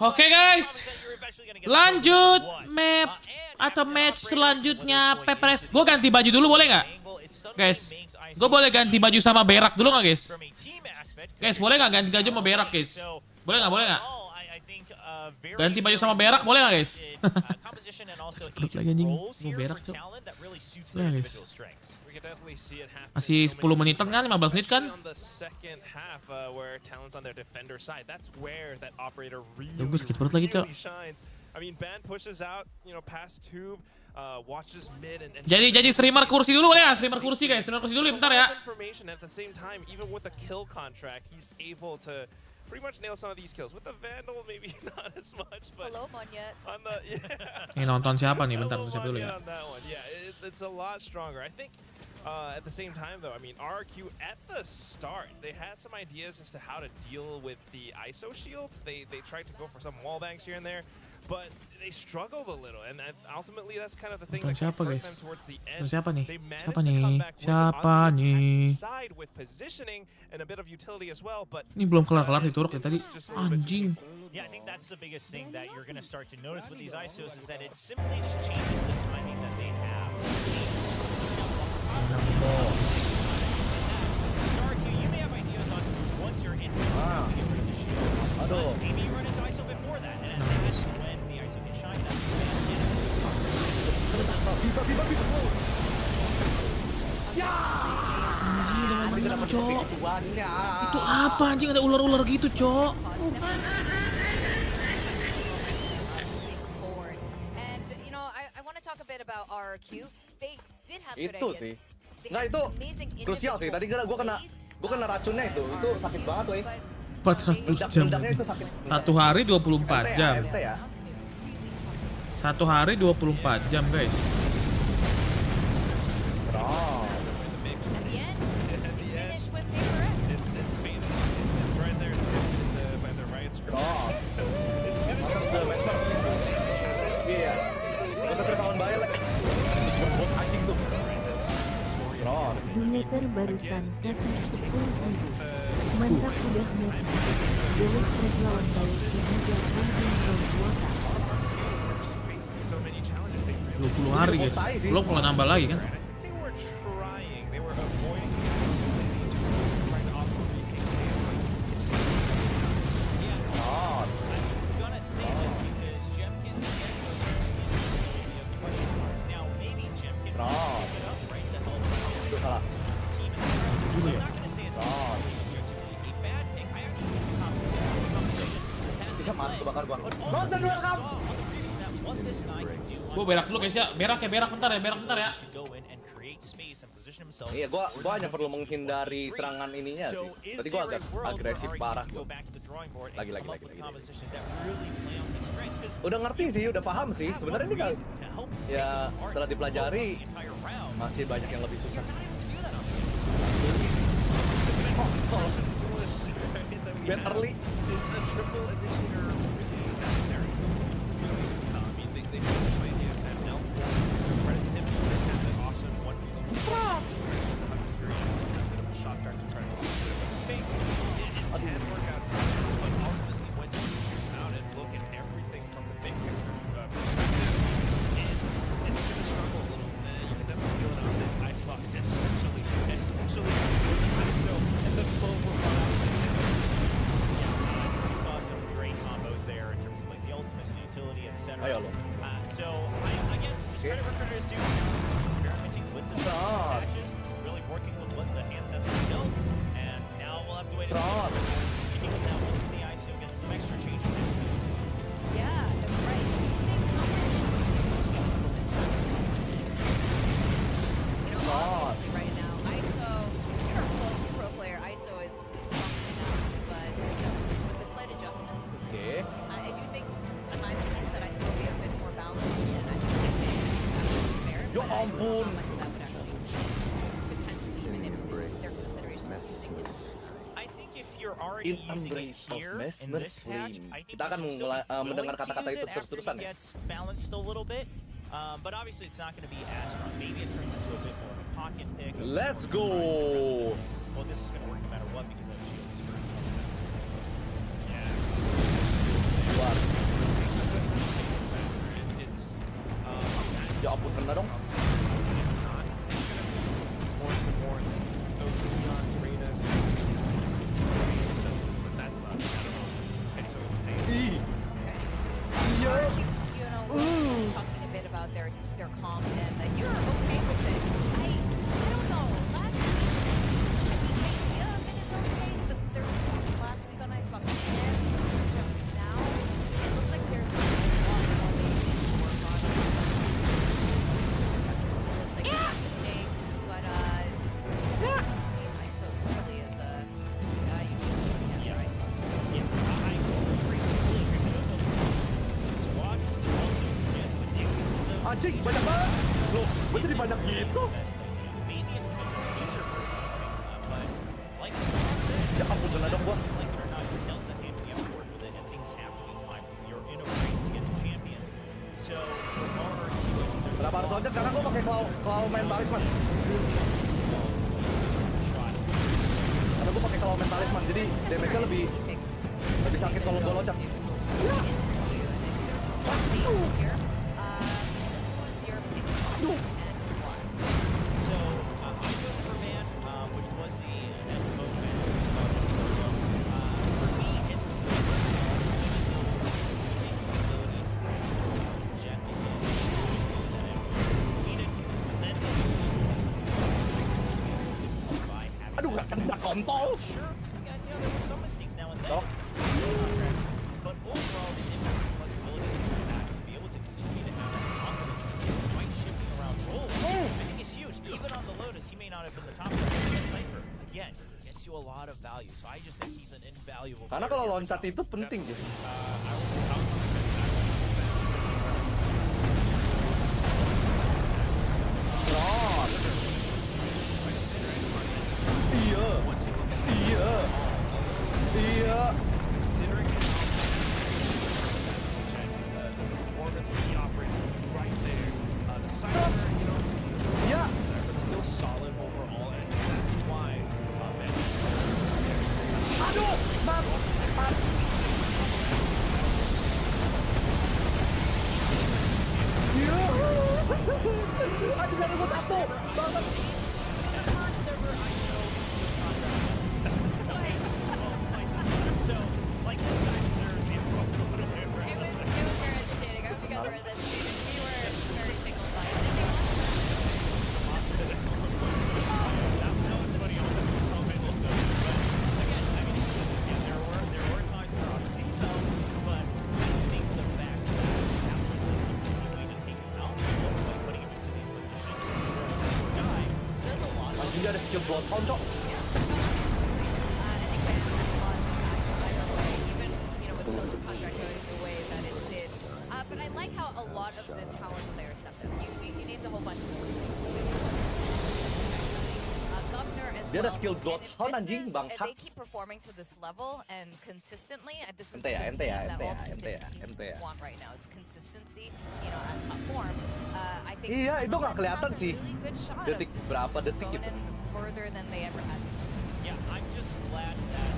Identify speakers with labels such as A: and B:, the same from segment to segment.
A: Oke guys, lanjut map atau match selanjutnya Paperrex. Gue ganti baju dulu boleh nggak, guys? Gue boleh ganti baju sama berak dulu nggak, guys? Guys, boleh nggak ganti baju sama berak, guys? Boleh nggak? Boleh nggak? Ganti baju sama berak boleh nggak, guys? Perut lagi anjing, mau berak tuh. Boleh nggak, guys? Masih 10 menitan kan, 15 menit kan? Duh, gue sakit perut lagi, cok. Jadi streamer kursi dulu boleh ya? Streamer kursi guys, streamer kursi dulu bentar ya.
B: Pretty much nail some of these kills with the Vandal, maybe not as much, but
C: hello Monyet.
B: On the
A: Ini nonton siapa nih? Bentar, nonton siapa dulu ya.
B: Yeah, it's a lot stronger. I think at the same time though, I mean RRQ at the start they had some ideas as to how to deal with the ISO shield. They tried to go for some wall banks here and there, but they struggled a little, and ultimately that's kind of the thing that hurt them towards the end.
A: Siapa nih?
B: They managed
A: Siapa
B: to
A: nih?
B: come back
A: Siapa
B: with the
A: nih?
B: side with positioning and a bit of utility as well, but
A: Ini belum kelar-kelar di turuk ya tadi. Anjing.
D: Yeah, I think that's the biggest thing that you're going to start to notice with these ISOs is that it simply just changes the timing that they have. RQ, you may have ideas on once you're in, how to get rid of the shield. But maybe you run into ISO before that, and that's when the ISO can shine.
A: Anjing, udah main bener, cok. Itu apa anjing, ada ular-ular gitu, cok.
E: Itu sih. Enggak, itu krusial sih. Tadi gue kena racunnya itu sakit banget woy.
A: 400 jam. Satu hari 24 jam. Satu hari 24 jam, guys.
F: Donator barusan kasih 10.000. Mantap udah mesej. Dewa stres lawan Malaysia juga mungkin berkuota.
A: 20 hari guys. Belum kalau nambah lagi kan. Gue berak dulu guys ya, berak bentar ya.
E: Iya, gua hanya perlu menghindari serangan ininya sih. Tadi gua agak agresif parah gua. Lagi. Udah ngerti sih, udah paham sih. Sebenarnya ini kan ya setelah dipelajari masih banyak yang lebih susah. Bet early. Ayo lo.
D: So again, just credit where credit is due. Experimenting with the patches, really working with what the hand that they dealt, and now we'll have to wait and see with that once the ISO gets some extra changes.
C: Yeah, that's right. You know, obviously right now, ISO, you're a pro player. ISO is just something else, but with the slight adjustments, I do think, in my opinion, that ISO will be a bit more balanced, and I think that fair.
E: Yo
C: But I don't know
E: ampun.
C: how much of that would actually potentially manipulate their consideration of using it.
D: I think if you're already using it here in this patch, I think
E: kita akan
D: you should still be
E: mendengar
D: willing to
E: kata-kata
D: use
E: itu
D: it after
E: terus-terusan
D: it
E: ya.
D: gets balanced a little bit. But obviously it's not going to be as strong. Maybe it turns into a bit more of a pocket pick.
E: Let's go.
D: Well, this is going to work no matter what because that shield is for
E: Anjing, banyak banget. Loh, gue jadi banyak gitu.
D: Maybe it's a bit of a feature but like
E: Ya ampun, kena dong gua.
D: like it or not, your Delta hand, you have to work with it, and things have to be timed. You're in a race to get the champions. So,
E: Kenapa harus loncat? Karena gue pakai claw mentalis, man. Karena gue pakai claw mentalis, man. Jadi damage-nya lebih sakit kalau gue loncat.
D: So, I go for man, which was the Expo man. For me, it's even though using the ability to project again, then simplify having
E: Aduh, gak kena kontol.
D: Sure, again, you know, there were some mistakes now and then.
E: Dok.
D: But overall, the impact and flexibility of this match to be able to continue to have that confidence despite shifting around roles, I think is huge. Even on the Lotus, he may not have been the top player in Cypher. Again, gets you a lot of value. So I just think he's an invaluable
E: Karena
D: player
E: kalau
D: here.
E: loncat itu penting, guys. Iya. Iya. Iya.
B: Considering the performance of the operators right there, the Cypher, you know,
E: Iya.
B: but still solid overall, and that's why Ben.
E: Aduh, mam. Iya. Aduh, dari gua satu. Banget.
D: So, like, this guy deserves the approach a little bit, right?
C: It was very entertaining. I hope you guys were as entertained. We were very tickled by it.
D: That was funny on the comment also. But again, I mean, again, there were times where obviously he fell, but I think the fact that was the easy way to take him out, ultimately putting him into these positions for a guy, says a lot.
E: Anjing, dia ada skill blood on, Cok.
C: I think they had a lot of impacts either way, even with the Social contract going the way that it did. But I like how a lot of the talent players stepped up. You named a whole bunch of Governor as
E: Dia ada
C: well.
E: skill blood
C: And if
E: on,
C: this
E: anjing,
C: is-
E: bangsat.
C: They keep performing to this level and consistently. This is
E: Ente ya,
C: the
E: ente ya,
C: thing that
E: ente
C: all
E: ya, ente ya,
C: Pacific
E: ente ya.
C: teams want right now is consistency. At top form. I think
E: Iya, itu nggak
C: Talent
E: kelihatan
C: has a
E: sih.
C: really good shot
E: Detik
C: of just
E: berapa detik
C: going
E: gitu.
C: in further than they ever had.
D: Yeah, I'm just glad that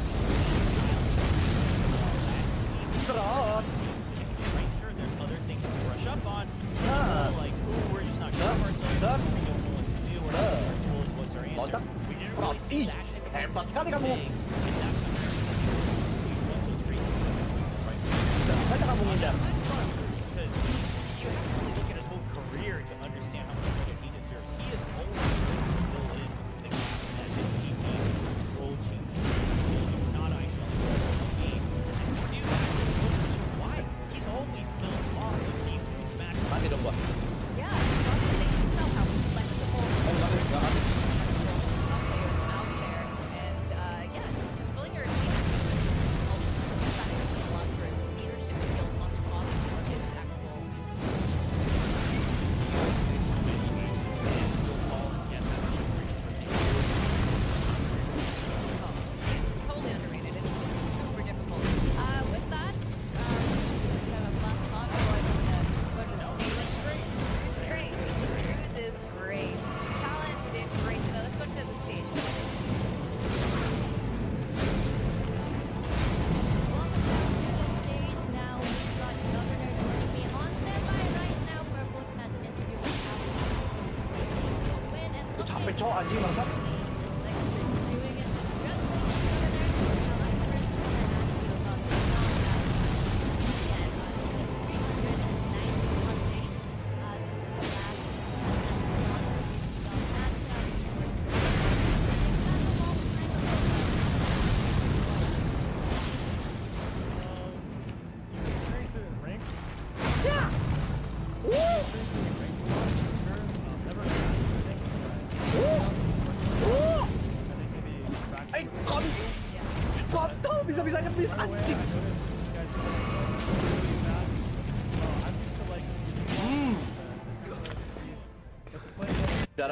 E: Serot.
D: right sure there's other things to brush up on.
E: Nah.
D: Like, ooh, we're just not sure of ourselves.
E: Sir.
D: We don't know what to do. We're not sure our tools. What's our answer?
E: Loncat.
D: We didn't
E: Prop.
D: really see
E: Ih,
D: that in the
E: hebat
D: first
E: sekali kamu.
D: thing, and that's something that we need to 1, 2, 3. Right.
E: Bisa saja kamu ngindar.
D: Because you have to really look at his whole career to understand how much credit he deserves. He is always built in the gap that his teammates role changes. Not actually the game. And to do that, why? He's always still on the team match.
E: Mati dong gua.
C: Yeah, Organization itself, how flexible
E: Enggak.
C: top players out there, and yeah, just filling your team with ultimately factors in a lot for his leadership skills on top of his actual. Totally underrated. It's super difficult. With that, kind of last thought. Otherwise, I'm gonna go to the stage. Cruise is great. Cruise is great. Talent did great today. Let's go to the stage.
F: Welcome back to the stage. Now we've got Governor joining me on standby right now for a post-match interview with Kaos. Win and
E: Itu
F: looking
E: capek, Cok, anjing, bangsat.
F: like doing it. Congratulations, Governor. Now, I first want to ask you about the song that again, it's been 391 days since the last
E: Eh, kontol bisa-bisanya bis anjing.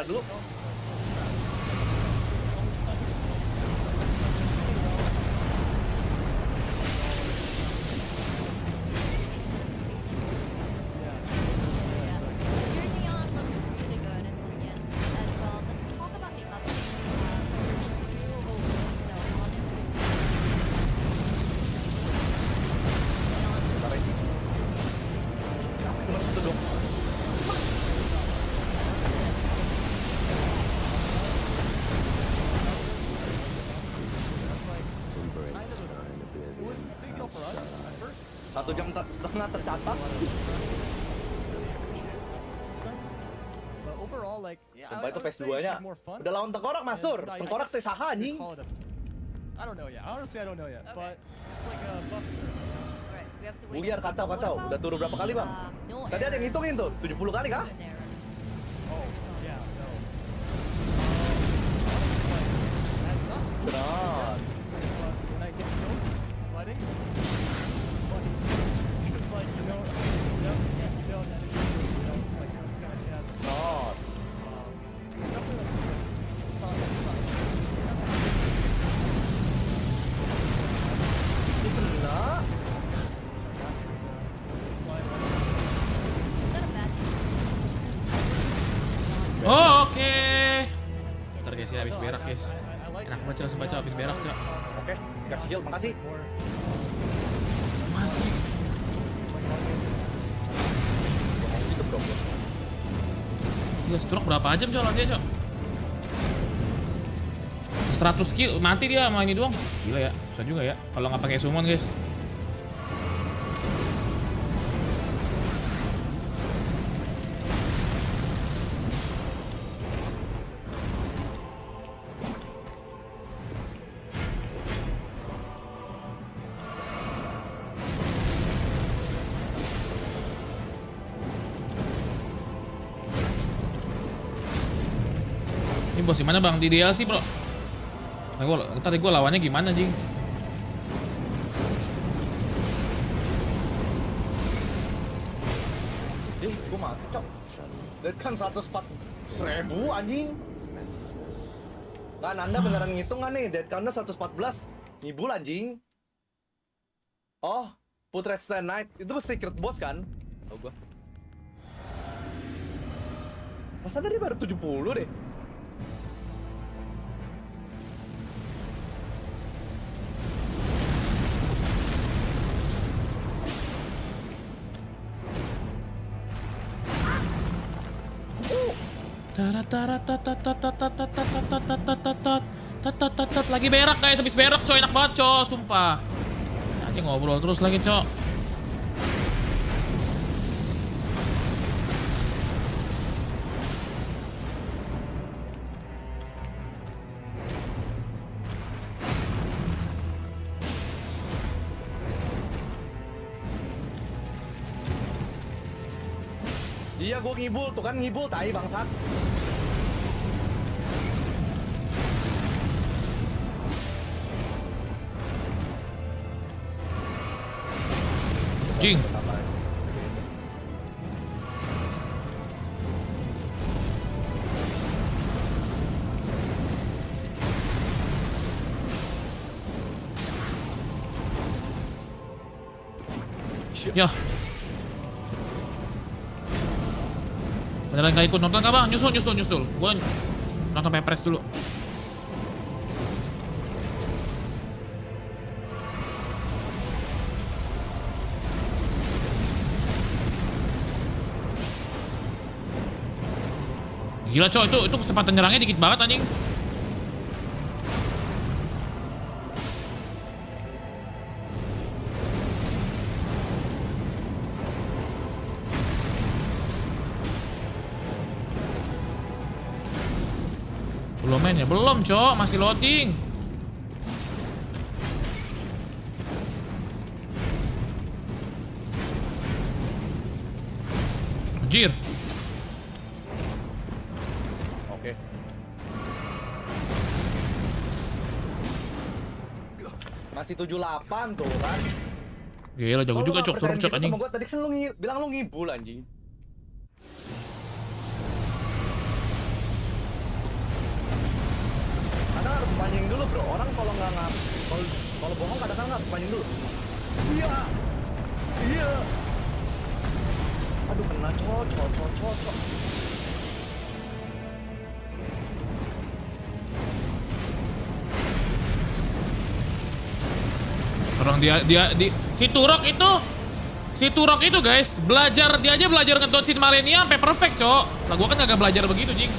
E: Darah dulu.
F: Your neon looks really good and yes as well. Let's talk about the update for 2 over so on its way.
E: Bentar lagi. Cuma satu dong. Satu jam setengah tercatat. Sumpah itu PS2-nya udah lawan tengkorak Mastur. Tengkorak teh saha anjing.
C: Alright, we have to wait.
E: Buyar kacau. Udah turun berapa kali, Bang? Tadi ada yang ngitungin tuh, 70 kali kah? Benar. Not. Itu kena.
A: Oh, oke. Ntar guys ya habis berak guys. Enak banget Cok, sumpah Cok, habis berak Cok.
E: Oke, kasih heal, makasih.
A: Masih.
E: Hidup dong.
A: Gila, stroke berapa jam Cok latihan Cok? 100 kill, mati dia sama ini doang. Gila ya, susah juga ya. Kalau nggak pakai summon guys. Ini bos gimana bang? Di DLC bro. Nah, tadi gue lawannya gimana jing?
E: Gue mati Cok. Lihat kan 104.000 anjing. Kan Anda beneran ngitung kan nih, dead count-nya 114. Ngibul anjing. Oh, Putres Night itu secret boss kan? Tau gua. Masa tadi baru 70 deh.
A: Lagi berak guys, habis berak coy, enak banget coy, sumpah. Nanti ngobrol terus lagi coy.
E: Iya gua ngibul, tuh kan ngibul, tai bangsat.
A: Jing. Ya. Beneran gak ikut nonton gak bang? Nyusul. Gua nonton Paperrex dulu. Gila coy, itu kesempatan nyerangnya dikit banget anjing. Belum main ya? Belum cok, masih loading. Anjir.
E: Oke. Masih 78 tuh kan.
A: Gila jago juga cok, turun cok anjing.
E: Tadi kan lu bilang lu ngibul anjing. harus panjang dulu bro. Orang kalau nggak kalau bohong kadang-kadang harus panjang dulu. Iya. Iya. Aduh kena cocok.
A: Orang si Turok itu guys, dia aja belajar ngedot si Malenia sampai perfect, cok. Lah gua kan kagak belajar begitu, jing.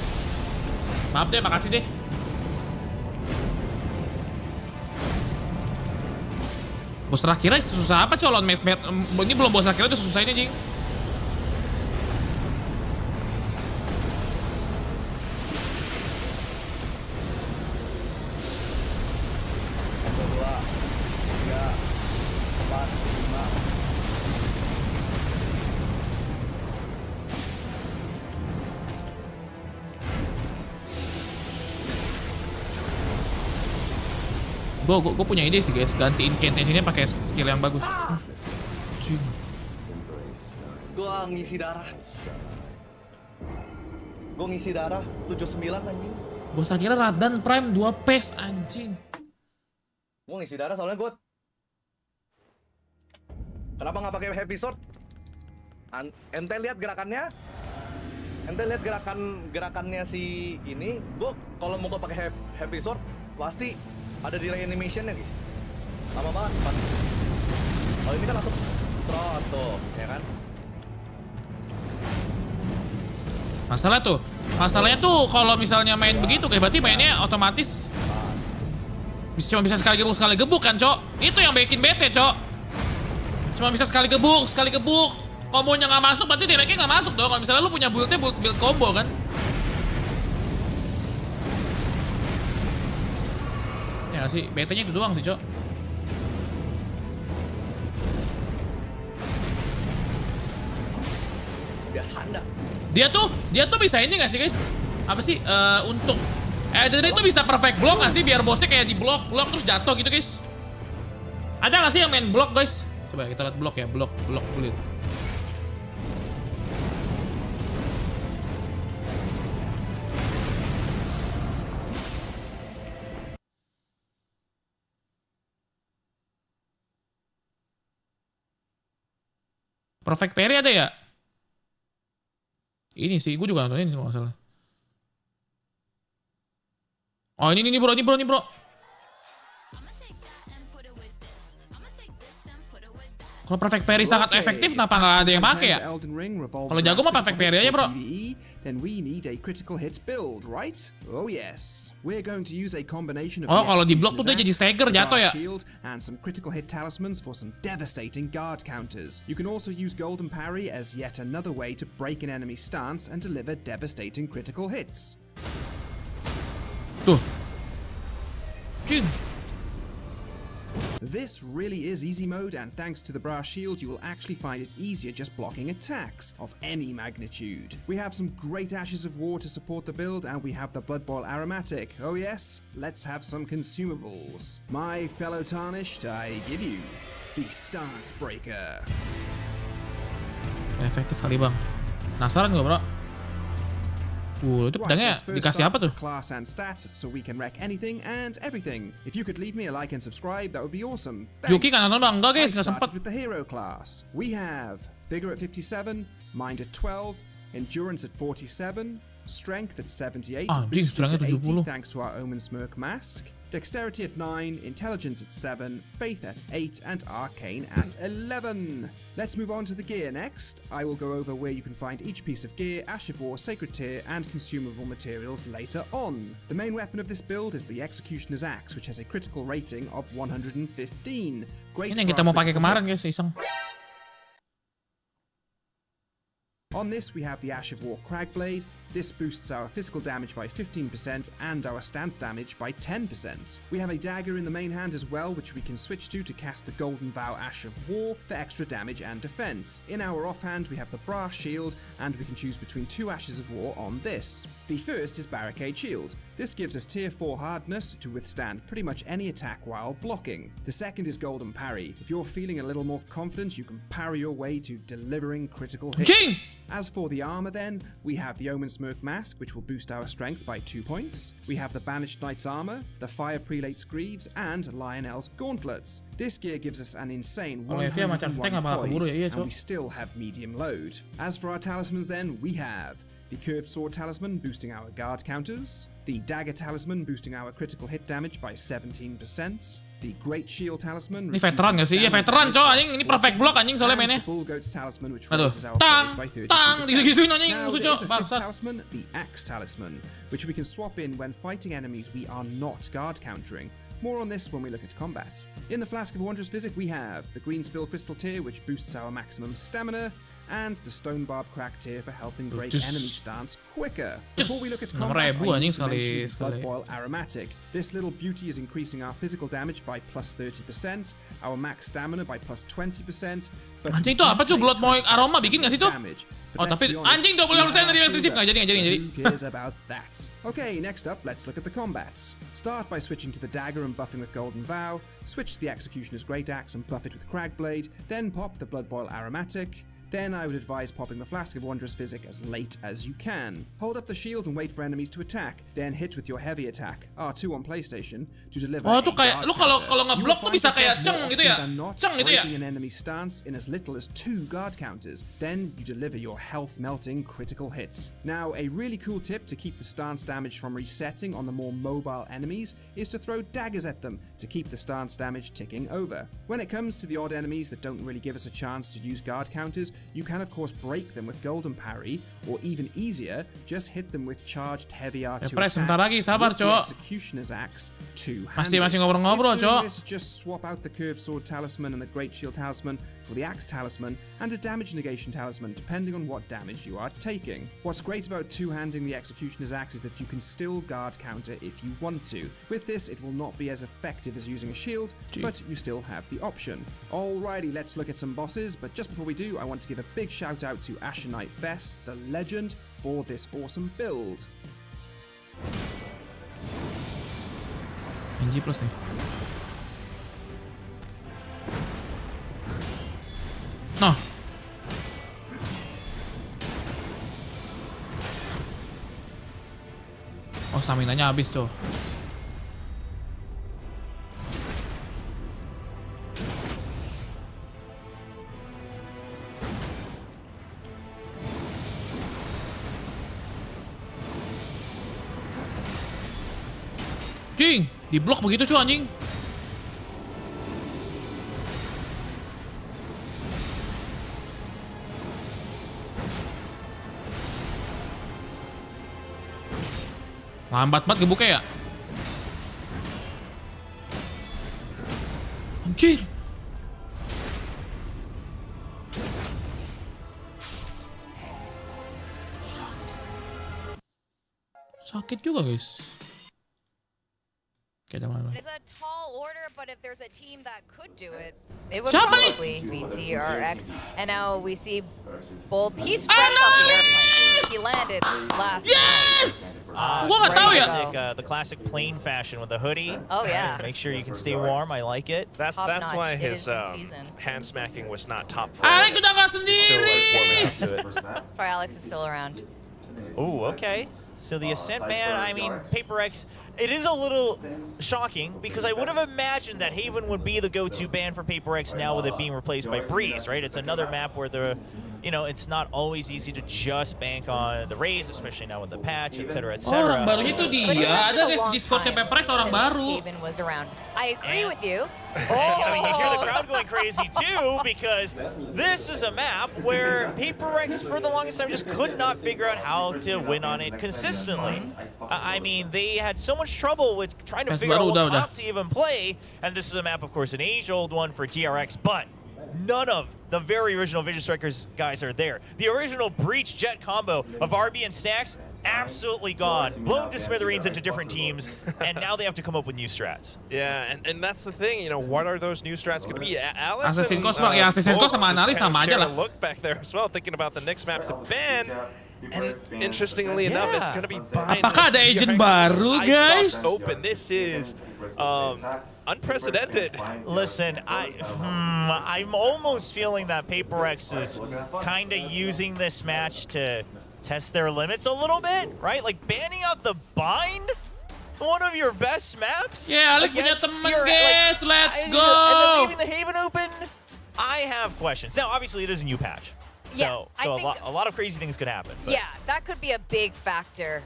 A: Maaf deh, makasih deh. Bos terakhirnya susah apa, cok? Lawan match. Ini belum bos terakhirnya udah susah ini, jing. Gue punya ide sih guys, gantiin incantationnya pakai skill yang bagus.
E: Gua ngisi darah 79 anjing.
A: Bos akhirnya Radan Prime 2 PES anjing.
E: Gua ngisi darah soalnya kenapa nggak pakai heavy sword? Ente lihat gerakannya? Ente lihat gerakannya si ini? Gua kalau mau pakai heavy sword pasti ada delay animation-nya guys. Lama banget. Kalau ini kan langsung trot tuh, ya kan?
A: Masalahnya tuh kalau misalnya main begitu kayak berarti mainnya otomatis cuma bisa sekali gebuk kan, cok? Itu yang bikin bete, cok. Cuma bisa sekali gebuk. Kombonya nggak masuk, berarti damage-nya nggak masuk dong. Kalau misalnya lu punya build combo kan? Ya sih, BT-nya itu doang sih, cok.
E: Biasa anda.
A: Dia tuh bisa ini nggak sih guys? Apa sih? Untuk ADATA itu bisa perfect block nggak sih? Biar bosnya kayak di blok terus jatuh gitu guys. Ada nggak sih yang main block guys? Coba kita lihat blok ya, blok bulit. Perfect parry ada ya? Ini sih, gue juga nonton ini kalau nggak salah. Oh ini bro. Kalau perfect parry sangat efektif, kenapa nggak ada yang pakai ya? Kalau jago mah perfect parry aja bro.
G: Then we need a critical hits build, right? Oh yes. We're going to use a combination of
A: kalau di blok tuh dia jadi stagger jatuh ya.
G: Shield and some critical hit talismans for some devastating guard counters. You can also use golden parry as yet another way to break an enemy's stance and deliver devastating critical hits.
A: Tuh. Cing.
G: This really is easy mode, and thanks to the brass shield you will actually find it easier just blocking attacks of any magnitude. We have some great Ashes of War to support the build, and we have the Blood Boil Aromatic. Oh yes, let's have some consumables. My fellow Tarnished, I give you the Stance Breaker.
A: Efektif kali bang. Penasaran gak bro? Itu pedangnya dikasih apa tuh?
G: Class and stats, so we can wreck anything and everything. If you could leave me a like and subscribe, that would be awesome.
A: Juki kan nonton bang, enggak guys, nggak sempet.
G: With the hero class, we have Vigor at 57, Mind at 12, Endurance at 47, Strength at 78,
A: Anjing, strength-nya 70.
G: thanks to our Omen Smirk Mask, Dexterity at 9, Intelligence at 7, Faith at 8, and Arcane at 11. Let's move on to the gear next. I will go over where you can find each piece of gear, Ash of War, Sacred Tier, and consumable materials later on. The main weapon of this build is the Executioner's Axe, which has a critical rating of 115. Great.
A: Ini yang kita mau pakai kemarin guys, iseng.
G: On this we have the Ash of War Cragblade. This boosts our physical damage by 15% and our stance damage by 10%. We have a dagger in the main hand as well, which we can switch to cast the Golden Vow Ash of War for extra damage and defense. In our offhand we have the Brass Shield, and we can choose between two Ashes of War on this. The first is Barricade Shield. This gives us tier 4 hardness to withstand pretty much any attack while blocking. The second is golden parry. If you're feeling a little more confident, you can parry your way to delivering critical hits.
A: Jing!
G: As for the armor then, we have the Omen Smoke Mask, which will boost our strength by 2 points. We have the Banished Knight's armor, the Fire Prelate's greaves, and Lionel's gauntlets. This gear gives us an insane
A: Kalau Evia macam tank
G: 101
A: nggak bakal keburu
G: poise,
A: ya, iya,
G: and
A: Cok.
G: we still have medium load. As for our talismans then, we have the Curved Sword Talisman boosting our guard counters, the Dagger Talisman boosting our critical hit damage by 17%, the Great Shield Talisman.
A: Ini veteran nggak sih? Iya veteran cok anjing. Ini perfect block anjing soalnya mainnya.
G: The Bull Goat's Talisman, which
A: Aduh,
G: raises our
A: tang,
G: praise by 32%.
A: tang, gitu-gituin anjing
G: Now
A: musuh
G: there
A: cok.
G: is a fifth
A: Bangsat.
G: talisman, the Axe Talisman, which we can swap in when fighting enemies we are not guard countering. More on this when we look at combat. In the Flask of Wondrous Physic we have the Green Spill Crystal tier, which boosts our maximum stamina, and the Stone Barb Crack tier for helping break
A: Just-
G: enemy stance quicker.
A: Just
G: Before we look at
A: 6.000
G: combat, I
A: anjing
G: need to
A: sekali-
G: mention the
A: sekali.
G: Blood Boil Aromatic. This little beauty is increasing our physical damage by plus 30%, our max stamina by plus 20%. But
A: Anjing tuh apa tuh? Blood Boil Aroma bikin nggak sih tuh?
G: damage.
A: Oh
G: But let's
A: tapi
G: be honest,
A: anjing 25% dari
G: we have
A: eksklusif
G: Hilda.
A: nggak jadi nggak jadi.
G: Who cares about that? Okay, next up, let's look at the combats. Start by switching to the dagger and buffing with Golden Vow, switch to the Executioner's Great Axe and buff it with Cragblade, then pop the Blood Boil Aromatic. Then I would advise popping the Flask of Wondrous Physic as late as you can. Hold up the shield and wait for enemies to attack, then hit with your heavy attack, R2 on PlayStation, to deliver
A: Oh,
G: a
A: tuh kayak-
G: guard
A: lu kalau-
G: counter.
A: kalau
G: You
A: ngeblok
G: will
A: tuh bisa
G: find
A: kayak
G: yourself
A: ceng
G: more
A: gitu ya.
G: often than not
A: Ceng gitu ya.
G: breaking an enemy stance in as little as 2 guard counters. Then you deliver your health-melting critical hits. Now, a really cool tip to keep the stance damage from resetting on the more mobile enemies is to throw daggers at them to keep the stance damage ticking over. When it comes to the odd enemies that don't really give us a chance to use guard counters, you can of course break them with golden parry, or even easier, just hit them with charged heavy R2
A: Pres,
G: attacks
A: bentar lagi, sabar,
G: with the
A: Cok.
G: Executioner's Axe two-handed.
A: Masih ngobrol-ngobrol,
G: If doing
A: Cok.
G: this, just swap out the Curved Sword Talisman and the Great Shield Talisman for the Axe Talisman and a Damage Negation Talisman, depending on what damage you are taking. What's great about two-handing the Executioner's Axe is that you can still guard counter if you want to. With this, it will not be as effective as using a shield, but you still have the option. Alrighty, let's look at some bosses, but just before we do, I want to give a big shout out to Asher Knight Fess, the legend, for this awesome build.
A: NG plus nih. Nah. Oh, stamina-nya habis tuh. Jing, di blok begitu cuy anjing. Lambat banget gebuknya ya. Anjir. Sakit juga guys. Oke, udah mulai.
C: It's a tall order, but if there's a team that could do it, it would
A: Siapa nih?
C: probably be DRX. And now we see Bulb. He's fresh off the airplane. He landed last
A: Yes!
C: night.
A: Gua nggak tahu ya.
D: The classic plain fashion with the hoodie.
C: Oh yeah.
D: Make sure you can stay warm. I like it.
B: That's
C: Top notch.
B: why
C: It
B: his
C: is in season.
B: hand smacking was not top for
A: Alek udah nggak
B: Still
A: sendiri.
B: like warming up to it.
C: Sorry, Alex is still around.
D: Ooh, okay. So the Ascent man, I mean, Paperrex, it is a little shocking because I would have imagined that Haven would be the go-to ban for Paperrex now with it being replaced by Breeze, right? It's another map where it's not always easy to just bank on the Raze, especially now with the patch, etc., etc.
A: Orang barunya tuh
C: But it
A: dia.
C: has
A: Ada
C: been a
A: guys
C: long
A: Discordnya
C: time
A: Paperrex orang
C: since
A: baru.
C: Haven was around. I agree
D: And-
C: with you.
D: I mean, you hear the crowd going crazy too because this is a map where Paperrex for the longest time just could not figure out how to win on it consistently. I mean, they had so much trouble with trying to
A: Guys,
D: figure out
A: baru
D: what
A: udah.
D: map to even play, and this is a map, of course, an age-old one for DRX, but none of the very original Vision Strikers guys are there. The original Breach Jet combo of RB and Stacks, absolutely gone. Blown to smithereens into different teams, and now they have to come up with new strats.
B: Yeah, and that's the thing, what are those new strats going to be? Alex
A: Assassin's
B: and,
A: Coast, ya, Assassin's Coast sama
B: Bull
A: Analyst
B: just
A: sama
B: kinda
A: aja
B: share
A: lah.
B: a look back there as well, thinking about the next map to ban. And interestingly enough, it's going to be behind
A: Apakah ada
B: the
A: agent
B: DRX
A: baru,
B: Icebox
A: guys?
B: Open. This is unprecedented.
D: Listen, I'm almost feeling that Paperrex is kind of using this match to test their limits a little bit, right? Like banning out the bind, one of your best maps.
A: Yeah, Alec punya
D: against
A: temen,
D: DRX.
A: guys. Let's
D: And
A: go.
D: then leaving the Haven open. I have questions. Now, obviously, it is a new patch, so
C: Yes, I think-
D: a lot of crazy things could happen. But
C: Yeah, that could be a big factor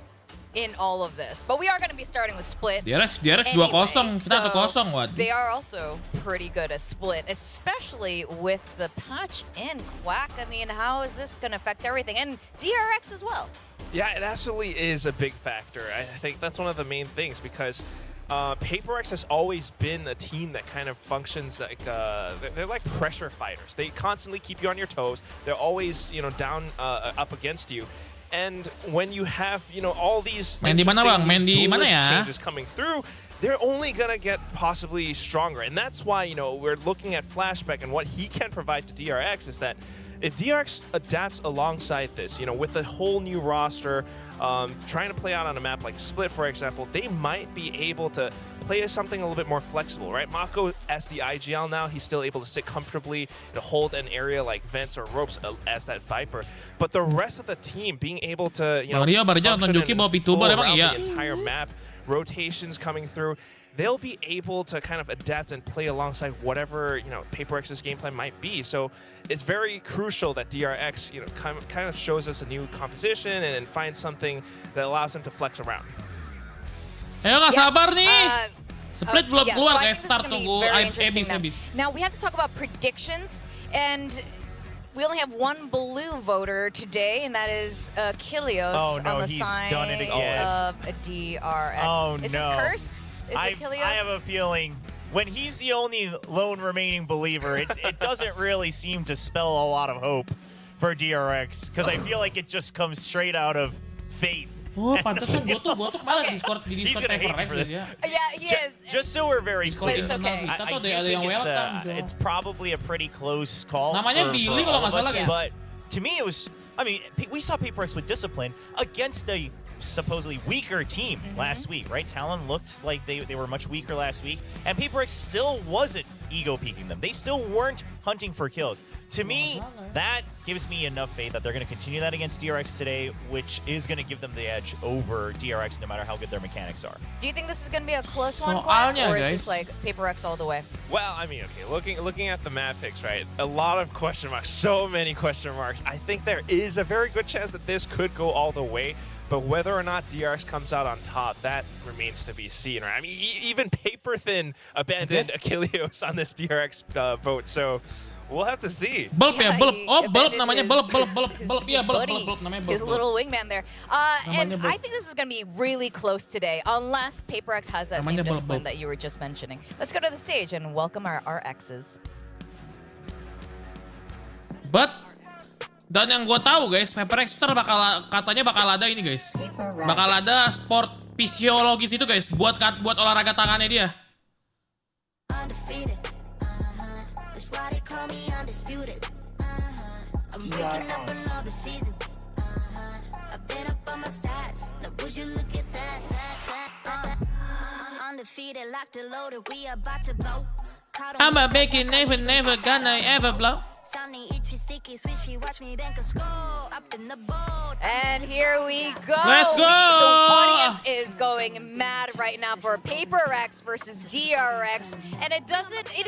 C: in all of this. But we are going to be starting with Split.
A: DRX 2-0,
C: Anyway,
A: kita 1-0, Wad.
C: they are also pretty good at Split, especially with the patch in Quack. I mean, how is this going to affect everything? And DRX as well.
B: Yeah, it absolutely is a big factor. I think that's one of the main things because Paperrex has always been a team that kind of functions like they're like pressure fighters. They constantly keep you on your toes. They're always down up against you. And when you have all these
A: Main di mana, Bang? Main di
B: duelist
A: mana ya?
B: changes coming through, they're only gonna get possibly stronger. And that's why we're looking at Flashback and what he can provide to DRX is that if DRX adapts alongside this, with a whole new roster, trying to play out on a map like Split, for example, they might be able to play as something a little bit more flexible, right? Mako, as the IGL now, he's still able to sit comfortably to hold an area like vents or ropes as that Viper. But the rest of the team being able to,
A: Bang Rio baru aja nonton
B: function
A: Juki
B: and
A: bawa
B: flow
A: VTuber, emang
B: around
A: iya?
B: the entire map, rotations coming through, they'll be able to kind of adapt and play alongside whatever Paperrex's gameplay might be. So it's very crucial that DRX kind of shows us a new composition and finds something that allows him to flex around.
A: Ayo nggak sabar nih. Split belum
C: yeah,
A: keluar
C: so I
A: guys.
C: think this is
A: Start
C: gonna be
A: tunggu
C: very
A: Abis
C: interesting
A: habis.
C: Now we have to talk about predictions, and we only have one blue voter today, and that is Kilios
D: Oh, no,
C: on the
D: he's
C: side
D: done it again.
C: of DRX.
D: Oh,
C: is
D: no.
C: this cursed? Is it Kilios?
D: I have a feeling when he's the only lone remaining believer, it doesn't really seem to spell a lot of hope for DRX because I feel like it just comes straight out of faith.
A: Oh, pantesan gue tuh kemarin di
D: He's
A: Discord
D: gonna hate me
A: Paperrex
D: for this.
A: ya.
C: Yeah, he is.
D: Just so we're very
A: Discord
D: clear,
C: It's okay.
A: internal kita
D: I
A: tuh
D: do
A: ada yang
D: think
A: welcome. so.
D: it's probably a pretty close call.
A: Namanya
D: for
A: Billy
D: all
A: kalau nggak
D: of us,
A: salah, guys.
D: But to me, it was. I mean, we saw Paperrex with discipline against a supposedly weaker team last week, right? Talon looked like they were much weaker last week, and Paperrex still wasn't ego peeking them. They still weren't hunting for kills. To me, that gives me enough faith that they're going to continue that against DRX today, which is going to give them the edge over DRX no matter how good their mechanics are.
C: Do you think this is going to be a close one, Quack,
A: Soalnya,
C: or is
A: guys.
C: this like Paperrex all the way?
B: Well, I mean, okay, looking at the map picks, right? A lot of question marks, so many question marks. I think there is a very good chance that this could go all the way, but whether or not DRX comes out on top, that remains to be seen, right? I mean, even Paperthin abandoned Achilleos on this DRX vote, so we'll have to see.
A: Bulb ya,
C: Yeah,
A: bulb.
C: he
A: Oh, bulb
C: abandoned
A: namanya
C: his-
A: bulb.
C: his
A: Iya, bulb,
C: buddy,
A: bulb namanya bulb.
C: his little wingman there. And
A: Namanya bulb.
C: I think this is going to be really close today, unless Paperrex has that
A: Namanya
C: same
A: bulb,
C: discipline
A: bulb.
C: that you were just mentioning. Let's go to the stage and welcome our RXs.
A: But dan yang gue tahu guys, Paperrex itu katanya bakal ada ini guys. Bakal ada sport fisiologis itu guys buat olahraga tangannya dia.
H: Undefeated. That's why they call me undisputed. I'm waking up another season. I've been up on my stats. Now would you look at that? Undefeated, locked and loaded. We about to blow.
A: I'm a bacon, never gonna ever blow.
H: Sounding itchy, sticky, swishy. Watch me bank a score up in the boat.
C: And here we go.
A: Let's go!
C: The audience is going mad right now for Paperrex versus DRX. And it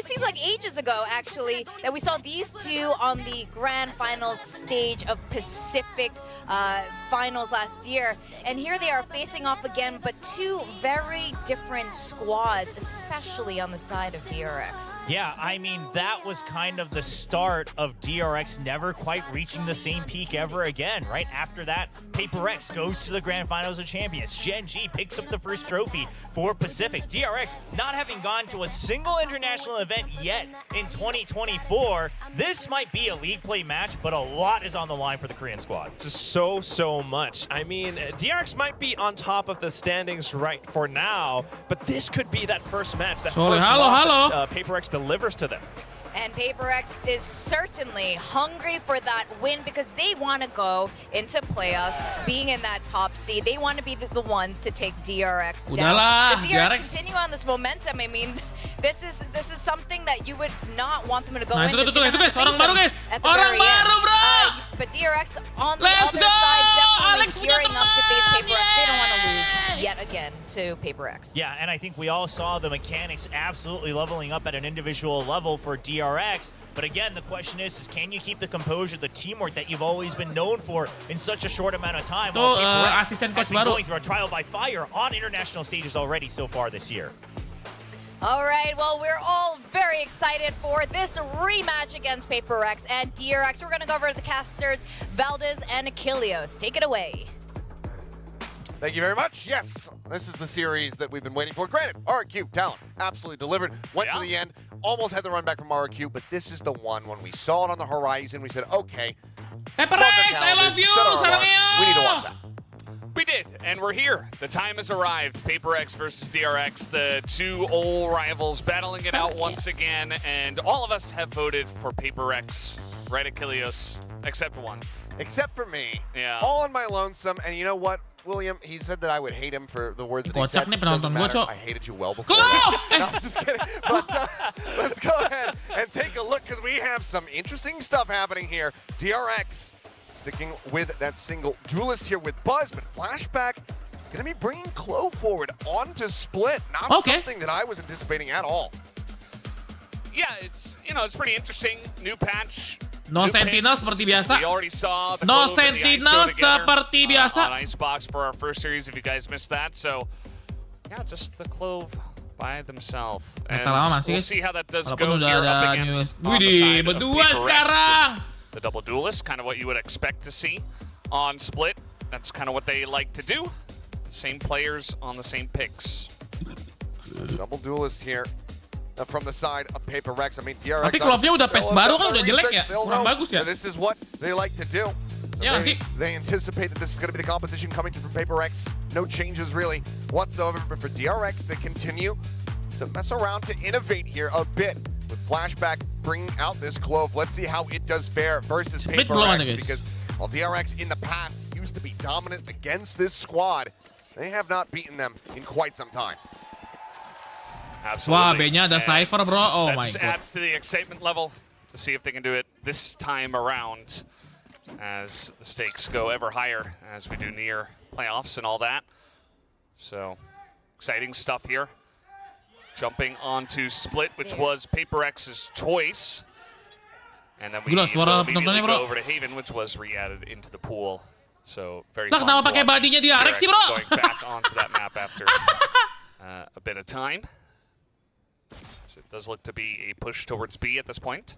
C: seems like ages ago, actually, that we saw these two on the grand finals stage of Pacific finals last year. And here they are facing off again, but two very different squads, especially on the side of DRX.
D: Yeah, I mean, that was kind of the start of DRX never quite reaching the same peak ever again, right? After that, Paperrex goes to the Grand Finals of Champions. Gen G picks up the first trophy for Pacific. DRX not having gone to a single international event yet in 2024. This might be a league play match, but a lot is on the line for the Korean squad.
B: Just so much. I mean, DRX might be on top of the standings right for now, but this could be that first match, that
A: Sorry,
B: first
A: hello.
B: loss that Paperrex delivers to them.
C: And Paperrex is certainly hungry for that win because they want to go into playoffs, being in that top seed. They want to be the ones to take DRX down.
A: Udahlah,
C: The DRX
A: DRX.
C: continue on this momentum. I mean, this is something that you would not want them to go
A: Nah,
C: into.
A: itu guys, orang baru guys.
C: At the
A: Orang
C: very end.
A: baru, bro.
C: But DRX on the
A: Let's
C: other
A: go!
C: side definitely
A: Alex punya
C: gearing up to face
A: teman.
C: Paperrex. They don't want to lose
A: Yay!
C: yet again to Paperrex.
D: Yeah, and I think we all saw the mechanics absolutely leveling up at an individual level for DRX. But again, the question is can you keep the composure, the teamwork that you've always been known for in such a short amount of time?
A: Tuh,
D: While Paperrex
A: asisten
D: has
A: coach
D: been
A: baru.
D: going through a trial by fire on international stages already so far this year.
C: All right, well, we're all very excited for this rematch against Paperrex and DRX. We're going to go over to the casters, Valdez and Achilleos. Take it away.
I: Thank you very much. Yes, this is the series that we've been waiting for. Granted, RQ talent absolutely delivered. Went to the end, almost had the run back from RQ, but this is the one when we saw it on the horizon. We said, okay,
A: Paperrex, I love you. Sarang
I: we need to watch that.
J: We did, and we're here. The time has arrived. Paperrex versus DRX, the two old rivals battling it out once again, and all of us have voted for Paperrex, right, Achilleos, except one.
I: Except for me.
J: Yeah.
I: All on my lonesome, and you know what, William? He said that I would hate him for the words that he
A: Kocak
I: said.
A: nih
I: It doesn't
A: penonton gua,
I: matter.
A: Cok.
I: I hated you well before.
A: Clove!
I: No, I'm just kidding. But let's go ahead and take a look because we have some interesting stuff happening here. DRX sticking with that single duelist here with Buzz, but Flashback gonna be bringing Clove forward onto Split. Not something that I was anticipating at all.
J: Yeah, it's pretty interesting. New patch.
A: No
J: new
A: Sentinel
J: picks.
A: seperti biasa.
J: We already saw the
A: No
J: Clove and the
A: Sentinel
J: ISO together,
A: seperti biasa.
J: on Icebox for our first series, if you guys missed that. So, yeah, just the Clove by themselves. And
A: Meta lama masih,
J: we'll
A: guys.
J: see how that does
A: Walaupun
J: go
A: udah
J: here
A: ada
J: up
A: new-
J: against on the
A: Widih,
J: side of
A: berdua
J: Paperrex,
A: sekarang.
J: just the double duelist, kind of what you would expect to see on Split. That's kind of what they like to do. Same players on the same picks.
I: Double duelist here from the side of Paperrex. I mean, DRX.
A: Tapi Clove-nya udah patch baru kan udah jelek ya? Kurang bagus ya?
I: This is what they like to do. So
A: Ya nggak sih?
I: they anticipate that this is going to be the composition coming through from Paperrex. No changes really whatsoever. But for DRX, they continue to mess around, to innovate here a bit with Flashback bringing out this Clove. Let's see how it does fare versus
A: Split belum ada,
I: Paperrex,
A: guys.
I: because while DRX in the past used to be dominant against this squad, they have not beaten them in quite some time.
J: Absolutely.
A: Wah, B-nya ada
J: And
A: Cypher, bro. Oh
J: that
A: my
J: just
A: god.
J: adds to the excitement level to see if they can do it this time around as the stakes go ever higher as we do near playoffs and all that. So, exciting stuff here. Jumping onto Split, which was Paperrex's choice. And then we
A: Gila, suara
J: will immediately
A: penontonnya, bro.
J: go over to Haven, which was re-added into the pool. So, very
A: Lah,
J: fun
A: kenapa
J: to
A: pakai
J: watch
A: badinya DRX sih, bro?
J: going back onto that map after a bit of time. So it does look to be a push towards B at this point.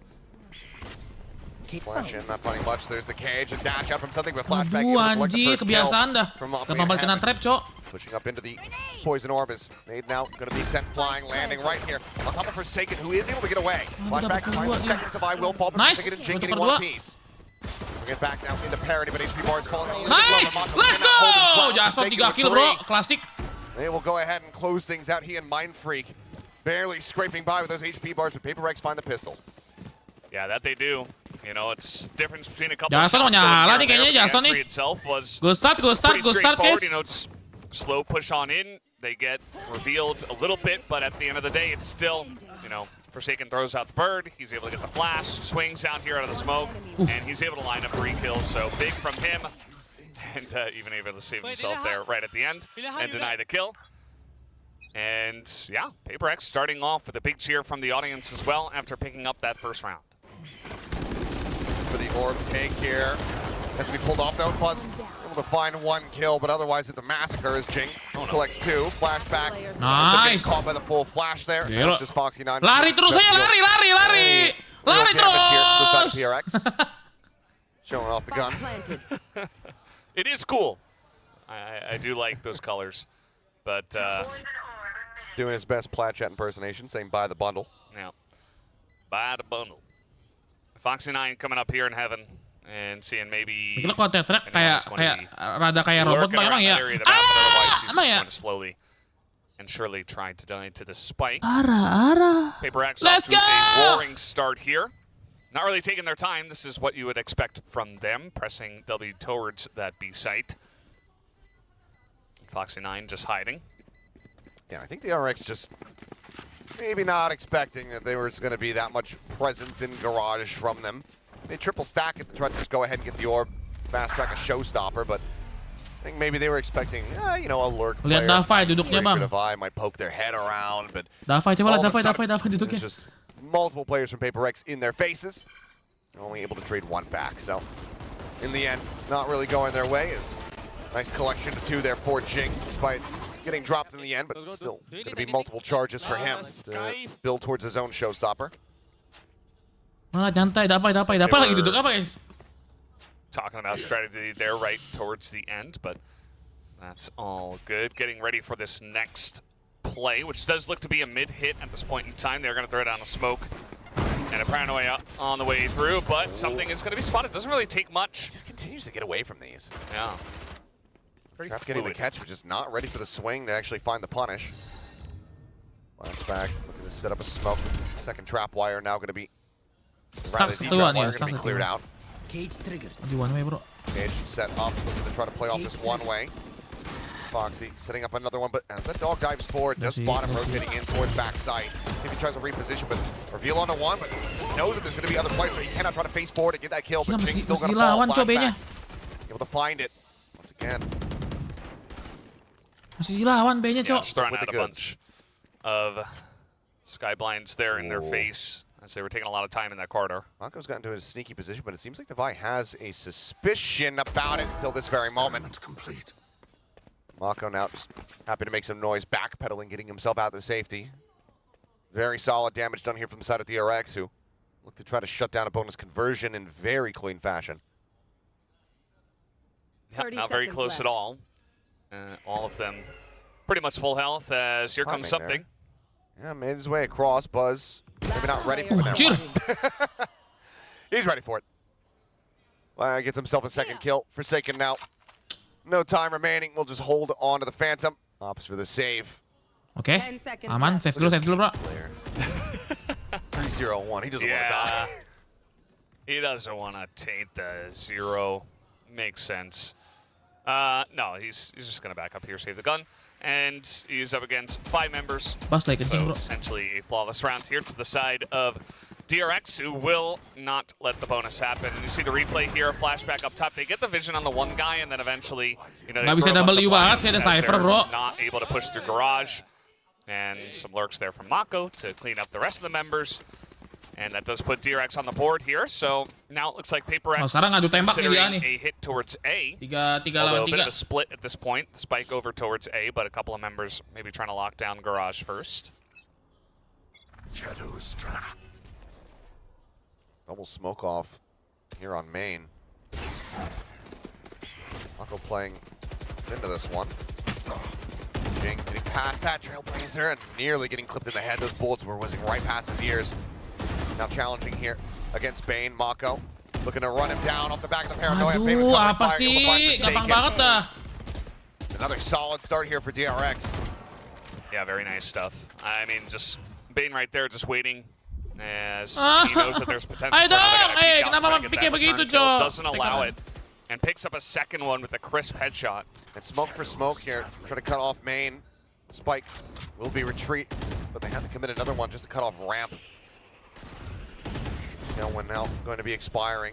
I: Flash in, not finding much. There's the cage and dash out from something, but Flashback
A: Aduh,
I: able to collect the
A: anjir,
I: first kill
A: kebiasaan dah.
I: from off
A: Gampang banget kena trap, Cok.
I: pushing up into the poison orb is made now. Going to be sent flying, landing right here on top of Forsaken, who is able to get away. Flashback finds the second to buy will fall, but
A: Nice.
I: Forsaken and Jin
A: Untuk
I: getting
A: kedua.
I: one piece. We'll get back now into parity, but HP bar is falling.
A: Nice! Let's go! Jason 3 kill, bro. Klasik.
I: They will go ahead and close things out. He and Mind Freak barely scraping by with those HP bars, but Paperrex find the pistol.
J: Yeah, that they do. You know, it's difference between a couple
A: Jason
J: of
A: mau
J: shots going
A: nyala
J: here
A: nih
J: and there,
A: kayaknya
J: but
A: Jason
J: the entry
A: nih.
J: itself was
A: Go start,
J: pretty
A: guys.
J: straightforward. You know, it's slow push on in. They get revealed a little bit, but at the end of the day, it's still, you know, Forsaken throws out the bird. He's able to get the flash, swings out here out of the smoke, and he's able to line up 3 kills. So big from him, and even able to save himself there right at the end and deny the kill. And yeah, Paperrex starting off with a big cheer from the audience as well after picking up that first round.
I: For the orb take here. Has to be pulled off though. Buzz able to find 1 kill, but otherwise it's a massacre as Jing collects 2. Flashback. Ends up getting
A: Nice.
I: caught by the full flash there.
A: Gila.
I: It's just Foxy 9.
A: Lari terus aja, lari. Lari terus.
I: TRX. Showing off the gun.
J: It is cool. I do like those colors, but
I: Doing his best Plat Chat impersonation, saying buy the bundle.
J: yeah, buy the bundle. Foxy 9 coming up here in heaven and seeing maybe.
A: Mikirnya kalau tetrek
J: anyone
A: kayak
J: is going to be
A: rada kayak robot
J: lurking
A: Pak, emang
J: around
A: ya?
J: that area of the map, but otherwise he's
A: Emang
J: just
A: ya?
J: going to slowly and surely try to donate to the spike.
A: Ara.
J: Paperrex
A: Let's
J: off to a
A: go!
J: roaring start here. Not really taking their time. This is what you would expect from them, pressing W towards that B site. Foxy9 just hiding.
I: Yeah, I think the DRX just maybe not expecting that there was going to be that much presence in Garage from them. They triple stack it to try to just go ahead and get the orb, fast track a showstopper, but I think maybe they were expecting, you know, a lurk player.
A: Lihat Dafai duduknya, Bang.
I: Vivi might poke their head around, but
A: Dafai, coba
I: all
A: lihat
I: of a
A: Dafai
I: sudden,
A: duduknya.
I: there's just multiple players from Paperrex in their faces. They're only able to trade one back, so in the end, not really going their way. Is nice collection of 2 there for Jing, despite getting dropped in the end, but still going to be multiple charges for him to build towards his own showstopper.
A: Malah nyantai, Dafai lagi duduk apa, guys?
J: Talking about strategy there right towards the end, but that's all good. Getting ready for this next play, which does look to be a mid-hit at this point in time. They're going to throw down a smoke and a paranoia on the way through, but something is going to be spotted. Doesn't really take much.
I: He just continues to get away from these.
J: Yeah. Pretty
I: Trap getting the
J: fluid.
I: catch, but just not ready for the swing to actually find the punish. Lance back, looking to set up a smoke. Second trap wire now going to be rather deep trap wire going to be cleared out.
A: Di one way, bro.
I: Cage set up, looking to try to play off this one way. Foxy setting up another one, but as that dog dives forward, does spot him rotating in towards backside. See if he tries to reposition, but reveal onto one, but just knows that there's going to be other players, so he cannot try to face forward to get that kill, but
A: Gila,
I: Jing's still
A: mesti
I: going to fall
A: dilawan,
I: flat
A: cobenya.
I: back. Able to find it once again.
A: Masih dilawan B-nya,
J: Yeah,
A: Cok.
J: just throwing
I: With
J: out
I: the
J: a
I: goods.
J: bunch of sky blinds there in their face as they were taking a lot of time in that corridor.
I: Mako's gotten into a sneaky position, but it seems like Devi has a suspicion about it until this very moment. Mako now just happy to make some noise, backpedaling, getting himself out to safety. Very solid damage done here from the side of DRX, who look to try to shut down a bonus conversion in very clean fashion.
J: Yep, not very close at all. All of them pretty much full health as here comes
I: Timing there.
J: something.
I: Yeah, made his way across. Buzz, maybe not ready for it. Never
A: Anjir.
I: mind. He's ready for it. Gets himself a second kill. Forsaken now. No time remaining. We'll just hold on to the Phantom. Opts for the save.
A: Oke, aman. Save dulu, bro.
I: 3-0-1. He doesn't want to die.
J: He doesn't want to taint the 0. Makes sense. No, he's just going to back up here, save the gun. And he's up against 5 members.
A: Pas lagi kencing,
J: So
A: bro.
J: essentially a flawless round here to the side of DRX, who will not let the bonus happen. And you see the replay here, flashback up top. They get the vision on the one guy, and then eventually, you know, they
A: Nggak bisa
J: throw a bunch
A: W
J: of
A: banget
J: blinds
A: sih, ada
J: as
A: Cypher,
J: they're
A: bro.
J: not able to push through garage. And some lurks there from Mako to clean up the rest of the members. And that does put DRX on the board here. So now it looks like Paperrex
A: Oh, sekarang ngadu tembak nih dia
J: considering
A: nih.
J: a hit towards A.
A: Tiga
J: Although
A: lawan
J: a bit of
A: 3.
J: a split at this point. Spike over towards A, but a couple of members maybe trying to lock down garage first.
I: Shadows trap. Double smoke off here on main. Mako playing into this one. Jing getting past that Trailblazer and nearly getting clipped in the head. Those bullets were whizzing right past his ears. Now challenging here against Bane. Mako looking to run him down off the back of the paranoia. Bane
A: Aduh,
I: with covering
A: apa
I: fire, able to find
A: sih? Gampang
I: Forsaken.
A: banget dah.
I: Another solid start here for DRX.
J: Yeah, very nice stuff. I mean, just Bane right there, just waiting as he knows that there's potential
A: Ayo
J: for another
A: dong!
J: guy to peek out,
A: Kenapa
J: try to get
A: pikir
J: that
A: begitu,
J: return kill.
A: Cok?
J: Doesn't allow it, and picks up a second one with a crisp headshot.
I: And smoke for smoke here, trying to cut off main. Spike will be retreat, but they have to commit another one just to cut off ramp. No one now going to be expiring.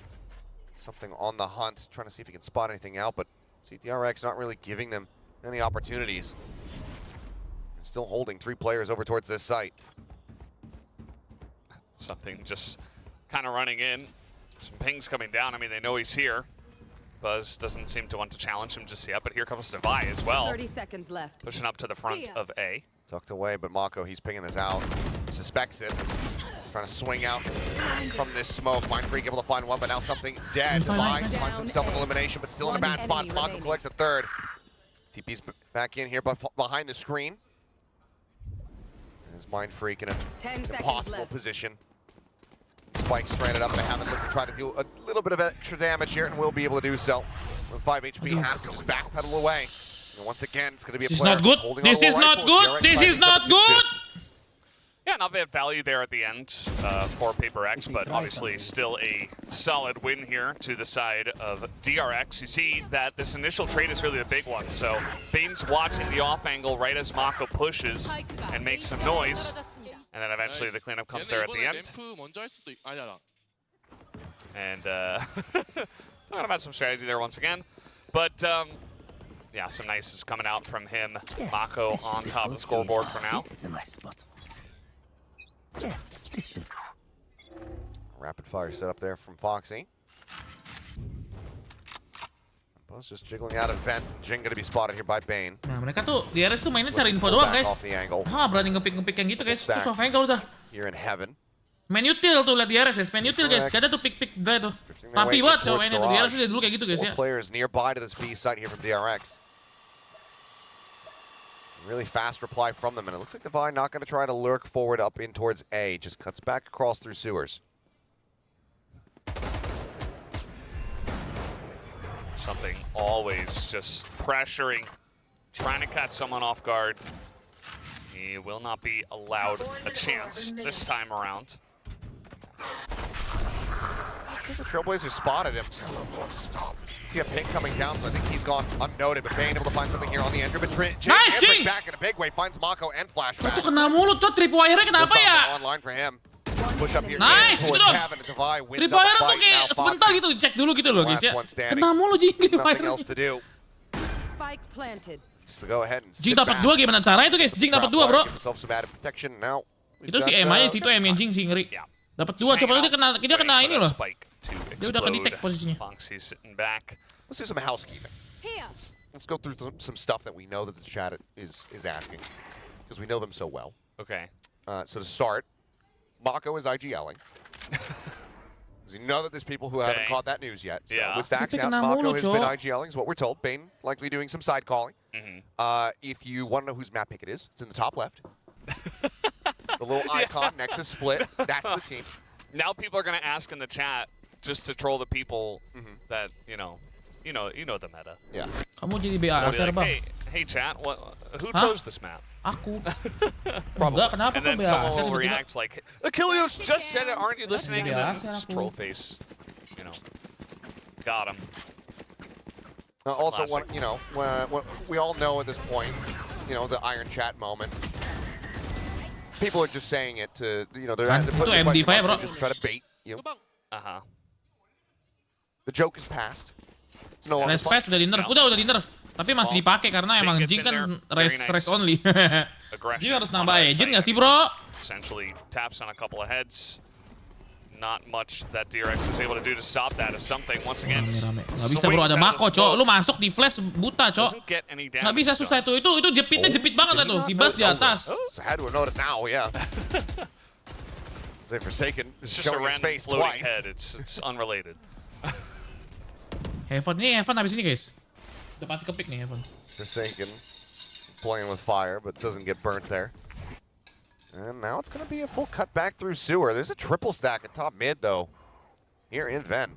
I: Something on the hunt, trying to see if he can spot anything out, but DRX not really giving them any opportunities. Still holding 3 players over towards this site.
J: Something just kind of running in. Some pings coming down. I mean, they know he's here. Buzz doesn't seem to want to challenge him just yet, but here comes Devi as well.
K: 30 seconds left.
J: Pushing up to the front of A.
I: Tucked away, but Mako, he's pinging this out. He suspects it. He's trying to swing out from this smoke. Mind Freak able to find one, but now something dead. Devi finds himself an elimination, but still in a bad spot. Mako collects a third. TP's back in here, but behind the screen. And his Mind Freak in an
K: 10 seconds
I: impossible
K: left.
I: position. Spike stranded up. They haven't looked to try to do a little bit of extra damage here, and will be able to do so. With 5 HP, has to just backpedal away. And once again, it's going to be a
A: This is
I: player
A: not good.
I: holding
A: This
I: on to a
A: is not
I: rifle.
A: good.
I: DRX
A: This is
I: fighting
A: not
I: 7-2-2.
A: good.
J: Yeah, not bad value there at the end for Paperrex, but obviously still a solid win here to the side of DRX. You see that this initial trade is really the big one. So Bane's watching the off angle right as Mako pushes and makes some noise. And then eventually the cleanup comes there at the end. And talking about some strategy there once again. But yeah, some nice is coming out from him. Mako on top of the scoreboard for now.
E: This is a nice spot. Yes, this should.
I: Rapid fire set up there from Foxy. Buzz just jiggling out of vent. Jing going to be spotted here by Bane.
A: Nah, mereka tuh DRX tuh mainnya cari info
I: Pull
A: doang,
I: back
A: guys.
I: off the angle.
A: Berani ngepick yang gitu, guys. Terus off angle udah.
I: Here in heaven.
A: Main util tuh, lihat DRX, guys. Main util, guys. Gak ada tuh pick dry tuh.
I: Drifting their way
A: Rapi banget
I: in
A: coba
I: towards
A: mainnya tuh. DRX udah dulu kayak gitu, guys, ya.
I: 4 players nearby to this B site here from DRX. Really fast reply from them, and it looks like Divine not going to try to lurk forward up in towards A. Just cuts back across through sewers.
J: Something always just pressuring, trying to catch someone off guard. He will not be allowed a chance this time around.
I: I think the Trailblazers spotted him. See a ping coming down, so I think he's gone unnoted, but Bane able to find something here on the entry. But Jing
A: Nice, Jing!
I: back in a big way, finds Mako and Flashback.
A: Itu kena mulu, Cot. Tripwire-nya kenapa ya?
I: Online for him. Push up here.
A: Nice,
I: towards
A: itu dong.
I: Kevin. Divine wins up
A: Tripwire
I: the
A: tuh
I: fight.
A: kayak
I: Now
A: sebentar
I: Foxy,
A: gitu, cek dulu gitu loh, guys,
I: last
A: ya.
I: one standing.
A: Kena mulu, Jing.
I: nothing
A: Tripwire.
I: else to do.
F: Spike planted.
I: Just to go ahead and
A: Jing
I: sit
A: dapat
I: back.
A: 2 gimana caranya itu, guys? Jing dapat 2, bro.
I: Give himself some added protection. Now, we've
A: Itu si
I: got,
A: M aja sih, itu M yang Jing sih, ngeri.
J: Yeah.
A: Dapat 2, coba dia kena ini loh.
J: Spike to
A: Dia udah
J: explode.
A: ke-detect posisinya.
J: Foxy sitting back.
I: Let's do some housekeeping. Let's go through some stuff that we know that the chat is asking, because we know them so well.
J: Okay.
I: So to start, Mako is IGLing. Because you know that there's people who haven't
J: Okay.
I: caught that news yet. So
J: Yeah.
I: with stacks,
A: Tapi
I: yeah,
A: kena
I: Mako
A: mulu,
I: has been
A: Cok.
I: IGLing, is what we're told. Bane likely doing some side calling. If you want to know whose map pick it is, it's in the top left. The little icon next to split, that's the team.
J: Now people are gonna ask in the chat just to troll the people that you know the meta.
I: Yeah.
A: Kamu jadi BA
J: They'll be
A: Acer,
J: like,
A: Bang.
J: hey chat, who
A: Huh?
J: chose this map?
A: Aku. Enggak, kenapa
J: And
A: kok
J: then
A: BA
J: someone
A: Acer
J: will
A: tiba-tiba?
J: react like, Achilles just said it, aren't you listening? And then
A: Biasa
J: just
A: aku.
J: troll face, you know, got him.
I: Also,
J: classic.
I: when we all know at this point, the Iron Chat moment. People are just saying it to, they're
A: Kan,
I: putting
A: itu
I: the
A: MD5
I: question
A: bro.
I: marks to just try to bait you.
J: Uh-huh.
I: The joke is past. It's no longer fun.
A: Respect udah di nerf, udah di nerf. Tapi masih dipakai karena
J: Jing
A: emang
J: gets
A: Jing
J: in
A: kan
J: there, very nice.
A: race only.
J: Aggression
A: Jing harus
J: on
A: nambah
J: that
A: agent
J: side.
A: nggak sih, bro?
J: Essentially taps on a couple of heads. Not much that DRX was able to do to stop that as something once again.
A: Rame-rame. Nggak bisa bro, ada Mako, Cok. Lu masuk di flash buta, Cok.
J: Doesn't get any
A: Nggak
J: damage
A: bisa susah
J: done.
A: itu jepitnya jepit banget lah tuh. Si Bas di atas.
I: So had to have noticed now, yeah. Say Forsaken
J: It's just a
I: showing his
J: random
I: face
J: floating
I: twice.
J: head. It's unrelated.
A: Heaven habis ini, guys. Udah pasti kepick nih Heaven.
I: Forsaken playing with fire, but doesn't get burnt there. And now it's going to be a full cut back through sewer. There's a triple stack at top mid, though, here in Ven.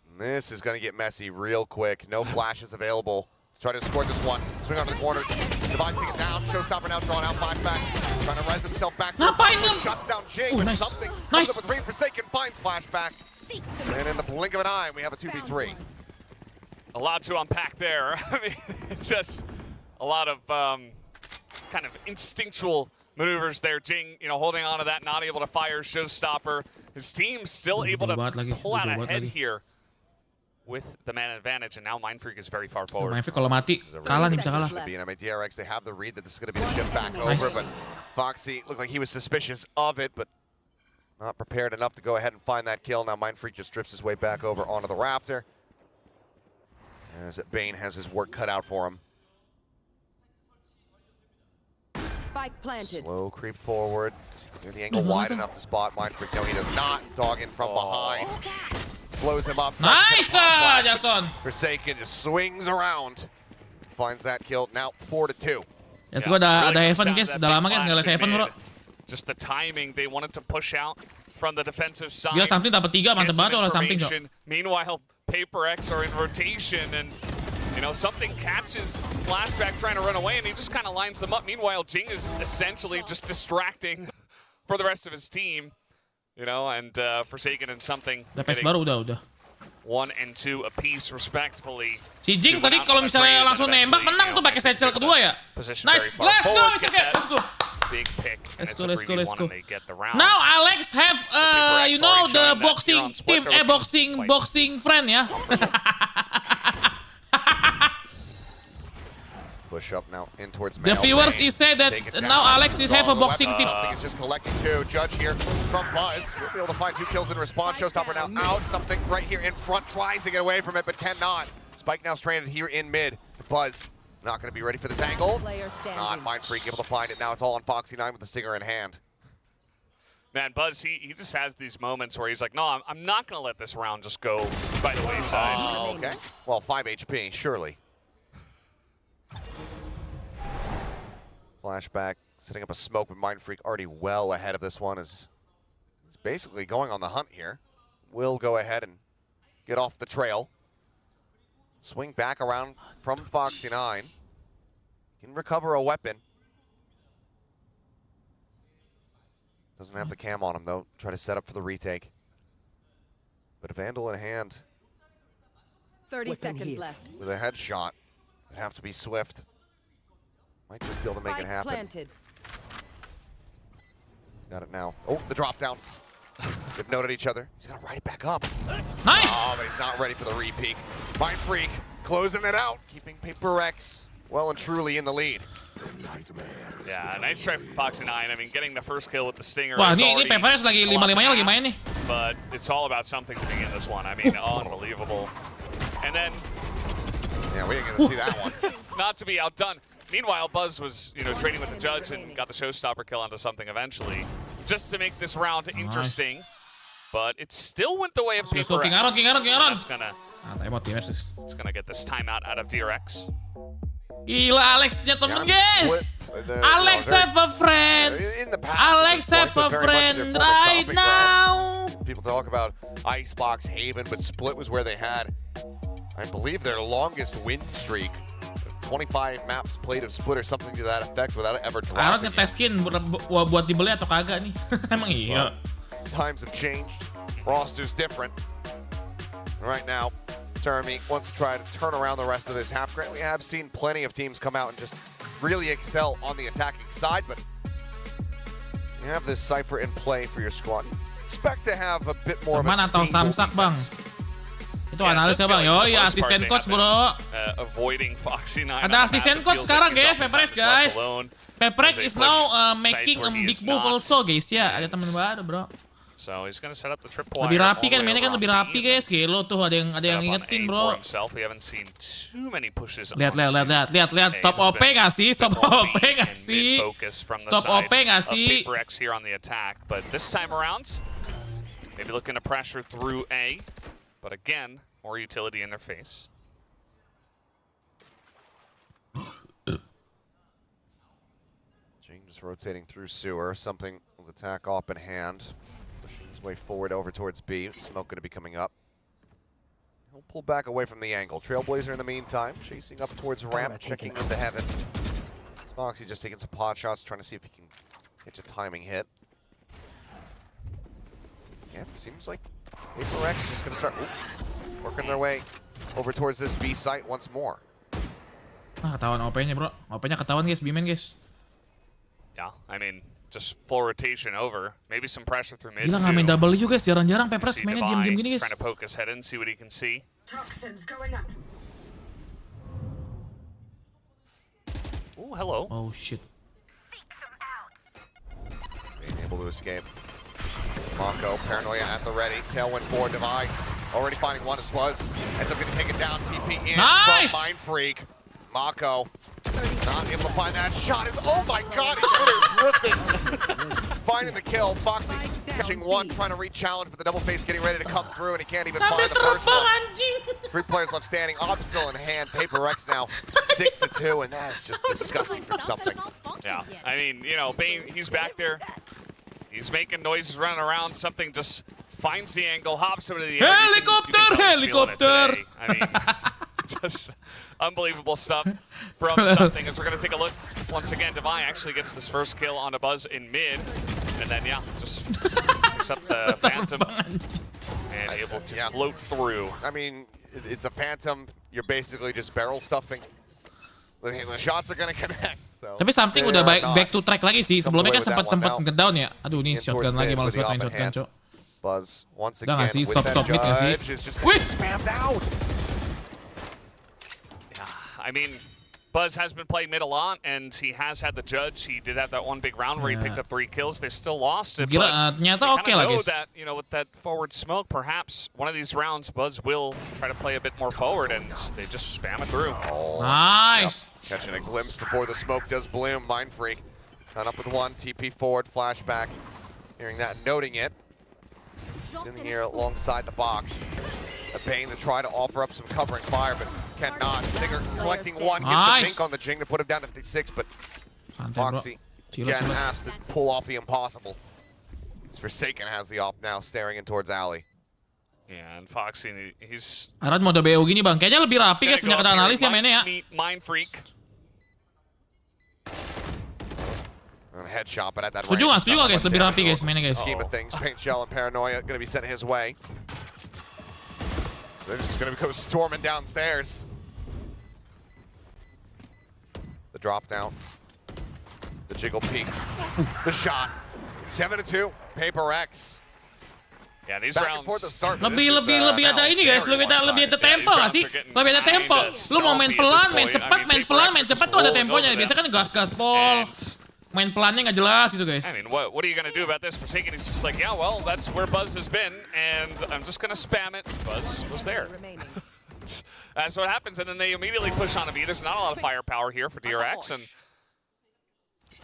I: And this is going to get messy real quick. No flashes available. Try to score this one. Swing onto the corner. Divine take it down. Showstopper now drawn out. Flashback. Trying to res himself back.
A: Ngapain dia?
I: Shuts down Jing,
A: Oh,
I: but
A: nice.
I: something
A: Nice.
I: comes up with three. Forsaken finds Flashback. And in the blink of an eye, we have a 2v3.
J: A lot to unpack there. I mean, it's just a lot of kind of instinctual maneuvers there. Jing, holding on to that, not able to fire Showstopper. His team still able to pull out ahead here with the man advantage, and now Mindfreak is very far forward.
A: Mindfreak kalau mati, kalah nih, bisa kalah.
I: DRX, they have the read that this is going to be the shift back over,
A: Nice.
I: but Foxy looked like he was suspicious of it, but not prepared enough to go ahead and find that kill. Now Mindfreak just drifts his way back over onto the rafter, as Bane has his work cut out for him.
F: Spike planted.
I: Slow creep forward. Near the angle wide enough to spot Mindfreak. No, he does not. Dog in from behind. Slows him up.
A: Nice, Jason.
I: Forsaken just swings around. Finds that kill. Now 4-2.
A: Let's go, ada
J: Really
A: Heaven,
J: comes
A: guys.
J: down to
A: Udah
J: that
A: lama,
J: big
A: guys, nggak liat
J: flash
A: Heaven,
J: they
A: bro.
J: made. Just the timing, they wanted to push out from the defensive side.
A: Gila, something dapat 3, mantep
J: Get some
A: banget kalau something, Cok.
J: information. Meanwhile, Paperrex are in rotation, and You know, something catches Flashback trying to run away, and he just kind of lines them up. Meanwhile, Jing is essentially just distracting for the rest of his team. You know, and Forsaken and something.
A: DPS baru udah.
J: 1 and 2 apiece, respectfully.
A: Si Jing tadi kalau misalnya langsung nembak menang tuh pakai satchel kedua ya. Nice, let's go Mr. Cat, let's go.
J: Big pick.
A: Let's go.
J: And they get the round.
A: Now Alex have you know the boxing team, boxing friend ya.
I: Push up now in towards
A: The viewers is say that now Alex is have a boxing team.
I: Something is just collecting too. Judge here from Buzz. We'll be able to find 2 kills in response. Showstopper now out. Something right here in front. Tries to get away from it, but cannot. Spike now stranded here in mid. Buzz not going to be ready for this angle. Not Mindfreak able to find it. Now it's all on Foxy9 with the stinger in hand.
J: Man, Buzz, he just has these moments where he's like, no, I'm not going to let this round just go by the wayside.
I: Oh, okay. Well, 5 HP, surely. Flashback setting up a smoke with Mindfreak already well ahead of this one. Is basically going on the hunt here. Will go ahead and get off the trail. Swing back around from Foxy9. Can recover a weapon. Doesn't have the cam on him though. Try to set up for the retake. But a Vandal in hand.
K: 30 seconds left.
I: With a headshot. It'd have to be swift. Might just be able to make it happen.
K: Planted.
I: Got it now. Oh, the drop down. They've noted each other. He's gonna ride it back up.
A: Nice!
I: Oh, but he's not ready for the re-peek. Mindfreak closing it out, keeping Paperrex well and truly in the lead.
J: Yeah, nice try from Foxy9. I mean, getting the first kill with the stinger.
A: Wah,
J: is
A: ini
J: already
A: Paperrex lagi 5-5-nya lagi main nih.
J: But it's all about something to begin this one. I mean, unbelievable. And then,
I: yeah, we didn't get to see that one.
J: Not to be outdone. Meanwhile, Buzz was, you know, trading with the judge and got the showstopper kill onto something eventually, just to make this round interesting. But it still went the way of
A: Let's go,
J: Paperrex.
A: King Aaron.
J: That's gonna, it's gonna get this timeout out of DRX.
A: Gila, Alex punya temen guys. Alex have a friend. Alex have a friend right now.
I: People talk about Icebox, Haven, but Split was where they had, I believe, their longest win streak. 25 maps played of Split or something to that effect without it ever dropping.
A: Aaron ngetes skin buat dibeli atau kagak nih? Emang iya.
I: Times have changed. Roster's different. Right now, Termi wants to try to turn around the rest of this half. Granted, we have seen plenty of teams come out and just really excel on the attacking side, but you have this Cypher in play for your squad. Expect to have a bit more
A: Teman
I: of a
A: atau
I: stable
A: samsak bang? Itu
J: Yeah,
A: analis ya bang? Yoi, asisten coach bro.
J: Avoiding Foxy9.
A: Ada asisten coach sekarang guys, Paperrex guys. Paperrex is now making a big move also guys ya. Ada teman baru bro.
J: So he's gonna set up the tripwire.
A: Lebih rapi kan, mainnya kan lebih rapi guys. Gila tuh ada yang ngingetin bro.
J: We haven't seen too many pushes.
A: Lihat. Stop OP nggak sih? Stop OP nggak sih? Stop OP nggak sih?
J: Paperrex here on the attack, but this time around, maybe looking to pressure through A. But again, more utility in their face.
I: Jing just rotating through sewer, something with attack op in hand. Pushing his way forward over towards B. Smoke going to be coming up. He'll pull back away from the angle. Trailblazer in the meantime, chasing up towards ramp, checking into heaven. Foxy just taking some pot shots, trying to see if he can catch a timing hit. Yeah, it seems like Paperrex just going to start working their way over towards this B site once more.
A: Ah, ketahuan OP-nya bro. OP-nya ketahuan guys, B-man guys.
J: Yeah, I mean, just full rotation over. Maybe some pressure through mid.
A: Gila nggak main W guys, jarang-jarang Paperrex mainnya diem-diem gini guys.
J: Trying to poke his head in, see what he can see.
K: Toxins going up.
J: Oh, hello.
A: Oh shit.
I: Being able to escape. Mako, Paranoia at the ready. Tailwind for Divide. Already finding one as Buzz. Ends up going to take it down. TP in
A: Nice!
I: from Mindfreak. Mako not able to find that shot. Oh my god, he's literally drifting. Finding the kill. Foxy catching one, trying to re-challenge, but the double face getting ready to come through, and he can't even
A: Sampai
I: find the first one.
A: terbang anjing.
I: 3 players left standing. Ob still in hand. Paperrex now 6-2, and that is just disgusting from something.
J: Yeah, I mean, you know, Bane, he's back there. He's making noises running around. Something just finds the angle, hops over to the edge.
A: Helicopter, helicopter.
J: I mean, Unbelievable stuff from something. As we're going to take a look once again, DeVi actually gets this first kill on a Buzz in mid, and then just picks up the Phantom and able to float through.
I: I mean, it's a Phantom. You're basically just barrel stuffing. The shots are going to connect. So
A: Tapi something udah back to track lagi sih. Sebelumnya kan sempat ngedown ya. Aduh, ini shotgun lagi, malas banget main shotgun, cok.
I: Buzz once
A: Udah
I: again
A: nggak sih,
I: with that
A: stop mid nggak sih?
I: judge is just getting spammed out.
J: Yeah, I mean, Buzz has been playing mid a lot, and he has had the judge. He did have that one big round where he picked up 3 kills. They still lost it, but
A: ternyata oke lah, guys.
J: that, with that forward smoke, perhaps one of these rounds, Buzz will try to play a bit more forward, and they just spam it through.
A: Nice.
I: Yep. Catching a glimpse before the smoke does bloom. Mind Freak on up with 1, TP forward, flashback. Hearing that, noting it. In here alongside the box. A Bane to try to offer up some covering fire, but cannot. Stinger collecting 1, gets the dink on the Jing to put him down to 56, but Foxy again has to pull off the impossible. Forsaken has the op now, staring in towards Alley.
J: Yeah, and Foxy, he's...
A: Arad mode BO gini bang, kayaknya lebih rapi guys, punya kata analis ya mainnya ya.
J: Mind Freak.
I: Headshot, but at that
A: setuju nggak guys, lebih rapi guys mainnya guys.
I: Scheme of things, Paint Shell and Paranoia going to be sent his way. So they're just going to go storming downstairs. The drop down. The jiggle peek. The shot. 7-2, Paperrex.
J: Yeah, these
I: Back
J: rounds...
I: and forth at the start,
A: lebih ada ini guys, lebih ada tempo nggak sih? Lebih ada tempo. Lu mau main pelan, main cepat tuh ada temponya. Biasa kan gas pol. Main pelannya nggak jelas itu guys.
J: I mean, what are you gonna do about this? Forsaken is just like, yeah, well, that's where Buzz has been, and I'm just gonna spam it. Buzz was there. That's what happens, and then they immediately push on him. There's not a lot of firepower here for DRX, and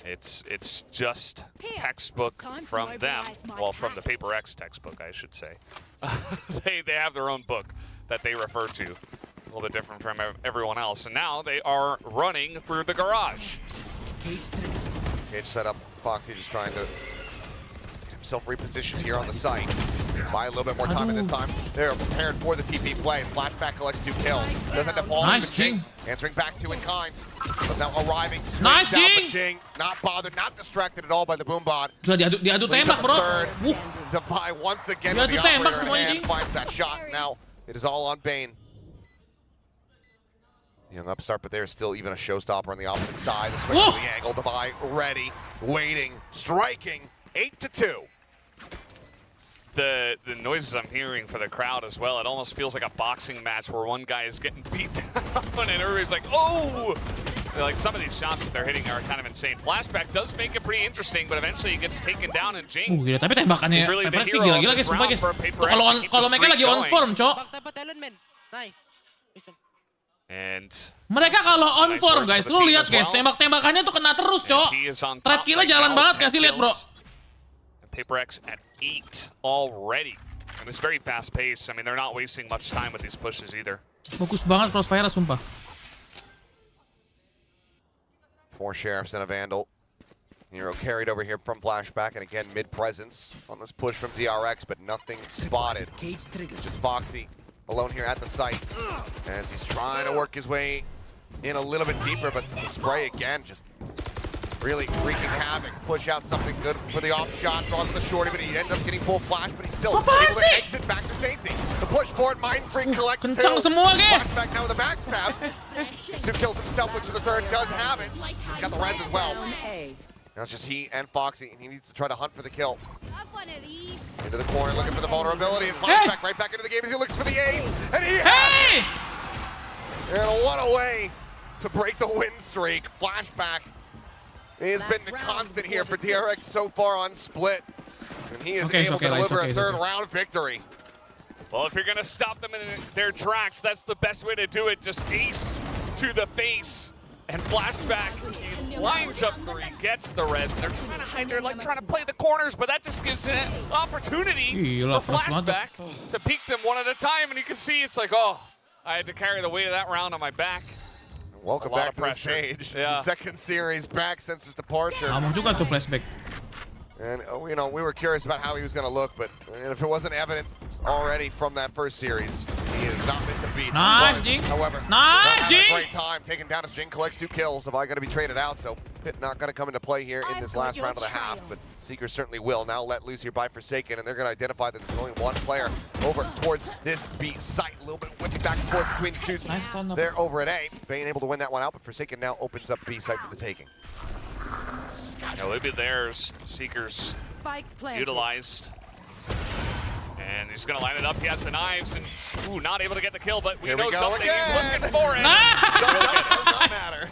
J: it's just textbook from them. Well, from the Paperrex textbook, I should say. They have their own book that they refer to, a little bit different from everyone else, and now they are running through the garage.
I: Cage set up, Foxy just trying to get himself repositioned here on the site. Buy a little bit more time in this time. They're prepared for the TP play. Flashback collects 2 kills. Does end up falling
A: Nice,
I: to Jing. Answering back to in kind. Was now arriving. Nice, Jing. Not bothered, not distracted at all by the boombot.
A: Diadu tembak bro.
I: DeVi once again with the operator in hand finds that shot. Now it is all on Bane. Young upstart, but there's still even a showstopper on the opposite side. The swing to the angle, DeVi ready, waiting, striking, 8-2.
J: The noises I'm hearing for the crowd as well, it almost feels like a boxing match where one guy is getting beat down and everybody's like, oh! Like some of these shots that they're hitting are kind of insane. Flashback does make it pretty interesting, but eventually he gets taken down and Jing.
A: Gila, tapi tembakannya Paperrex sih gila-gila guys, sumpah guys. Kalau mereka lagi on form, cok.
J: And
A: mereka kalau on form guys, lu lihat guys, tembak-tembakannya tuh kena terus, cok. Threat kill-nya jalan banget, kasih lihat bro.
J: Paperrex at 8 already. And it's very fast pace. I mean, they're not wasting much time with these pushes either.
A: Fokus banget crossfire, sumpah.
I: 4 Sheriffs and a Vandal. Nero carried over here from Flashback, and again mid-presence on this push from DRX, but nothing spotted. Just Foxy alone here at the site as he's trying to work his way in a little bit deeper, but the spray again just really wreaking havoc. Push out something good for the off shot, draws the shorty, but he ends up getting full flash, but he's still able to exit back to safety. The push forward, Mind Freak collects 2. Flashback now with a backstab. 2 kills himself, which is the 3rd, does have it. He's got the res as well. Now it's just he and Foxy, and he needs to try to hunt for the kill. Into the corner, looking for the vulnerability, and Flashback right back into the game as he looks for the ace, and he has it! And what a way to break the win streak. Flashback has been the constant here for DRX so far on Split, and he is able to deliver a 3rd round victory.
J: Well, if you're going to stop them in their tracks, that's the best way to do it. Just ace to the face. And Flashback lines up 3, gets the res. They're trying to hide, they're like trying to play the corners, but that just gives an opportunity for Flashback to peek them one at a time. And you can see it's like, oh, I had to carry the weight of that round on my back.
I: Welcome back to the stage. The 2nd series back since his departure.
A: Among juga tuh Flashback.
I: And we were curious about how he was going to look, but if it wasn't evident already from that 1st series, He is not meant to beat.
A: Nice,
I: Buzz,
A: Jing.
I: However,
A: Nice,
I: not having a
A: Jing.
I: great time taking down as Jing collects 2 kills. ZOWIE going to be traded out, so Pit not going to come into play here in this last round of the half, but Seeker certainly will. Now let loose here by Forsaken, and they're going to identify that there's only one player over towards this B site. A little bit whipping back and forth between the two.
A: Nice on the-
I: They're over at A. Bane able to win that one out, but Forsaken now opens up B site for the taking.
J: Now look at theirs. Seekers
K: Spike planted.
J: utilized. And he's going to line it up. He has the knives, and ooh, not able to get the kill, but we
I: Here we
J: know
I: go
J: something.
I: again.
J: He's looking for it.
I: Sometimes does not matter.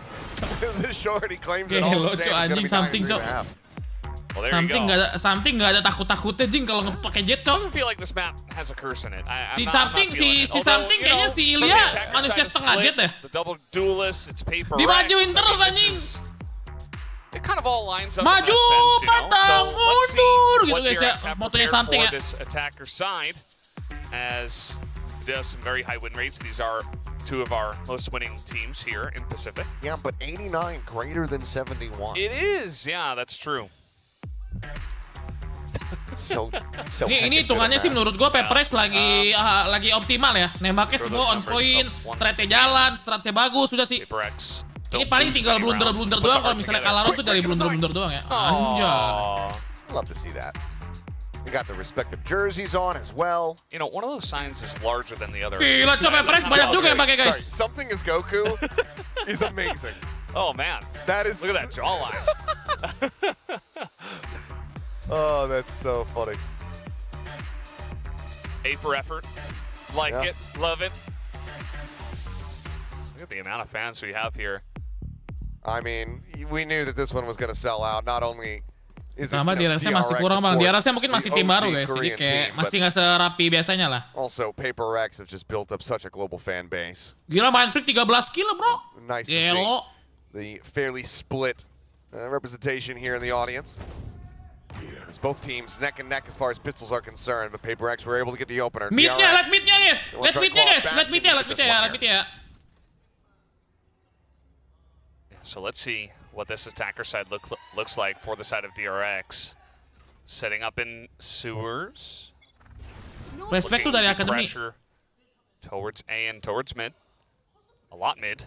I: The shorty claims it all
A: Gelo,
I: the same.
A: Cok,
I: It's gonna be
A: anjing, something,
I: 9 and
A: Cok.
I: 3.5.
J: Well, there you go.
A: Something nggak ada takut-takutnya Jing kalau pakai jet, Cok.
J: Doesn't feel like this map has a curse in it. I'm
A: Si
J: not
A: something,
J: feeling it.
A: si
J: Although,
A: something
J: you
A: kayaknya
J: know,
A: si
J: from the
A: Ilya
J: attacker
A: manusia
J: side,
A: setengah
J: split,
A: jet deh.
J: The double duelist, it's Paperrex.
A: Dimajuin terus,
J: This
A: anjing.
J: is- It kind of all lines up
A: Maju,
J: in that sense, you know?
A: pantang,
J: So let's see
A: mundur gitu,
J: what
A: guys, ya.
J: DRX have
A: Motonya
J: prepared
A: something,
J: for
A: ya.
J: this attacker side, as they have some very high win rates. These are 2 of our most winning teams here in Pacific.
I: Yeah, but 89 greater than 71.
J: It is, yeah, that's true.
I: So
A: Ini hitungannya sih menurut gua Paperrex lagi optimal ya. Nembaknya
J: Throw
A: semua
J: those
A: on
J: numbers
A: point,
J: up once.
A: trade jalan, stratnya bagus, sudah sih.
J: Paperrex.
A: Ini paling tinggal blunder-blunder doang kalau misalnya kalah round tuh dari blunder-blunder doang ya. Anjay.
I: Love to see that. We got the respective jerseys on as well.
J: You know, one of those signs is larger than the other.
A: Gila, coba Paperrex banyak juga yang pakai,
I: Sorry,
A: guys.
I: something is Goku is amazing.
J: Oh man,
I: That is.
J: look at that jawline.
I: Oh, that's so funny.
J: A for effort. Like
I: Yeah.
J: it, love it. Look at the amount of fans we have here.
I: I mean, we knew that this one was going to sell out. Not only is it
A: Sama DRX-nya masih kurang bang. DRX-nya mungkin masih tim baru guys. Jadi kayak masih nggak serapi biasanya lah.
I: Also, Paperrex have just built up such a global fan base.
A: Gila main freak 13 kill bro.
I: Nice to see
A: Gelo.
I: the fairly split representation here in the audience. It's both teams neck and neck as far as pistols are concerned, but Paperrex were able to get the opener.
A: Midnya,
I: DRX,
A: let midnya guys. Let midnya guys. Let midnya, let midnya ya, let midnya ya.
J: So let's see what this attacker side looks like for the side of DRX. Setting up in sewers.
A: Flashback tuh
J: Looking
A: dari
J: to
A: akademi.
J: pressure towards A and towards mid. A lot mid.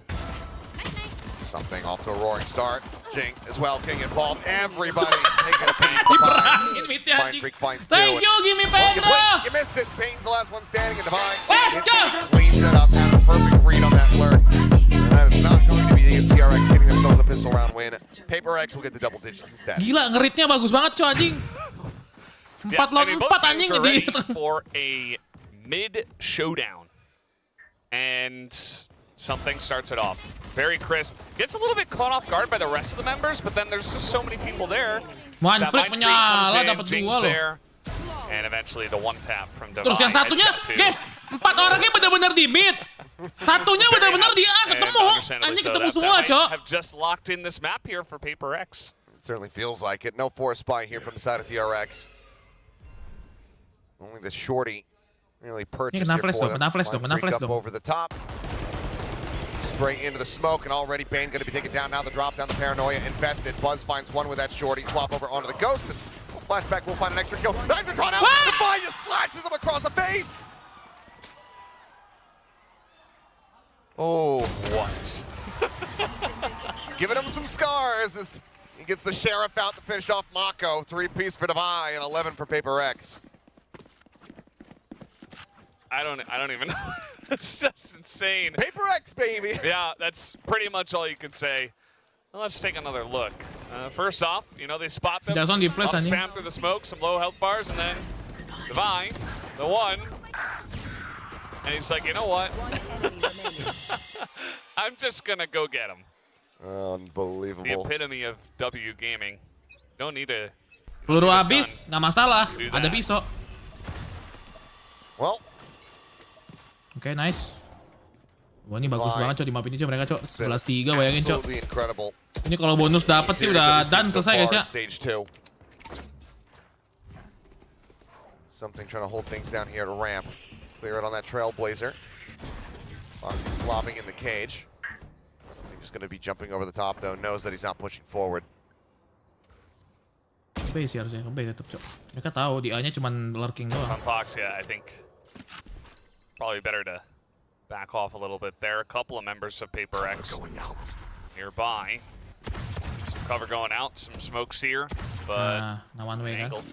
I: Something off to a roaring start. Jing as well getting involved. Everybody taking a piece of the pie.
A: Diperangin midnya
I: Mind
A: anjing.
I: Freak finds
A: Thank
I: two.
A: you, gimme
I: Oh, you,
A: Pedro.
I: wait, you missed it. Bane's the last one standing in Divine.
A: Let's go!
I: Cleans it up. Has a perfect read on that flirt. And that is not going to be the DRX getting themselves a pistol round win. Paperrex will get the double digits instead.
A: Gila, ngeritnya bagus banget coy anjing. 4 lawan 4
J: both
A: anjing
J: teams are ready
A: di.
J: for a mid showdown. And something starts it off. Very crisp. Gets a little bit caught off guard by the rest of the members, but then there's just so many people there.
A: Mind
J: That
A: freak
J: Mind Freak comes
A: menyala
J: in,
A: dapat
J: Jing's
A: 2 loh.
J: there. And eventually the one tap from Divine.
A: Terus yang satunya,
J: heads out to-
A: guys, 4 orangnya benar-benar di mid. Satunya benar-benar di A
J: And
A: ketemu.
J: understandably
A: Anjing
J: so,
A: ketemu
J: that
A: semua,
J: might
A: Cok.
J: have just locked in this map here for Paperrex.
I: It certainly feels like it. No force buy here from the side of DRX. Only the shorty really purchased
A: kena
I: here
A: flash
I: for
A: dong,
I: them.
A: kena flash dong,
I: Mind
A: kena
I: Freak
A: flash
I: up
A: dong.
I: over the top. Spray into the smoke, and already Bane going to be taken down. Now the drop down, the paranoia invested. Buzz finds one with that shorty. Swap over onto the ghost. And Flashback will find an extra kill. Knives are drawn out. Divine just slashes him across the face. Oh, what? Giving him some scars as he gets the sheriff out to finish off Mako. 3-piece for Divine and 11 for Paperrex.
J: I don't even know. It's just insane.
I: Paperrex, baby.
J: Yeah, that's pretty much all you can say. Well, let's take another look. First off, you know, they spot them.
A: Doesn't die flash,
J: I'll
A: anjing.
J: spam through the smoke, some low health bars, and then Divine, the one. And he's like, you know what? I'm just going to go get him. The
I: Unbelievable.
J: epitome of W gaming. Don't need a...
A: Peluru habis, nggak masalah.
J: Do
A: Ada
J: that.
A: pisau.
I: Well,
A: Oke, nice. Wah, ini bagus
I: Fine.
A: banget, Cok, di map ini, Cok. Mereka, Cok. 11-3, bayangin, Cok.
I: absolutely incredible.
A: Ini kalau bonus dapat sih udah done, selesai, guys, ya.
I: Stage 2. Something trying to hold things down here at a ramp. Clear it on that Trailblazer. Foxy slopping in the cage. He's going to be jumping over the top, though. Knows that he's not pushing forward.
A: Kebe sih harusnya, kebe tetep, Cok. Mereka tahu di A-nya cuma lurking doang.
J: On Fox, yeah, I think Probably better to back off a little bit there. A couple of members of Paperrex nearby. Some cover going out, some smokes here, but
A: Na one way ka.
J: angled.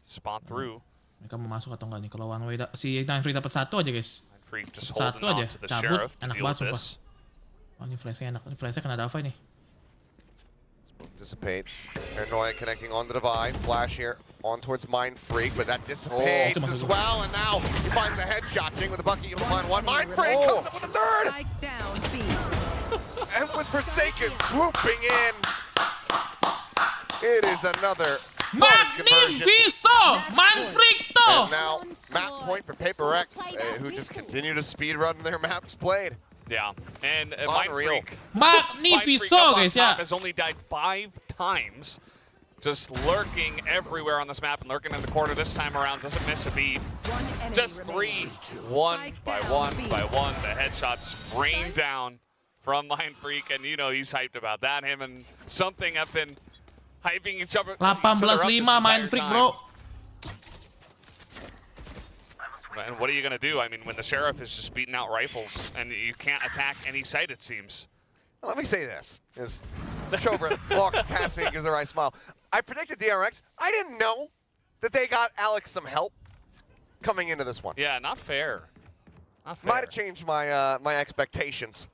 J: Spot through.
A: Mereka mau masuk atau enggak nih? Kalau one way si Nightfree dapat 1 aja guys.
J: Freak just
A: Satu
J: holding on
A: aja,
J: to the
A: cabut,
J: sheriff to
A: enak
J: deal with
A: banget,
J: this.
A: Oh, ini flashnya enak. Ini flashnya kena Dava nih.
I: Dissipates. Paranoia connecting on the divide. Flash here on towards Mind Freak, but that dissipates as well. And now he finds a headshot. Jing with the bucket, able to find one. Mind Freak comes up with the third.
K: Spike down, B.
I: And with Forsaken swooping in, it is another bonus conversion.
A: Magnifico! Manfricto!
I: And now map point for Paperrex, who just continue to speedrun their maps played.
J: Yeah, and Mind
I: Unreal.
J: Freak
A: Magnifico guys ya.
J: has only died 5 times. Just lurking everywhere on this map and lurking in the corner this time around. Doesn't miss a beat. Just 3, one by one by one. The headshots rain down from Mind Freak, and you know he's hyped about that. Him and Something have been hyping each other.
A: 18-5 Mind Freak bro.
J: And what are you going to do? I mean, when the sheriff is just beating out rifles and you can't attack any site, it seems.
I: Let me say this. As Chobra walks past me and gives a right smile. I predicted DRX. I didn't know that they got Alex some help coming into this one.
J: Yeah, not fair. Not fair.
I: Might have changed my my expectations.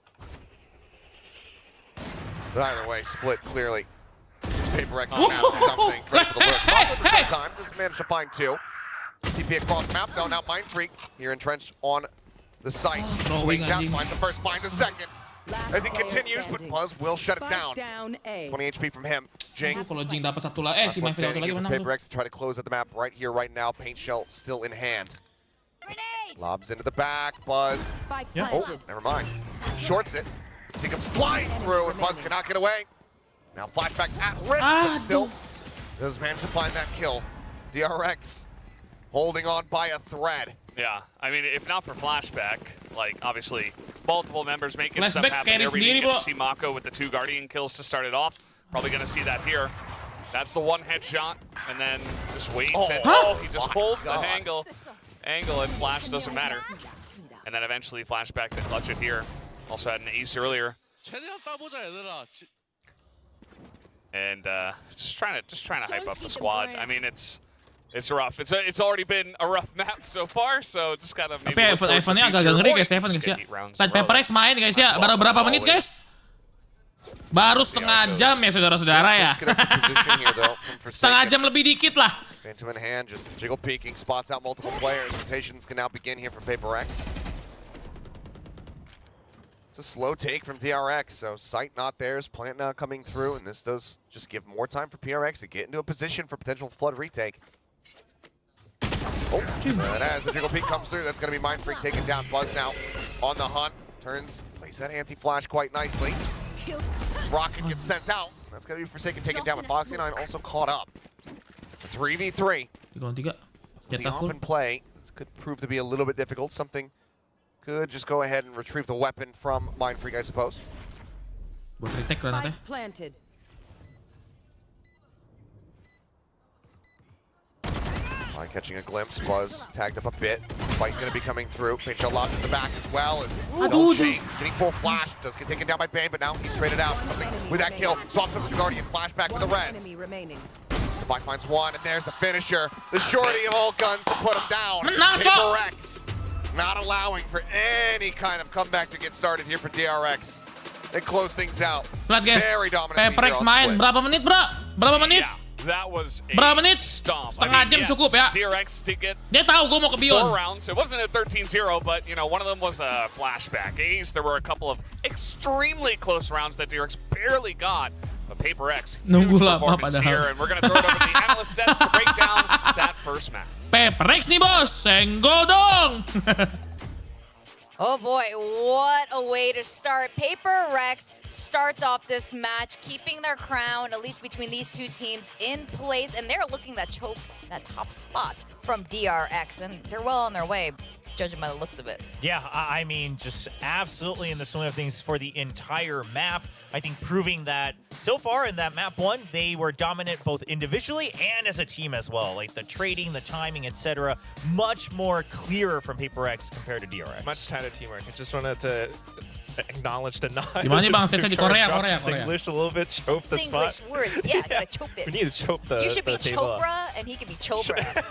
I: But either way, split clearly. Paperrex found something. Great for the look. But at the same time, just managed to find 2. TP across map, though. Now Mind Freak here entrenched on the site. Swings out, finds the first, finds the second. As he continues, but Buzz will shut it down. 20 HP from him. Jing.
A: Kalau Jing dapat 1 lah. Si
I: Last one
A: Mind Freak
I: standing
A: lagi
I: here for
A: menang tuh.
I: Paperrex to try to close at the map right here, right now. Paint shell still in hand. Lobs into the back. Buzz.
K: Spike
A: Yeah.
I: Oh,
K: planted.
I: never mind. Shorts it. He comes flying through, and Buzz cannot get away. Now Flashback at risk, but still does manage to find that kill. DRX holding on by a thread.
J: Yeah, I mean, if not for Flashback, like, obviously, multiple members making stuff
A: Flashback
J: happen.
A: carries
J: There we didn't
A: sendiri,
J: get to
A: bro.
J: see Mako with the 2 Guardian kills to start it off. Probably going to see that here. That's the 1 headshot, and then just waits. And, he just holds the angle, and Flash doesn't matter. And then eventually Flashback to clutch it here. Also had an ace earlier. And just trying to hype up the squad. I mean, it's rough. It's already been a rough map so far, so just gotta maybe.
A: Tapi Evan-nya agak ngeri guys, Evan guys ya. Tadi Paperrex main guys ya, baru berapa menit guys? Baru setengah jam ya saudara-saudara ya. Setengah jam lebih dikit lah.
I: Phantom in hand, just jiggle peeking, spots out multiple players. Rotations can now begin here from Paperrex. It's a slow take from DRX, so sight not theirs, plant now coming through, and this does just give more time for PRX to get into a position for potential flood retake. Oh, and as the jiggle peek comes through, that's going to be Mind Freak taking down Buzz now on the hunt. Plays that anti-flash quite nicely. Rocket gets sent out. That's going to be Forsaken taken down, but Foxy9 also caught up. A 3v3.
A: 3-3.
I: The open play, this could prove to be a little bit difficult. Something could just go ahead and retrieve the weapon from Mind Freak, I suppose.
A: Buat retake granatnya.
K: Spike planted.
I: Catching a glimpse, Buzz tagged up a bit. Fight going to be coming through. Paint shell locked in the back as well. Getting full flash. Does get taken down by Bane, but now he's traded out. Something with that kill. Swaps with the Guardian. Flashback with the res.
K: Enemy remaining.
I: Divide finds one, and there's the finisher. The shorty of all guns to put him down.
A: Menang, Cok.
I: Paperrex not allowing for any kind of comeback to get started here for DRX. They close things out.
A: Lihat guys,
I: Very dominant.
A: Paperrex main berapa menit bro? Berapa menit?
J: Yeah, that was a
A: Berapa menit?
J: stomp.
A: Setengah jam cukup ya.
J: DRX did get
A: Dia tahu gue mau ke
J: 4
A: Beyond.
J: rounds. It wasn't a 13-0, but you know, one of them was a flashback ace. There were a couple of extremely close rounds that DRX barely got. But Paperrex,
A: Nunggu
J: huge
A: lama
J: performance
A: padahal.
J: here, and we're gonna throw it over to the analyst desk to break down that first map.
A: Paperrex nih bos, senggol dong.
C: Oh boy, what a way to start. Paperrex starts off this match, keeping their crown, at least between these two teams, in place. And they're looking that top spot from DRX, and they're well on their way. judging by the looks of it.
D: Yeah, I mean, just absolutely in the swing of things for the entire map. I think proving that so far in that map 1, they were dominant both individually and as a team as well. Like the trading, the timing, etc. Much more clearer from Paperrex compared to DRX.
B: Much tighter teamwork. I just wanted to acknowledge the nod.
A: Di mana nih Bang? Saya di Korea,
B: Drop
A: Korea,
B: Singlish a little bit, choke the spot.
C: Singlish words. Yeah, gotta choke it.
B: We need to choke the
C: You should be
B: the table.
C: Chopra, and he could be Chopra.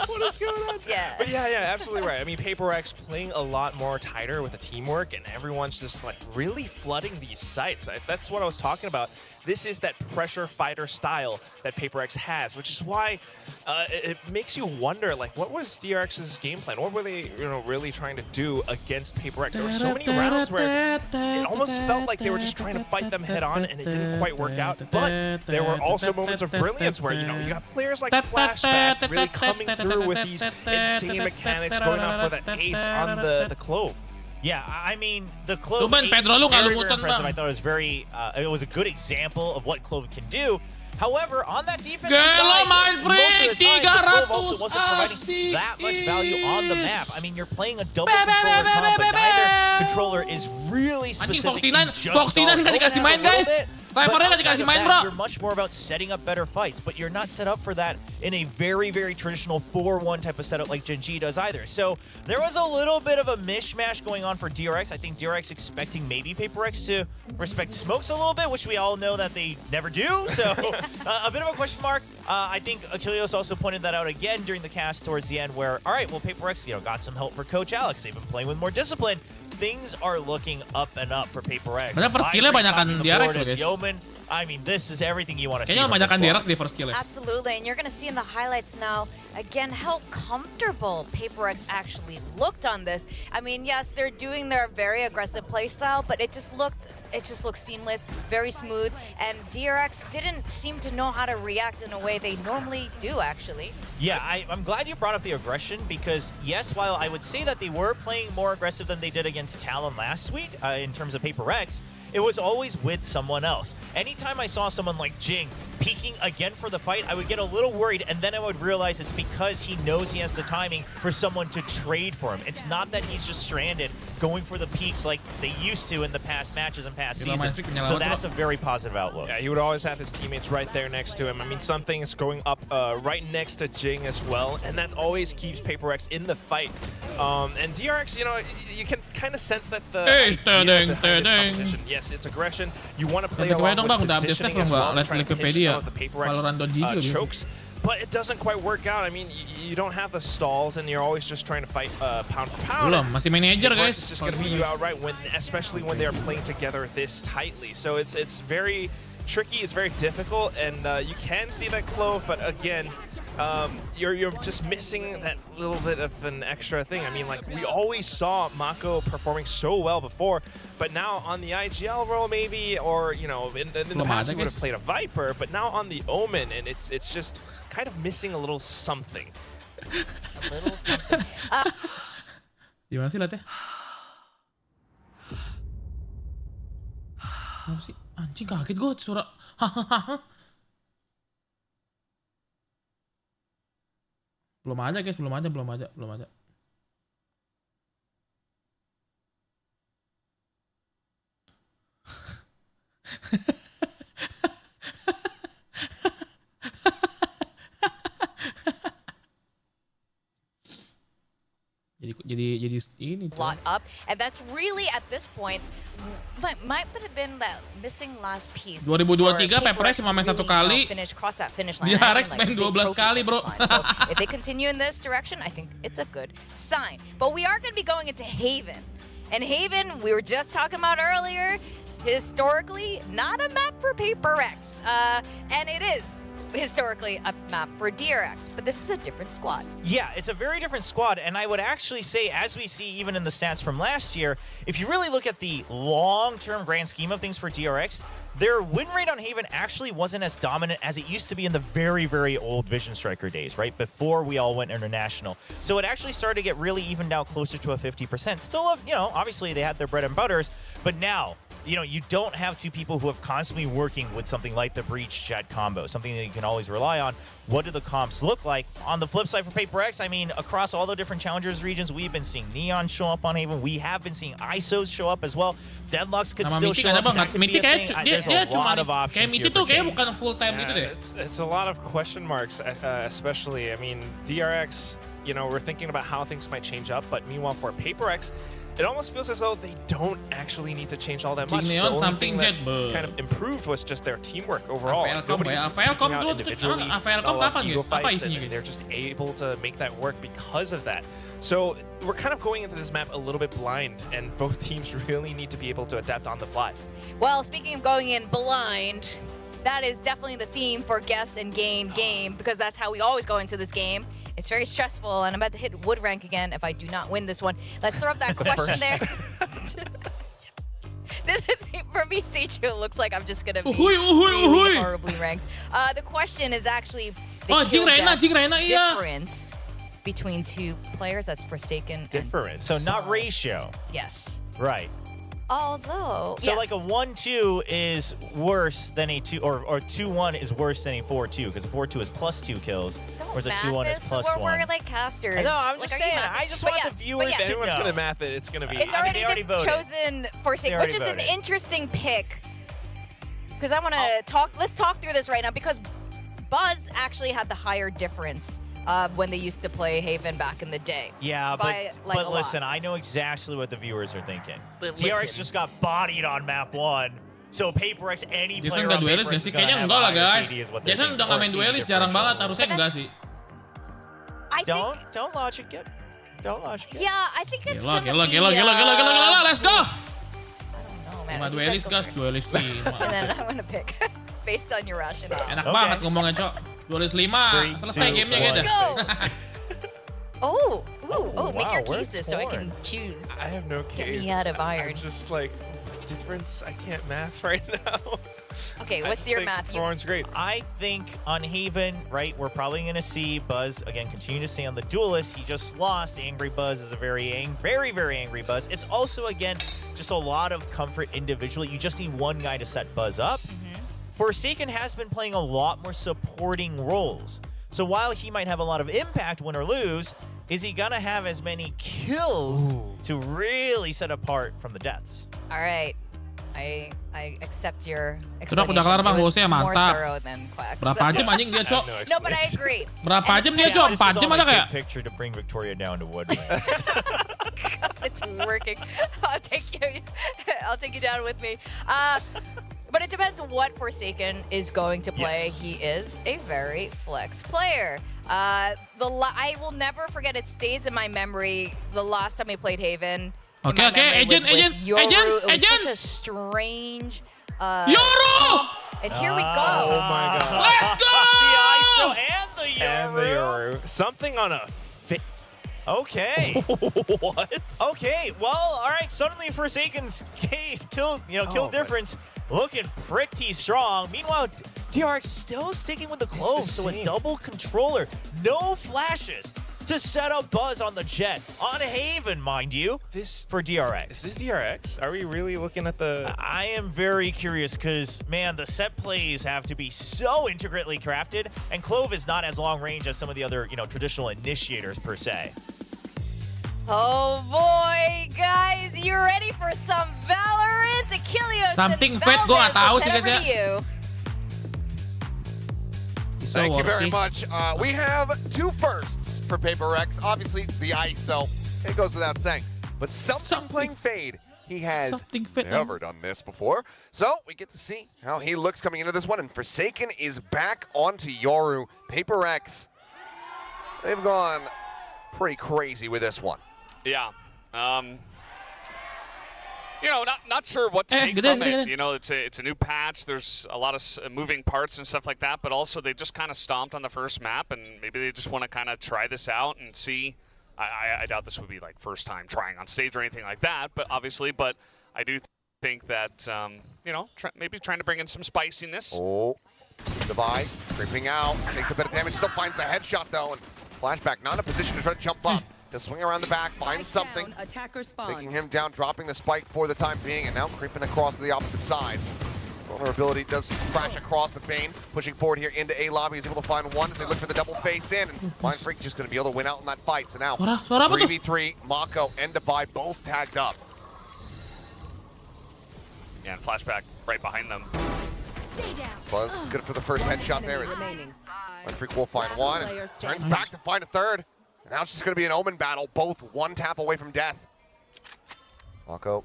B: What is going on?
C: Yeah.
B: But yeah, absolutely right. I mean, Paperrex playing a lot more tighter with the teamwork, and everyone's just like really flooding these sites. That's what I was talking about. This is that pressure fighter style that Paperrex has, which is why it makes you wonder, like, what was DRX's game plan? What were they, really trying to do against Paperrex? There were so many rounds where it almost felt like they were just trying to fight them head on, and it didn't quite work out. But there were also moments of brilliance where, you got players like Flashback really coming through with these insane mechanics, going on for that ace on the Clove.
D: Yeah, I mean, the Clove
A: Tuh, Ben,
D: ace
A: Pedro, lu nggak
D: very, very
A: lumutan,
D: impressive.
A: Bang.
D: I thought it was it was a good example of what Clove can do. However, on that defensive
A: Gelo
D: side,
A: main free,
D: most of the time, the Clove
A: 300
D: also wasn't providing
A: asik
D: that much value on the map. I mean, you're playing a double
A: Be, be,
D: controller
A: be,
D: comp,
A: be,
D: but
A: be,
D: neither
A: be.
D: controller is really
A: Anjing
D: specific
A: Foxy9
D: in just
A: Foxy9
D: all.
A: nggak dikasih
D: Clove
A: main,
D: has a little
A: guys.
D: bit,
A: Cyphernya
D: but
A: nggak
D: outside
A: dikasih
D: of
A: main,
D: that,
A: bro.
D: You're much more about setting up better fights, but you're not set up for that in a very, very traditional 4-1 type of setup like Gen G does either. So there was a little bit of a mishmash going on for DRX. I think DRX expecting maybe Paperrex to respect smokes a little bit, which we all know that they never do. So a bit of a question mark. I think Achilles also pointed that out again during the cast towards the end where, all right, well, Paperrex, got some help for Coach Alex. They've been playing with more discipline. Things are looking up and up for Paperrex.
A: Padahal first skill-nya banyakan DRX loh, guys.
D: Yeoman, I mean, this is everything you want to see.
A: Kayaknya
D: from this
A: banyakan
D: squad.
A: DRX di first skill-nya.
C: Absolutely, and you're going to see in the highlights now, again, how comfortable Paperrex actually looked on this. I mean, yes, they're doing their very aggressive playstyle, but it just looked seamless, very smooth, and DRX didn't seem to know how to react in a way they normally do, actually.
D: Yeah, I'm glad you brought up the aggression because, yes, while I would say that they were playing more aggressive than they did against Talon last week in terms of Paperrex, it was always with someone else. Anytime I saw someone like Jing peeking again for the fight, I would get a little worried, and then I would realize it's because he knows he has the timing for someone to trade for him. It's not that he's just stranded going for the peaks like they used to in the past matches and past seasons. So that's a very positive outlook.
B: Yeah, he would always have his teammates right there next to him. I mean, something's going up right next to Jing as well, and that always keeps Paperrex in the fight. And DRX, you can kind of sense that the idea behind this competition. Yes, it's aggression. You want to play along
A: dong, Bang.
B: with
A: Udah update
B: positioning
A: belum
B: as
A: nggak?
B: well,
A: Let's
B: trying to pinch
A: Wikipedia.
B: some of the Paperrex
A: Valorant.gg
B: chokes. But it doesn't quite work out. I mean, you don't have the stalls, and you're always just trying to fight pound for pound.
A: Belum, masih manager, guys.
B: It's just going to beat you outright, especially when they're playing together this tightly. So it's very tricky. It's very difficult, and you can see that Clove, but again, you're just missing that little bit of an extra thing. I mean, like, we always saw Mako performing so well before, but now on the IGL role maybe, or, in the past he would have played a Viper, but now on the Omen, and it's just kind of missing a little something.
C: A little something.
A: Gimana sih latnya? Apa sih? Anjing kaget gue suara. Belum ada guys, belum ada. jadi ini tuh.
C: Lot up, and that's really at this point might have been that missing last piece.
A: 2023 Paperrex cuma main satu kali.
C: Cross that finish line.
A: DRX main 12 kali, bro.
C: So if they continue in this direction, I think it's a good sign. But we are going to be going into Haven. And Haven, we were just talking about earlier, historically not a map for Paperrex. And it is historically a map for DRX, but this is a different squad.
D: Yeah, it's a very different squad, and I would actually say, as we see even in the stats from last year, if you really look at the long-term grand scheme of things for DRX, their win rate on Haven actually wasn't as dominant as it used to be in the very, very old Vision Striker days, right? Before we all went international. So it actually started to get really evened out closer to a 50%. Still, obviously they had their bread and butters, but now, you know, you don't have two people who have constantly working with something like the Breach Jet combo, something that you can always rely on. What do the comps look like? On the flip side for Paperrex, I mean, across all the different Challengers regions, we've been seeing Neon show up on Haven. We have been seeing ISOs show up as well. Deadlocks could still show up. That could be a thing. There's a lot of options here for
A: kayak bukan full time gitu deh.
B: It's a lot of question marks, especially. I mean, DRX, you know, we're thinking about how things might change up, but meanwhile for Paperrex, it almost feels as though they don't actually need to change all that much. The only thing that kind of improved was just their teamwork overall. Nobody's picking out individually ego fights, and they're just able to make that work because of that. So we're kind of going into this map a little bit blind, and both teams really need to be able to adapt on the fly.
C: Well, speaking of going in blind, that is definitely the theme for Guess and Gain game, because that's how we always go into this game. It's very stressful, and I'm about to hit wood rank again if I do not win this one. Let's throw up that question there. For me, CJ, it looks like I'm just going to be really horribly ranked. The question is actually the kill death difference between two players. That's Forsaken.
B: Difference.
D: So not ratio.
C: Yes.
D: Right.
C: Although,
D: so like a 1-2 is worse than a 2, or 2-1 is worse than a 4-2, because a 4-2 is +2 kills, whereas a 2-1 is +1.
C: We're like casters.
D: No, I'm just saying. I just want the viewers to know.
B: If anyone's going to math it, it's going to be.
C: It's already been chosen Forsaken, which is an interesting pick. Because I want to talk. Let's talk through this right now, because Buzz actually had the higher difference when they used to play Haven back in the day.
D: Yeah,
C: but
D: listen, I know exactly what the viewers are thinking. DRX just got bodied on map 1. So Paperrex, any player on Paperrex is going to have higher KD is what they're thinking.
A: Jason udah nggak main duelis, jarang banget. Harusnya enggak sih.
D: Don't logic it. Don't logic it.
C: Yeah, I think it's
A: Gila,
C: gonna
A: gila,
C: be,
A: gila, gila, gila, gila, gila, let's go!
C: I don't know, man.
A: 5 duelis, guys, duelis 5.
C: And then I'm gonna pick based on your rationale.
A: Enak banget ngomongnya, Cok. Duelis 5, selesai gamenya kayaknya.
C: Go! Oh, make
B: wow,
C: your
B: we're
C: cases so I can choose.
B: I have no case.
C: Get me out of iron.
B: I'm just like, difference, I can't math right now.
C: Okay, what's your math?
B: Thorn's great.
D: I think on Haven, right, we're probably going to see Buzz, again, continue to stay on the duelist. He just lost. Angry Buzz is a very, very angry Buzz. It's also, again, just a lot of comfort individually. You just need one guy to set Buzz up. Forsaken has been playing a lot more supporting roles. So while he might have a lot of impact, win or lose, is he going to have as many kills to really set apart from the deaths?
C: All right. I accept your
A: Sudah
C: explanation.
A: kelar bang,
C: It was
A: hostnya
C: more
A: mantap.
C: thorough than Quack's.
A: Berapa jam anjing dia, Cok?
C: No, but I agree.
A: Berapa jam dia, Cok? 4 jam ada kayak?
D: Picture to bring Victoria down to wood.
C: It's working. I'll take you down with me. But it depends on what Forsaken is going to play. Yes. He is a very flex player. I will never forget, it stays in my memory, the last time we played Haven.
A: Okay, agent.
C: It was such a strange...
A: Yoru!
C: And here we go.
B: Oh my god.
A: Let's go!
D: The ISO and the Yoru.
B: And the Yoru. Something on a fit.
D: Okay.
B: What?
D: Okay, well, all right. Suddenly Forsaken's kill difference looking pretty strong. Meanwhile, DRX still sticking with the clove, so a double controller. No flashes to set up Buzz on the jet. On Haven, mind you, for DRX.
B: Is this DRX? Are we really looking at the...
D: I am very curious because, man, the set plays have to be so intricately crafted, and Clove is not as long range as some of the other, traditional initiators per se.
C: Oh boy, guys, you ready for some Valorant? Achilles
A: Something fit, gue gak tahu sih guys ya.
I: Thank you very much. We have 2 firsts for Paperrex. Obviously, the ISO, it goes without saying. But something playing Fade, he has never done this before. So we get to see how he looks coming into this one. And Forsaken is back onto Yoru. Paperrex, they've gone pretty crazy with this one.
J: Yeah. Not sure what to take from it. It's a new patch. There's a lot of moving parts and stuff like that, but also they just kind of stomped on the first map, and maybe they just want to kind of try this out and see. I doubt this would be like first time trying on stage or anything like that, but I do think that, maybe trying to bring in some spiciness.
I: Oh, Divide, creeping out, takes a bit of damage, still finds the headshot though, and Flashback not in a position to try to jump up. He'll swing around the back, find something,
K: Attacker spawn.
I: taking him down, dropping the spike for the time being, and now creeping across to the opposite side. Vulnerability does crash across, but Bane pushing forward here into A lobby is able to find one as they look for the double face in, and Mindfreak just going to be able to win out in that fight. So now
A: Suara apa tuh?
I: 3v3, Mako and Divide both tagged up.
J: Yeah, and Flashback right behind them.
I: Buzz good for the first headshot there. As
K: Remaining.
I: Mindfreak will find one and turns back to find a third. And now it's just going to be an Omen battle, both one tap away from death. Mako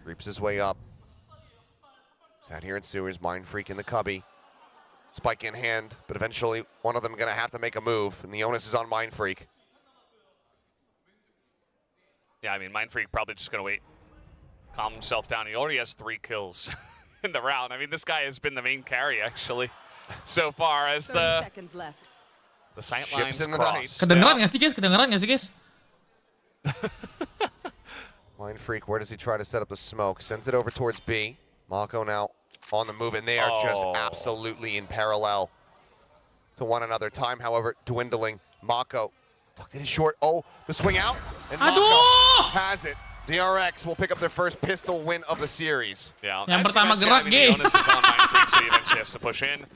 I: creeps his way up. Sat here in sewers, Mindfreak in the cubby. Spike in hand, but eventually one of them going to have to make a move, and the onus is on Mindfreak.
J: Yeah, I mean, Mindfreak probably just going to wait, calm himself down. He already has 3 kills in the round. I mean, this guy has been the main carry, actually, so far as
K: 30 seconds left.
J: the sight
I: Ships
J: lines
I: in the
J: cross.
A: Kedengeran nggak sih guys? Kedengeran nggak sih guys?
I: Mindfreak, where does he try to set up the smoke? Sends it over towards B. Mako now on the move, and they are just absolutely in parallel to one another. Time, however, dwindling. Mako tucked it in short. Oh, the swing out, and Mako
A: Aduh!
I: has it. DRX will pick up their first pistol win of the series.
J: Yeah,
A: Yang
J: as you
A: pertama
J: mentioned,
A: gerak,
J: I mean,
A: Gay.
J: the onus is on Mindfreak, so he eventually has to push in.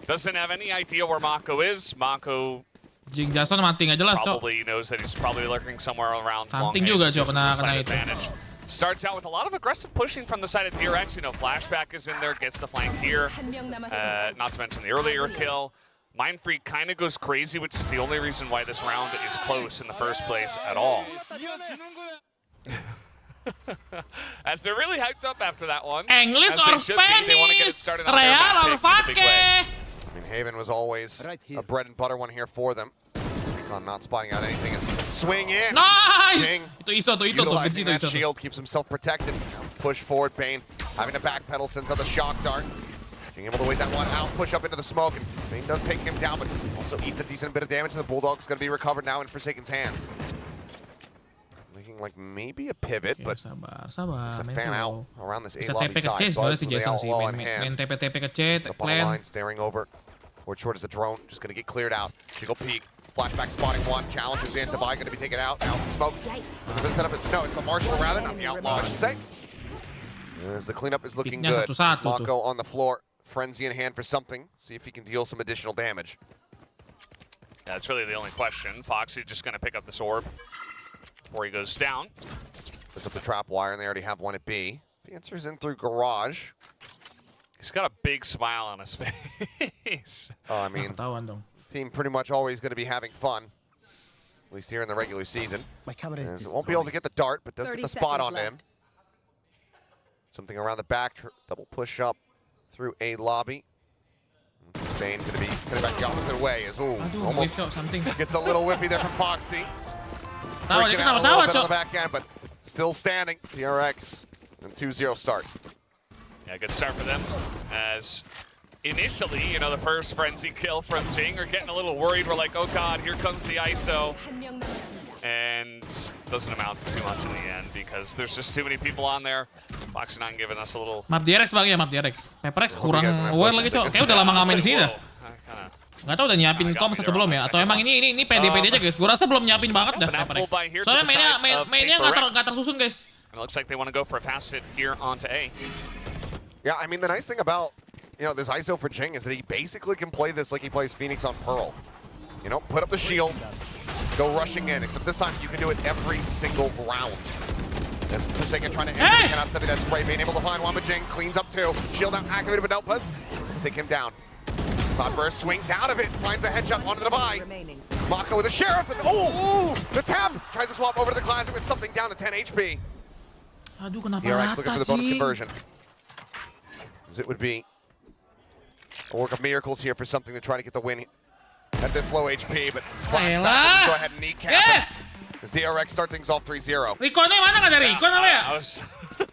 J: Doesn't have any idea where Mako is. Mako
A: Jing Jason mati nggak jelas, Cok.
J: probably knows that he's probably lurking somewhere around long
A: Hunting
J: range,
A: juga,
J: so
A: Cok,
J: gives him the
A: kena
J: side
A: itu.
J: advantage. Starts out with a lot of aggressive pushing from the side of DRX. You know, Flashback is in there, gets the flank here.
K: 한명 남았습니다.
J: Not to mention the earlier kill. Mindfreak kind of goes crazy, which is the only reason why this round is close in the first place at all. As they're really hyped up after that one.
A: English
J: as they
A: or
J: should be. They want to get it
A: Spanish?
J: started on their
A: Real
J: map
A: or
J: pick in a big way.
A: Fake?
I: I mean, Haven was always a bread and butter one here for them. Not spotting out anything as swing in.
A: Nice!
I: King
A: Itu iso tuh, benci
I: utilizing
A: tuh
I: that
A: iso tuh.
I: shield, keeps himself protected. Push forward, Bane having to backpedal, sends out the shock dart. Being able to wait that one out, push up into the smoke, and Bane does take him down, but also eats a decent bit of damage, and the Bulldog's going to be recovered now in Forsaken's hands. Looking like maybe a pivot, but
A: Sabar, sabar.
I: it's a
A: main
I: fan
A: slow.
I: out around this
A: Bisa
I: A lobby
A: TP ke C
I: side.
A: sebenarnya
I: Buzz
A: si
I: with the
A: Jason sih.
I: outlaw in
A: Main
I: hand.
A: TP-TP ke C,
I: Up on the
A: plan.
I: line, staring over. Or short as the drone, just going to get cleared out. Jiggle peek. Flashback spotting one. Challengers in. Divide going to be taken out. Now the smoke. Does it set up as, no, it's the Marshal rather, not the Outlaw, I should say. As the cleanup is looking
A: Picknya
I: good.
A: satu-satu tuh.
I: Mako on the floor. Frenzy in hand for something. See if he can deal some additional damage.
J: That's really the only question. Foxy just going to pick up this orb before he goes down.
I: Sets up the trap wire, and they already have one at B. He enters in through garage.
J: He's got a big smile on his face.
I: Oh, I mean,
A: Ketahuan dong.
I: team pretty much always going to be having fun. At least here in the regular season.
L: My camera is
I: As it won't be able to get the dart, but does get
K: 30
I: the spot
K: seconds
I: on him.
K: left.
I: Something around the back, double push up through A lobby. Bane going to be kind of back the opposite way as ooh,
A: Aduh,
I: almost
A: Cok, something.
I: gets a little whiffy there from Foxy.
A: Tawa, dia
I: Freaking out a little
A: ketawa-tawa,
I: bit on the
A: Cok.
I: back end, but still standing. DRX and 2-0 start.
J: Yeah, good start for them. As initially, you know, the first frenzy kill from Jing are getting a little worried. We're like, oh god, here comes the ISO.
K: 한명 남았습니다.
J: And doesn't amount to too much in the end because there's just too many people on there. Foxy 9 giving us a little...
A: Map DRX bagi ya, map DRX. Paperrex kurang
I: guys have
A: aware lagi, Cok. Kayaknya udah lama nggak main di sini dah.
J: Kinda
A: Nggak tahu udah nyiapin
J: Agak
A: comms atau
J: beda
A: belum ya?
J: orang
A: Atau emang ini pede-pede aja guys. Gue rasa belum nyiapin banget dah
J: An apple
A: Paperrex.
J: by here to
A: Soalnya
J: the side of
A: mainnya nggak
J: Paperrex.
A: tersusun guys.
J: It looks like they want to go for a fast hit here onto A.
I: Yeah, I mean, the nice thing about, you know, this ISO for Jing is that he basically can play this like he plays Phoenix on Pearl. You know, put up the shield, go rushing in, except this time you can do it every single round. As Forsaken trying to enter, cannot setting that spray, being able to find one, but Jing cleans up two. Shield out, activated, but no buzz. Take him down. Cloudburst swings out of it, finds a headshot onto the buy.
K: Remaining.
I: Mako with a sheriff, and oh, the tap tries to swap over to the classic with something down to 10 HP.
A: Aduh, kenapa
I: DRX looking for
A: rata,
I: the bonus
A: Cing?
I: conversion. As it would be a work of miracles here for something to try to get the win at this low HP, but Flashback will just go ahead and kneecap
A: Yes!
I: it as DRX start things off 3-0.
A: Riconnya mana nggak dari? Ricon apa ya?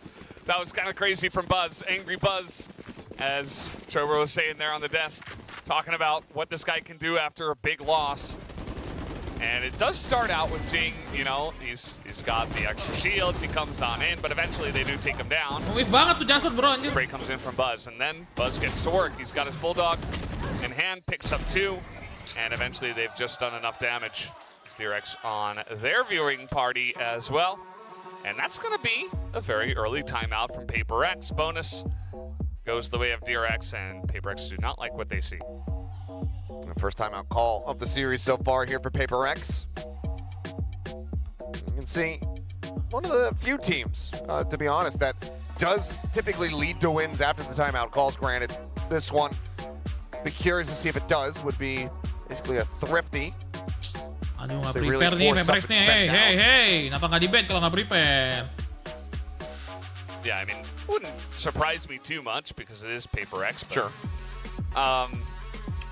J: That was kind of crazy from Buzz, angry Buzz, as Trevor was saying there on the desk, talking about what this guy can do after a big loss. And it does start out with Jing, you know, he's got the extra shields, he comes on in, but eventually they do take him down.
A: Wave banget tuh Jason bro anjir.
J: Spray comes in from Buzz, and then Buzz gets to work. He's got his Bulldog in hand, picks up two, and eventually they've just done enough damage. DRX on their viewing party as well. And that's going to be a very early timeout from Paperrex. Bonus goes the way of DRX, and Paperrex do not like what they see.
I: The first timeout call of the series so far here for Paperrex. You can see one of the few teams, to be honest, that does typically lead to wins after the timeout calls. Granted, this one, be curious to see if it does, would be basically a thrifty.
A: Aduh, nggak
I: They really
A: prepare nih
I: force
A: Paperrex
I: up
A: nih.
I: and spend
A: Hey. Kenapa nggak di-ban kalau nggak prepare?
J: Yeah, I mean, wouldn't surprise me too much because it is Paperrex.
I: Sure.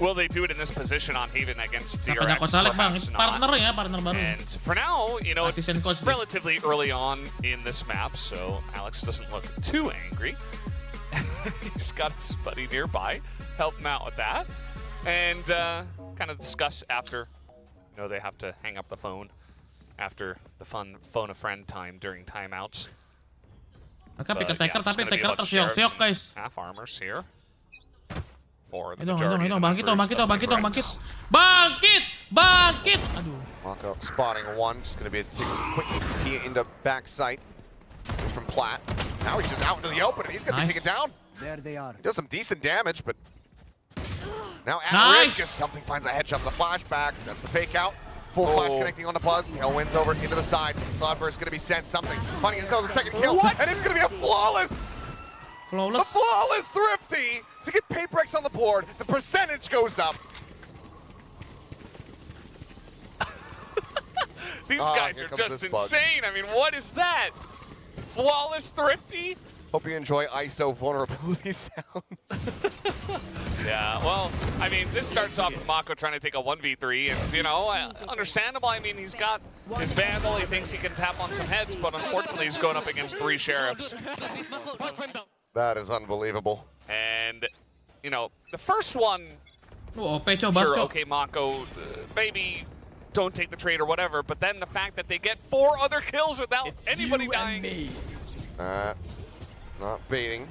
J: Will they do it in this position on Haven against DRX?
A: Sampainya Coach Alec bang,
J: Perhaps
A: partner
J: not.
A: ya, partner baru.
J: And for now, you know, it's
A: Assistant coach deh.
J: relatively early on in this map, so Alex doesn't look too angry. He's got his buddy nearby, help him out with that, and kind of discuss after. You know, they have to hang up the phone after the fun phone a friend time during timeouts.
A: Mereka pick
J: But,
A: attacker
J: yeah, it's
A: tapi
J: gonna be
A: attacker
J: about sheriffs
A: tersiok-siok
J: and
A: guys.
J: half armors here. For the
A: Ayo dong,
J: majority of
A: bangkit dong,
J: members
A: bangkit
J: of
A: dong.
J: Paperrex.
A: Bangkit! Aduh.
I: Mako spotting one, just going to be a quick TP into backside from Platt. Now he's just out into the open, and he's going to
A: Nice.
I: be taken down.
E: There they are.
I: He does some decent damage, but now at
A: Nice.
I: risk as something finds a headshot on the flashback. That's the fake out. Full flash connecting on the Buzz. Tailwinds over into the side. Cloudburst going to be sent something. Finding himself the second kill, and it's going to be a flawless thrifty to get Paperrex on the board. The percentage goes up.
J: These guys
I: here
J: are
I: comes
J: just
I: this bug.
J: insane. I mean, what is that? Flawless thrifty?
I: Hope you enjoy ISO vulnerability sounds.
J: Yeah, well, I mean, this starts off with Mako trying to take a 1v3, and, you know, understandable. I mean, he's got his Vandal, he thinks he can tap on some heads, but unfortunately he's going up against 3 Sheriffs.
I: That is unbelievable.
J: And, you know, the first one,
A: OP coba
J: sure,
A: Cok.
J: okay, Mako, maybe don't take the trade or whatever, but then the fact that they get 4 other kills without anybody dying.
I: Not baiting.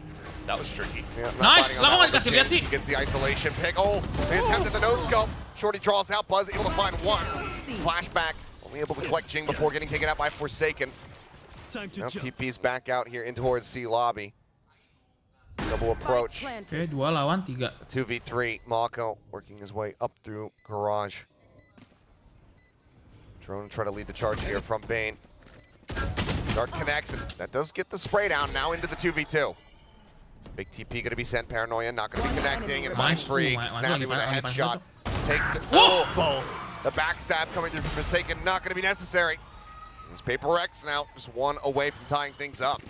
J: That was tricky.
I: Yeah,
A: Nice,
I: not biting on
A: lawan
I: that
A: kasih
I: one.
A: lihat sih.
I: He gets the isolation pick. Oh, they attempted the no-scope. Shorty draws out. Buzz able to find one. Flashback. Only able to collect Jing before getting taken out by Forsaken. Now TP's back out here in towards C lobby. Double approach.
A: Oke, 2 lawan 3.
I: 2v3. Mako working his way up through garage. Drone try to lead the charge here from Bane. Dart connects, and that does get the spray down now into the 2v2. Big TP going to be sent. Paranoia not going to be connecting, and
A: Nice.
I: Mindfreak
A: Ooh,
I: snapping with a
A: lagi
I: headshot. Takes it.
A: Whoa!
I: Both. The backstab coming through from Forsaken not going to be necessary. It's Paperrex now, just 1 away from tying things up.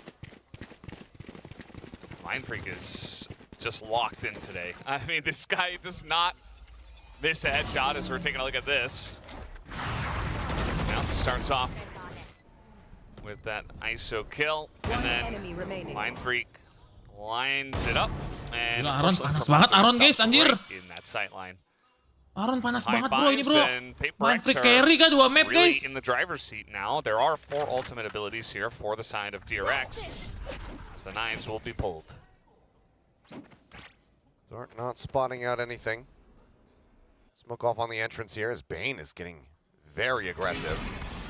J: Mindfreak is just locked in today. I mean, this guy does not miss a headshot as we're taking a look at this. Now starts off with that ISO kill, and then
K: Enemy remaining.
J: Mindfreak lines it up. And
A: Gila, Aaron
J: unfortunately
A: panas
J: for
A: banget,
J: Mako,
A: Aaron, guys,
J: stops
A: anjir.
J: right in that sight line.
A: Aaron panas
J: High
A: banget bro ini
J: fives,
A: bro.
J: and Paperrex
A: Mindfreak
J: are
A: carry kah 2 map
J: really
A: guys.
J: in the driver's seat now. There are 4 ultimate abilities here for the side of DRX. As the 9s will be pulled.
I: Dart not spotting out anything. Smoke off on the entrance here as Bane is getting very aggressive.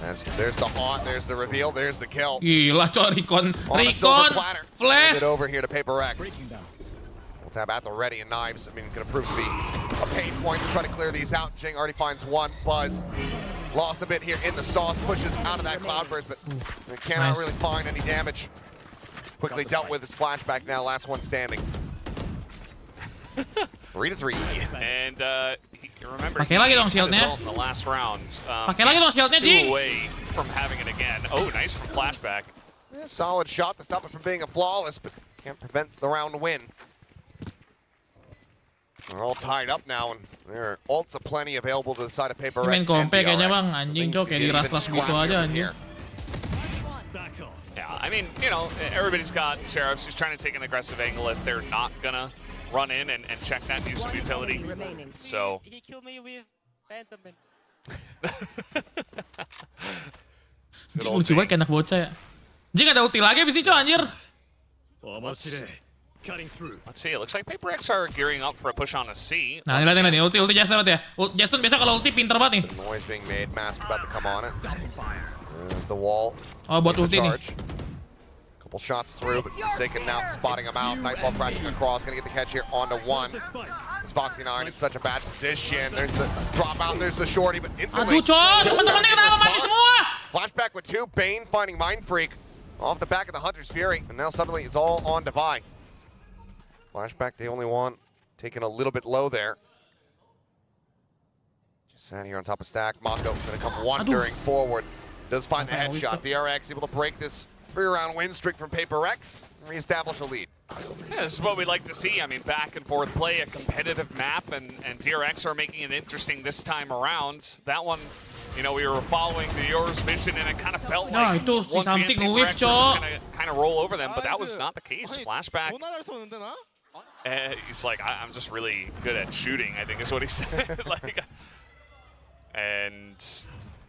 I: As there's the haunt, there's the reveal, there's the kill.
A: Gila cok Recon.
I: On a silver
A: Recon.
I: platter.
A: Flash.
I: Hand it over here to Paperrex. We'll tab at the ready and knives. I mean, it's going to prove to be a pain point to try to clear these out. Jing already finds one. Buzz lost a bit here in the sauce, pushes out of that cloudburst, but they cannot
A: Nice.
I: really find any damage. Quickly dealt with his flashback now, last one standing. 3-3.
J: And remember,
A: Pakai lagi dong
J: he had his
A: shieldnya.
J: ult in the last round.
A: Pakai lagi dong shieldnya,
J: He's 2
A: Jing.
J: away from having it again. Oh, nice from Flashback.
I: Yeah, solid shot to stop it from being a flawless, but can't prevent the round win. They're all tied up now, and there are ults aplenty available to the side of Paperrex.
A: Main kompe
I: and
A: kayaknya
I: DRX.
A: bang, anjing
I: Things
A: cok
I: could
A: kayak
I: get
A: di
I: even
A: ras-ras gitu
I: scrappier
A: aja
I: from
A: anjing.
I: here.
J: Yeah, I mean, you know, everybody's got sheriffs. He's trying to take an aggressive angle if they're not gonna run in and check that use of utility.
K: Enemy remaining.
J: So
L: He killed me with Phantom.
A: Anjing lucu banget kayak anak bocah ya. Jing ada ulti lagi abis ini cok anjir.
J: Let's see. It looks like Paperrex are gearing up for a push on a C.
A: Nah, ini liatin, ulti Justin ya. Justin biasa kalau ulti pinter banget nih.
I: Noise being made. Mask about to come on it. There's the wall.
A: Oh, buat
I: Needs to
A: ulti nih.
I: charge. Couple shots through, but Forsaken now spotting him out. Nightbot crashing across. Gonna get the catch here onto one. It's Foxy9 in such a bad position. There's the drop out. There's the shorty, but instantly.
A: Aduh, cok. Teman-temannya kenapa mati semua?
I: Flashback with two. Bane finding Mind Freak off the back of the Hunter's Fury. And now suddenly it's all on Divine. Flashback, the only one. Taking a little bit low there. Just sat here on top of Stack. Mako gonna come wandering forward. Does find the headshot. DRX able to break this 3-round win streak from Paperrex and reestablish a lead.
J: Yeah, this is what we like to see. I mean, back and forth play, a competitive map, and DRX are making it interesting this time around. That one, you know, we were following the Yours vision, and it kind of felt
A: Nah,
J: like
A: itu si
J: once again,
A: something
J: Paperrex
A: whiff,
J: were just
A: cok.
J: kind of roll over them, but that was not the case. Flashback,
B: 전화를 쏘는데 나?
J: he's like, I'm just really good at shooting, I think is what he said. Like, and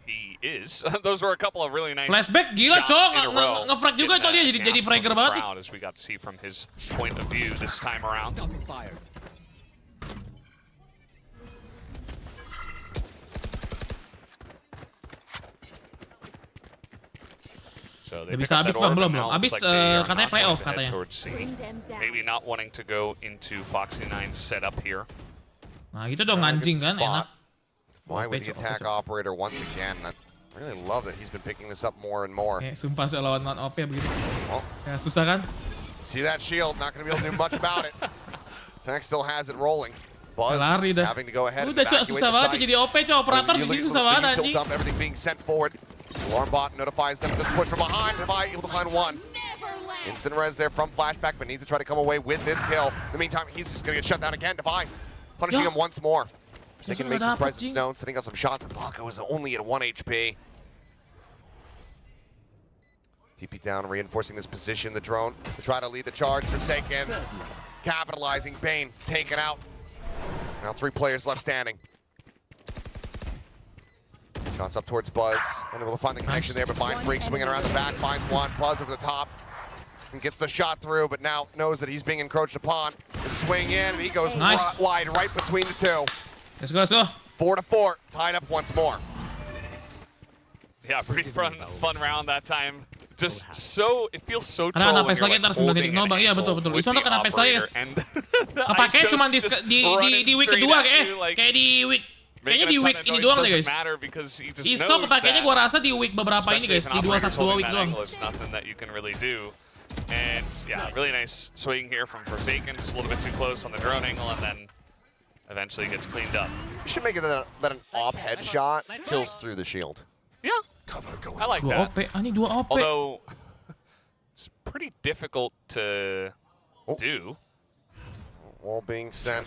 J: he is. Those were a couple of really nice
A: Flashback gila,
J: shots
A: cok.
J: in a row.
A: Nge-frag juga, cok, dia jadi
J: Gasp
A: fragger
J: from the
A: banget.
J: crowd, as we got to see from his point of view this time around. So they
A: Udah
J: pick
A: bisa
J: up
A: habis
J: that
A: bang,
J: orb,
A: belum
J: and
A: belum.
J: now it
A: Habis
J: looks like they are
A: katanya
J: not
A: playoff
J: going to head
A: katanya.
J: towards C.
F: Bring them down.
J: Maybe not wanting to go into Foxy9's setup here.
A: Nah, gitu dong anjing kan, enak.
I: Why with the attack operator once again? I really love that he's been picking this up more and more.
A: Kayak sumpah sih lawan non OP begitu.
I: Well,
A: Ya susah kan?
I: see that shield, not going to be able to do much about it. Fact still has it rolling. Buzz
A: Lari dah.
I: having to go ahead and
A: Udah cok,
I: evacuate
A: susah
I: the
A: banget
I: site.
A: cok jadi OP cok, operator di sini susah banget
I: Util
A: anjing.
I: dump, everything being sent forward. Alarmbot notifies them of this push from behind. Divide able to find one. Instant res there from Flashback, but needs to try to come away with this kill. In the meantime, he's just going to get shut down again. Divide punishing him once more. Forsaken makes his presence known, setting up some shots. Mako is only at 1 HP. TP down, reinforcing this position. The drone to try to lead the charge. Forsaken capitalizing. Bane taken out. Now 3 players left standing. Shots up towards Buzz. Unable to find the connection there, but Mind Freak swinging around the back, finds one. Buzz over the top and gets the shot through, but now knows that he's being encroached upon. The swing in, and he goes wide right between the two.
A: Let's go, let's go.
I: 4-4, tied up once more.
J: Yeah, pretty fun round that time. Just so, it feels so troll
A: Karena kena
J: when
A: pes
J: you're
A: lagi
J: like
A: ntar
J: holding
A: 9.0 bang, iya
J: an
A: betul
J: angle
A: betul.
J: with
A: Isono
J: the
A: kena pes lagi
J: operator
A: guys.
J: and
A: Kepake cuma di week kedua kayak di week. Kayaknya di week ini doang deh guys. Iso kepakainya gua rasa di week beberapa ini guys, di 2 week doang.
J: There's nothing that you can really do. And yeah, really nice swing here from Forsaken, just a little bit too close on the drone angle, and then eventually gets cleaned up.
I: You should make it that an op headshot kills through the shield.
J: Yeah, I like
A: 2
J: that.
A: OP, anjing 2 OP.
J: Although, it's pretty difficult to do.
I: Wall being sent.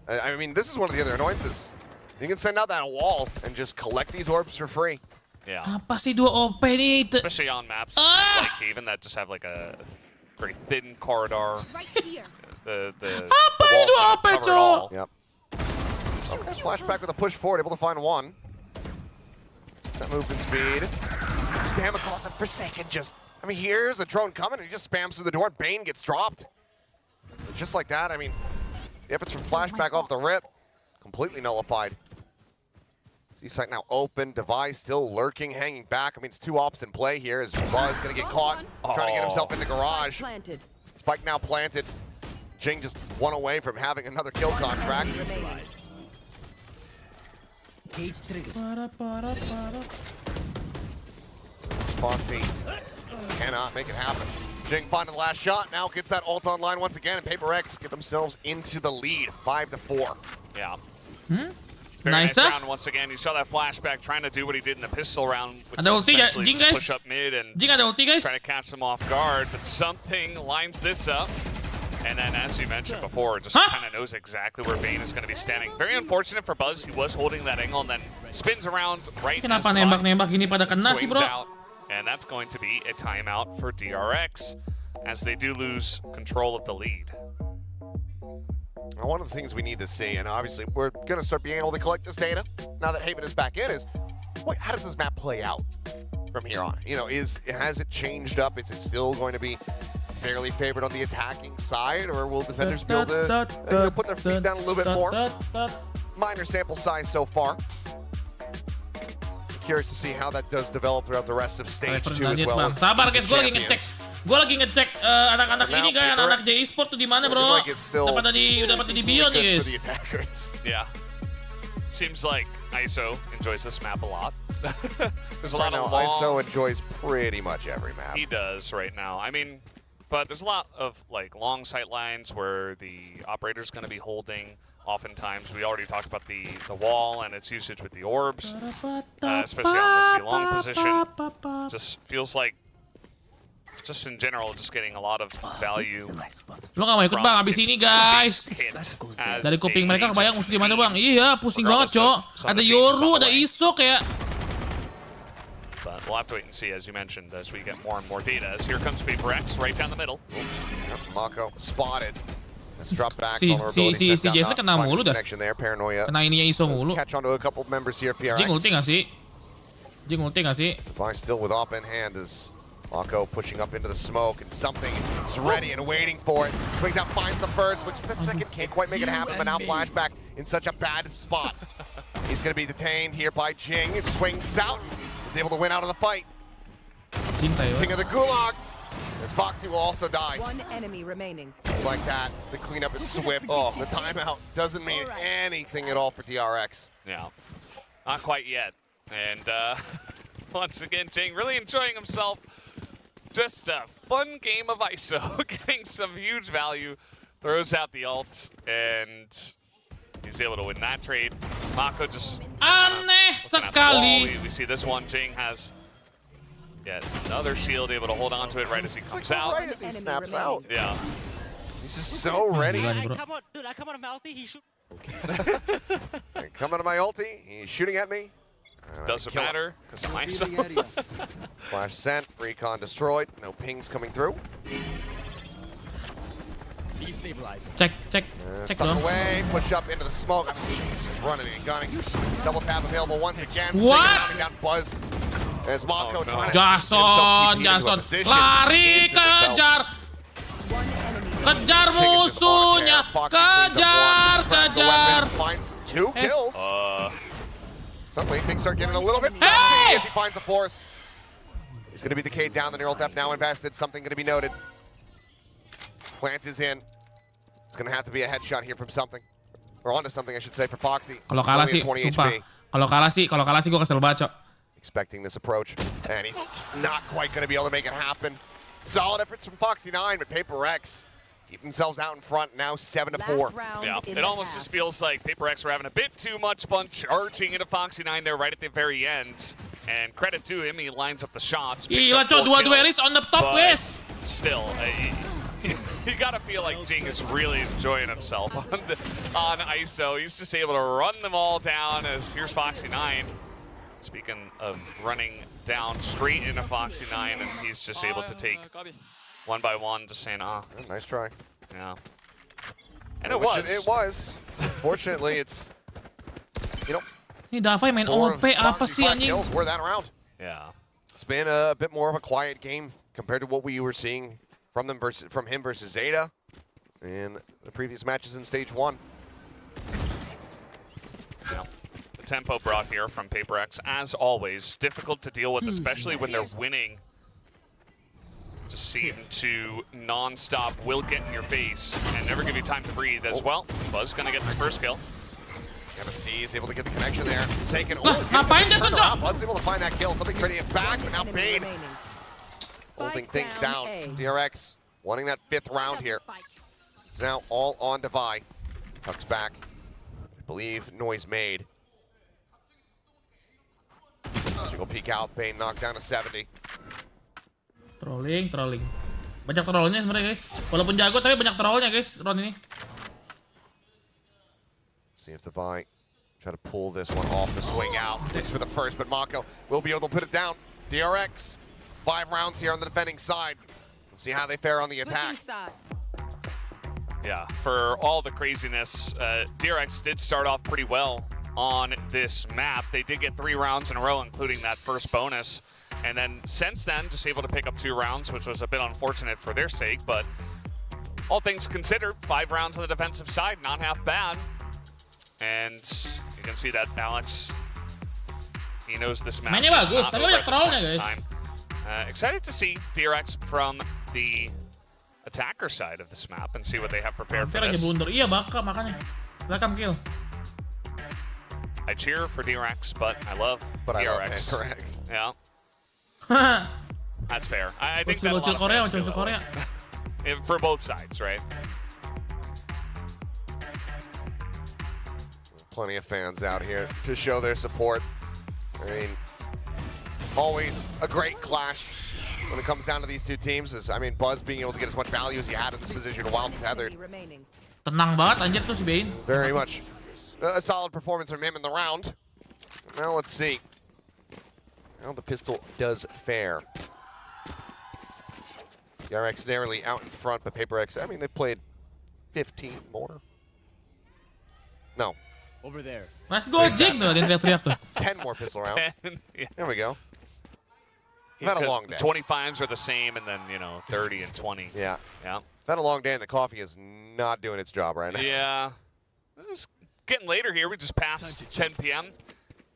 I: I mean, this is one of the other annoyances. You can send out that wall and just collect these orbs for free.
J: Yeah.
A: Apa sih 2 OP nih?
J: Especially on maps like Haven that just have like a very thin corridor. The
A: Apa
J: walls
A: itu
J: kinda
A: OP,
J: cover it
A: cok?
J: all.
I: Yep. Okay, Flashback with a push forward, able to find one. It's that movement speed. Spam across it for a second, just... I mean, here's the drone coming, and he just spams through the door. Bane gets dropped. Just like that, I mean, the efforts from Flashback off the rip, completely nullified. C-site now open, Device still lurking, hanging back. I mean, it's 2 ops in play here as Buzz gonna get caught, trying to get himself in the garage.
K: Planted.
I: Spike now planted. Jing just 1 away from having another kill contract. Foxy just cannot make it happen. Jing finding the last shot, now gets that ult online once again, and Paperrex get themselves into the lead, 5-4.
J: Yeah.
A: Hmm?
J: Very nice
A: Nice,
J: round once again. You saw that Flashback trying to do what he did in the pistol round, which
A: Ada
J: is
A: ulti gak?
J: essentially
A: Jing,
J: just
A: guys?
J: push up mid and
A: Jing ada ulti guys?
J: try to catch them off guard, but something lines this up. And then, as you mentioned before, just kind of knows exactly where Bane is going to be standing. Very unfortunate for Buzz. He was holding that angle and then spins around right
A: Kenapa
J: as
A: nembak-nembak gini pada kena sih
J: swings
A: bro?
J: out. And that's going to be a timeout for DRX as they do lose control of the lead.
I: Now, one of the things we need to see, and obviously we're going to start being able to collect this data now that Haven is back in, is how does this map play out from here on? You know, has it changed up? Is it still going to be fairly favored on the attacking side, or will defenders be able to put their feet down a little bit more? Minor sample size so far. Curious to see how that does develop throughout the rest of stage 2 as well. As
A: Sabar guys, gue lagi
I: champions.
A: ngecek. Gue lagi ngecek anak-anak
I: For now,
A: ini guys, anak-anak
I: Paperrex,
A: J Sport tuh di mana,
I: looking
A: bro?
I: like it's still
A: Udah pada di bio
I: decently
A: nih,
I: good for the
A: guys.
I: attackers.
J: Yeah. Seems like ISO enjoys this map a lot. There's a lot
I: Right
J: of
I: now,
J: long...
I: ISO enjoys pretty much every map.
J: He does right now. I mean, but there's a lot of like long sight lines where the operator's going to be holding. Oftentimes, we already talked about the wall and its usage with the orbs, especially on the C-long position. Just feels like, just in general, just getting a lot of value.
A: Lo gak mau ikut bang, abis ini guys. Dari kuping mereka kebayang musuh di mana bang? Iya, pusing banget cok. Ada Yoru, ada Iso kayak.
J: But we'll have to wait and see, as you mentioned, as we get more and more data. As here comes Paperrex right down the middle.
I: Mako spotted. Let's drop back.
A: Si
I: Vulnerability
A: Jason kena mulu dah.
I: connection there. Paranoia.
A: Kena ininya Iso mulu.
I: Catch onto a couple members here.
A: Jing ulti
I: PRX.
A: gak sih? Jing ulti gak sih?
I: Devi still with op in hand as Mako pushing up into the smoke, and something is ready and waiting for it. Swings out, finds the first, looks for the second, can't quite make it happen, but now Flashback in such a bad spot. He's going to be detained here by Jing. Swings out, is able to win out of the fight.
A: Jing tayo.
I: King of the Gulag, as Foxy will also die.
K: One enemy remaining.
I: Just like that, the cleanup is swift. The timeout doesn't mean anything at all for DRX.
J: Yeah, not quite yet. And once again, Jing really enjoying himself. Just a fun game of ISO, getting some huge value. Throws out the ult, and he's able to win that trade. Mako just
A: Aneh sekali.
J: We see this one. Jing has yet another shield, able to hold on to it right as he comes out.
I: Right as he snaps out.
J: Yeah.
I: He's just so ready.
L: I come out, dude, I come out of my ulti, he shoot.
I: Come out of my ulti, he's shooting at me.
J: Doesn't matter, because of ISO.
I: Flash sent, recon destroyed, no pings coming through.
A: Cek
I: Stuck
A: dong.
I: away, push up into the smoke. Just running and gunning. Double tap available once again.
A: What?
I: Taking down Buzz. As Mako trying to
A: Jason, lari kejar. Kejar musuhnya, kejar.
I: Finds 2 kills. Suddenly things start getting a little bit
A: Hey!
I: as he finds the 4th. He's going to be the K down, the neural depth now invested. Something going to be noted. Plant is in. It's going to have to be a headshot here from something. Or onto something, I should say, for Foxy.
A: Kalau kalah
I: Only
A: sih,
I: at 20
A: sumpah.
I: HP.
A: Kalau kalah sih gue kesel banget, Cok.
I: Expecting this approach, and he's just not quite going to be able to make it happen. Solid efforts from Foxy 9, but Paperrex keep themselves out in front, now 7-4.
J: Yeah, it almost just feels like Paperrex were having a bit too much fun charging into Foxy 9 there right at the very end. And credit to him, he lines up the shots.
A: Gila, Cok, 2 duelis on the top, guys.
J: Still, you gotta feel like Jing is really enjoying himself on ISO. He's just able to run them all down as here's Foxy 9. Speaking of running down straight into Foxy 9, and he's just able to take one by one, just saying,
I: Nice try.
J: Yeah. And it was.
I: It was. Fortunately, it's, you know,
A: Ini Davai main
I: four
A: OP apa sih
I: five
A: anjing?
I: kills were that round.
J: Yeah.
I: It's been a bit more of a quiet game compared to what we were seeing from them from him versus Zeta in the previous matches in stage 1.
J: Yeah. The tempo brought here from Paperrex, as always, difficult to deal with, especially when they're winning. Just seem to non-stop will get in your face and never give you time to breathe as well. Buzz gonna get his first kill.
I: MSI is able to get the connection there. Taken.
A: Ngapain dia, Son, Cok?
I: Buzz able to find that kill. Something trading it back, but now
K: Enemy
I: Bane
K: remaining.
I: holding
K: Spike
I: things down.
K: A.
I: DRX wanting that 5th round here. It's now all on Devi. Tucks back. I believe noise made. Jiggle peek out. Bane knocked down to 70.
A: Trolling. Banyak trollnya sebenarnya, guys. Walaupun jago tapi banyak trollnya, guys, round ini.
I: See if Devi try to pull this one off the swing out. Looks for the first, but Mako will be able to put it down. DRX, 5 rounds here on the defending side. We'll see how they fare on the attack.
J: Yeah, for all the craziness, DRX did start off pretty well on this map. They did get 3 rounds in a row, including that first bonus. And then since then, just able to pick up 2 rounds, which was a bit unfortunate for their sake, but all things considered, 5 rounds on the defensive side, not half bad. And you can see that Alex, he knows this map.
A: Mainnya bagus, tapi banyak trollnya guys.
J: Excited to see DRX from the attacker side of this map and see what they have prepared for
A: Hampir aja
J: this.
A: blunder. Iya bakal makanya. Belakang kill.
J: I cheer for DRX, but I love DRX.
I: I love Paperrex.
J: Yeah, that's fair. I think that a lot
A: Bocil
J: of
A: Korea,
J: fans feel
A: bocil
J: that way.
A: Korea.
J: For both sides, right?
I: Plenty of fans out here to show their support. I mean, always a great clash when it comes down to these two teams. I mean, Buzz being able to get as much value as he had in this position while tethered.
K: Remaining.
A: Tenang banget anjir tuh si Bain.
I: Very much a solid performance from him in the round. Now let's see how the pistol does fare. DRX narrowly out in front, but Paperrex, I mean, they played 15 more. No.
L: Over there.
A: Let's go Jig tuh, dia teriak-teriak tuh.
I: 10 more pistol rounds.
J: 10, yeah.
I: There we go. We've had a long day.
J: The 25s are the same, and then, you know, 30 and 20.
I: Yeah.
J: Yeah.
I: We've had a long day, and the coffee is not doing its job right now.
J: Yeah. It's getting later here. We just passed 10 p.m.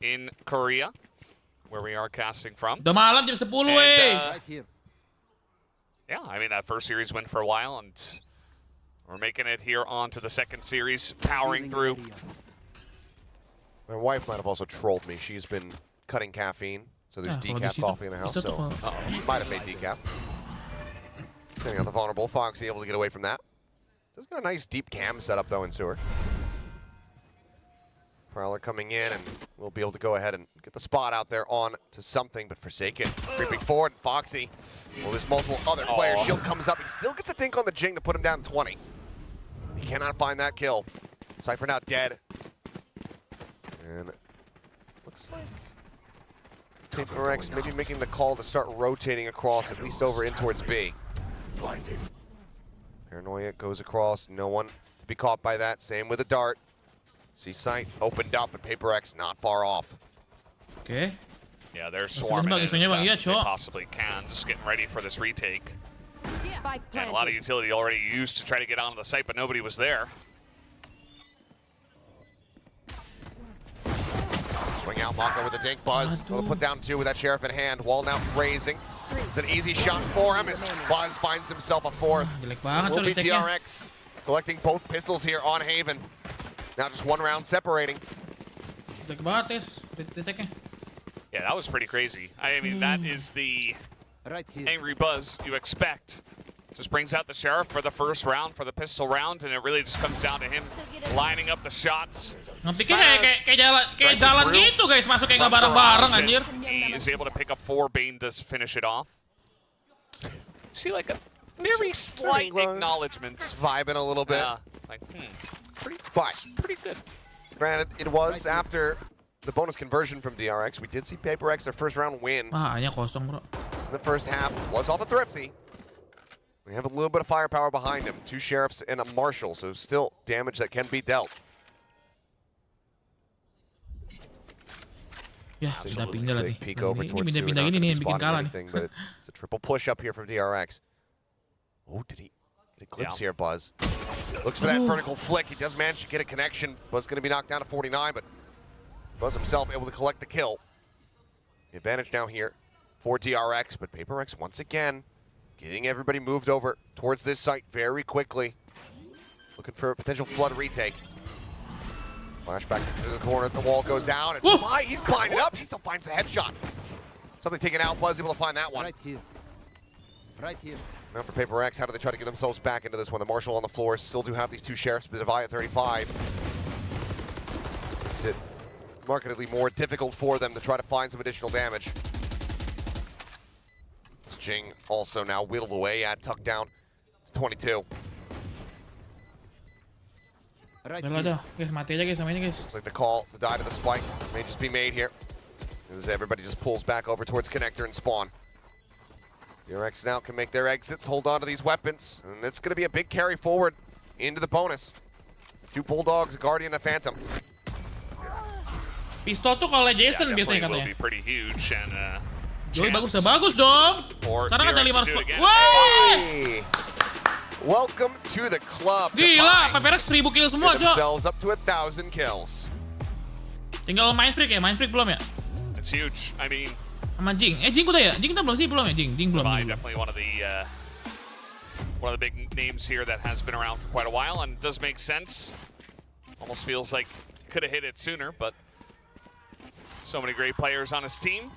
J: in Korea, where we are casting from.
A: Udah malam jam 10
J: And,
L: Right here.
J: yeah, I mean, that first series went for a while, and we're making it here on to the second series, powering through.
I: My wife might have also trolled me. She's been cutting caffeine, so there's
A: kalau di
I: decaf
A: situ-
I: coffee in the house.
A: di situ
I: So
A: kalau-
I: might have made decaf. Sending out the vulnerable. Foxy able to get away from that. Does got a nice deep cam setup though in sewer. Prowler coming in, and we'll be able to go ahead and get the spot out there on to something. But Forsaken creeping forward. Foxy. Well, there's multiple other players. Shield comes up. He still gets a dink on the Jing to put him down to 20. He cannot find that kill. Cypher now dead. And looks like Paperrex maybe making the call to start rotating across, at least over in towards B. Paranoia goes across, no one to be caught by that. Same with the dart. See sight opened up, and Paperrex not far off.
A: Oke.
J: Yeah, they're
A: Masih
J: swarming
A: nembak
J: in as
A: isunya, Bang.
J: fast
A: Iya,
J: as they
A: Cok.
J: possibly can, just getting ready for this retake.
K: Spike
J: And a lot of
K: planted.
J: utility already used to try to get onto the site, but nobody was there.
I: Swing out Mako with the dink. Buzz will put down 2 with that Sheriff in hand. Wall now raising. It's an easy shot for him as Buzz finds himself a 4th.
A: Jelek banget
I: Will
A: coy
I: be
A: retake-nya.
I: DRX collecting both pistols here on Haven. Now just 1 round separating.
A: Jelek banget Tes, retake-nya.
J: Yeah, that was pretty crazy. I mean, that is the
L: Right here.
J: angry Buzz you expect. Just brings out the Sheriff for the first round, for the pistol round, and it really just comes down to him lining up the shots.
A: Ngetiknya kayak jalan
J: through
A: gitu guys, masuk kayak
J: from
A: nggak bareng-bareng
J: garage,
A: anjir.
J: and he is able to pick up 4. Bane does finish it off. See, like a very slight acknowledgement.
I: Just vibing a little bit.
J: Like,
I: Pretty
J: good.
I: Granted, it was after the bonus conversion from DRX. We did see Paperrex their first round win.
A: Hanya kosong bro.
I: In the first half was off a thrifty. We have a little bit of firepower behind him. 2 Sheriffs and a Marshal, so still damage that can be dealt.
A: Ya, pindah-pindah lah nih.
I: Big peek over
A: Ini
I: towards sewer,
A: pindah-pindah
I: not
A: gini
I: gonna
A: nih
I: be
A: yang bikin
I: spotting
A: kalah nih.
I: anything, but it's a triple push up here from DRX. Oh, did he get a glimpse here, Buzz? Looks for that vertical flick. He does manage to get a connection. Buzz going to be knocked down to 49, but Buzz himself able to collect the kill. The advantage now here for DRX, but Paperrex once again getting everybody moved over towards this site very quickly. Looking for a potential flood retake. Flashback into the corner, the wall goes down, and he's blinded up. He still finds the headshot. Somebody taken out, Buzz able to find that one.
L: Right here. Right here.
I: Now for Paperrex, how do they try to get themselves back into this one? The Marshal on the floor, still do have these 2 Sheriffs, but Divide at 35. Makes it markedly more difficult for them to try to find some additional damage. Jing also now whittled away at tucked down to 22.
L: Right
A: Udah lah
L: here.
A: dah, guys mati aja guys sama ini guys.
I: Looks like the call, the die to the spike may just be made here. As everybody just pulls back over towards connector and spawn. DRX now can make their exits, hold on to these weapons, and it's going to be a big carry forward into the bonus. 2 Bulldogs, a Guardian, a Phantom.
A: Pistol tuh kalau Jason
J: Yeah,
A: biasanya
J: definitely will
A: katanya.
J: be pretty huge, and
A: Joey
J: chance
A: bagus dong.
J: for
A: Sekarang ada
J: DRX to
A: 500
J: do it again.
A: Woi!
I: Hey. Welcome to the club.
A: Gila, Paperrex 1000 kill semua,
I: Get
A: Cok.
I: themselves up to 1,000 kills.
A: Tinggal main freak ya, main freak belum ya?
J: It's huge. I mean,
A: Sama Jing. Jing udah ya? Jing kita belum sih? Belum ya, Jing? Jing belum.
J: ZOWIE definitely one of the big names here that has been around for quite a while, and it does make sense. Almost feels like could have hit it sooner, but so many great players on his team.